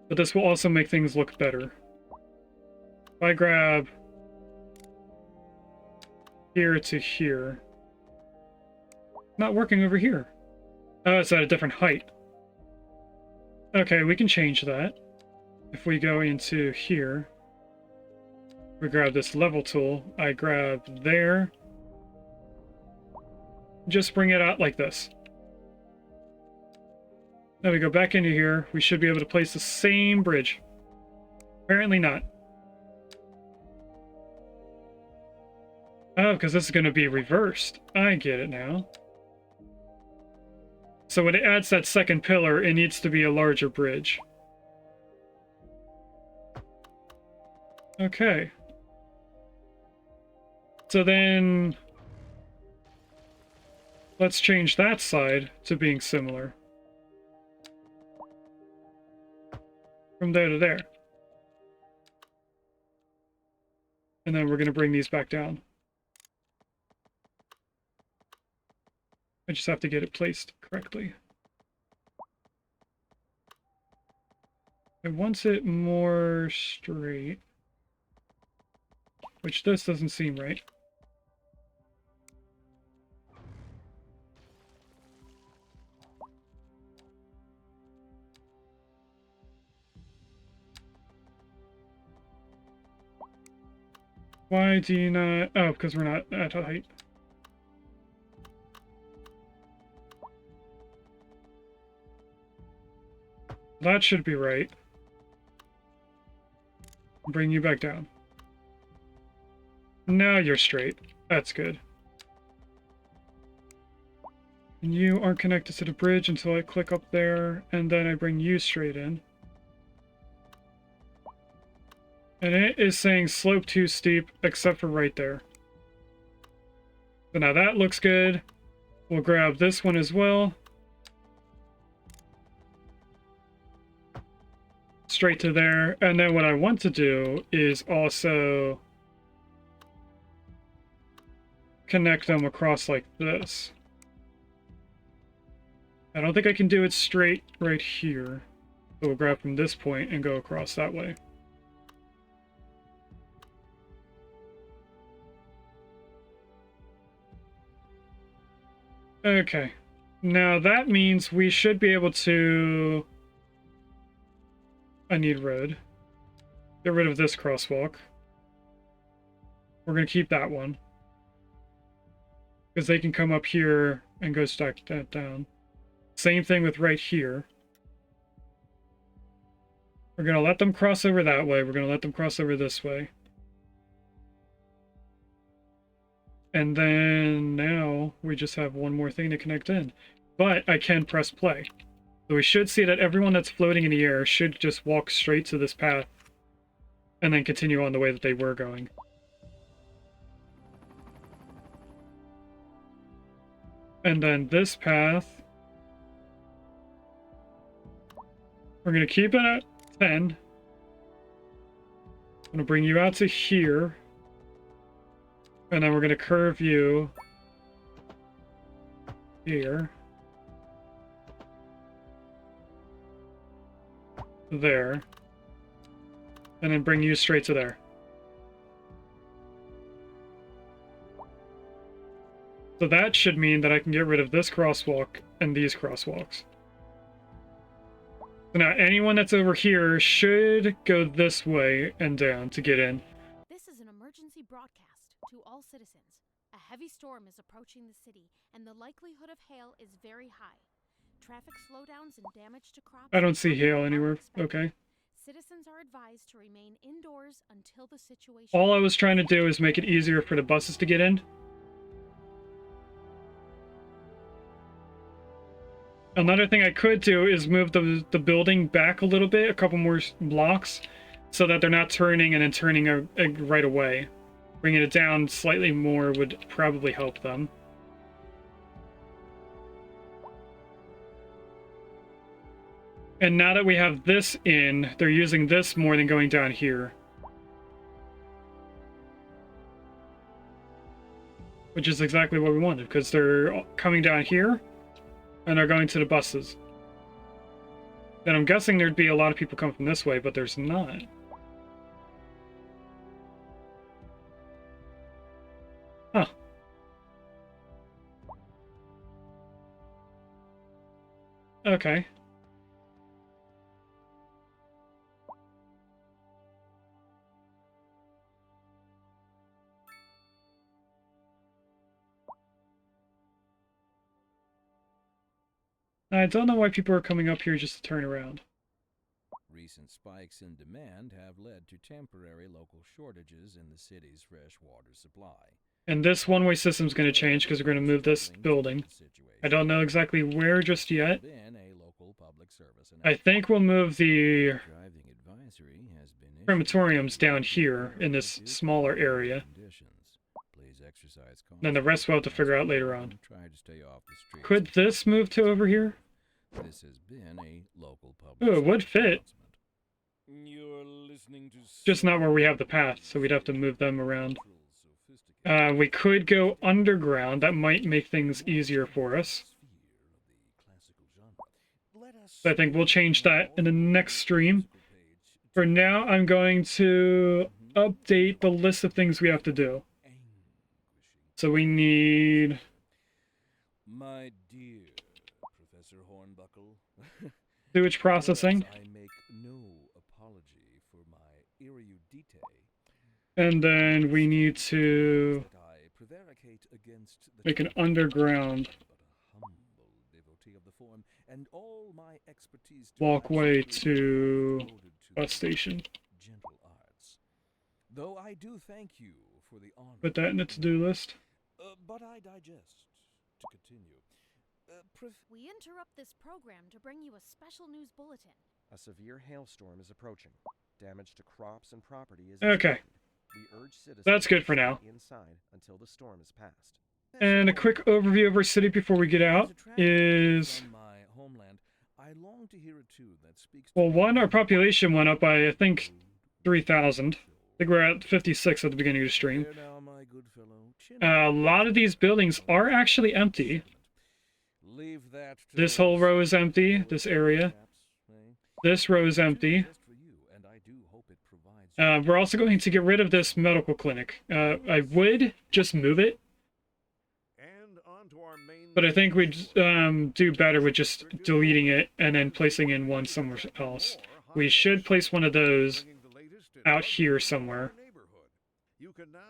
But this will also make things look better. If I grab here to here, not working over here. Oh, it's at a different height. Okay, we can change that. If we go into here, we grab this level tool, I grab there, just bring it out like this. Now we go back into here, we should be able to place the same bridge. Apparently not. Oh, because this is going to be reversed. I get it now. So when it adds that second pillar, it needs to be a larger bridge. Okay. So then let's change that side to being similar. From there to there. And then we're going to bring these back down. I just have to get it placed correctly. I want it more straight. Which this doesn't seem right. Why do you not... Oh, because we're not at a height. That should be right. Bring you back down. Now you're straight. That's good. And you aren't connected to the bridge until I click up there, and then I bring you straight in. And it is saying slope too steep, except for right there. So now that looks good. We'll grab this one as well. Straight to there. And then what I want to do is also connect them across like this. I don't think I can do it straight right here. So we'll grab from this point and go across that way. Okay, now that means we should be able to... I need road. Get rid of this crosswalk. We're going to keep that one. Because they can come up here and go stack that down. Same thing with right here. We're going to let them cross over that way. We're going to let them cross over this way. And then now we just have one more thing to connect in. But I can press play. So we should see that everyone that's floating in the air should just walk straight to this path. And then continue on the way that they were going. And then this path, we're going to keep it at 10. I'm going to bring you out to here. And then we're going to curve you here. There. And then bring you straight to there. So that should mean that I can get rid of this crosswalk and these crosswalks. So now anyone that's over here should go this way and down to get in. This is an emergency broadcast to all citizens. A heavy storm is approaching the city, and the likelihood of hail is very high. Traffic slowdowns and damage to crops... I don't see hail anywhere. Okay. Citizens are advised to remain indoors until the situation... All I was trying to do is make it easier for the buses to get in. Another thing I could do is move the building back a little bit, a couple more blocks, so that they're not turning and then turning right away. Bringing it down slightly more would probably help them. And now that we have this in, they're using this more than going down here. Which is exactly what we wanted, because they're coming down here, and they're going to the buses. Then I'm guessing there'd be a lot of people coming from this way, but there's not. Huh. Okay. I don't know why people are coming up here just to turn around. Recent spikes in demand have led to temporary local shortages in the city's fresh water supply. And this one-way system's going to change because we're going to move this building. I don't know exactly where just yet. I think we'll move the crematoriums down here in this smaller area. Then the rest we'll have to figure out later on. Could this move to over here? This has been a local public. Ooh, it would fit. You're listening to just not where we have the path, so we'd have to move them around. We could go underground. That might make things easier for us. So I think we'll change that in the next stream. For now, I'm going to update the list of things we have to do. So we need... My dear Professor Hornbuckle, sewage processing. I make no apology for my erudite. And then we need to make an underground walkway to bus station. Though I do thank you for the honor. Put that in the to-do list. But I digest. To continue. We interrupt this program to bring you a special news bulletin. A severe hailstorm is approaching. Damage to crops and property is okay. We urge citizens that's good for now. Inside until the storm is past. And a quick overview of our city before we get out is... well, one, our population went up by, I think, 3,000. I think we're at 56 at the beginning of the stream. A lot of these buildings are actually empty. This whole row is empty, this area. This row is empty. We're also going to get rid of this medical clinic. I would just move it. But I think we'd do better with just deleting it and then placing in one somewhere else. We should place one of those out here somewhere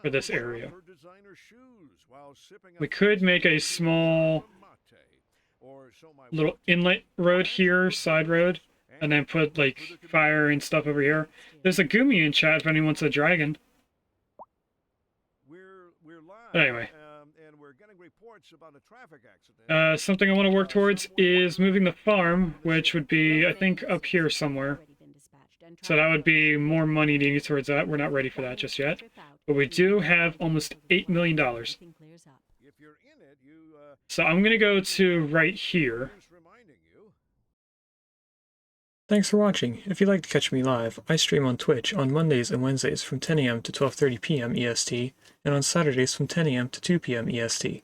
for this area. We could make a small little inlet road here, side road, and then put like fire and stuff over here. There's a Gumi in chat if anyone wants a dragon. But anyway. Something I want to work towards is moving the farm, which would be, I think, up here somewhere. So that would be more money needed towards that. We're not ready for that just yet. But we do have almost $8 million. So I'm going to go to right here. Thanks for watching. If you'd like to catch me live, I stream on Twitch on Mondays and Wednesdays from 10 AM to 12:30 PM EST, and on Saturdays from 10 AM to 2 PM EST.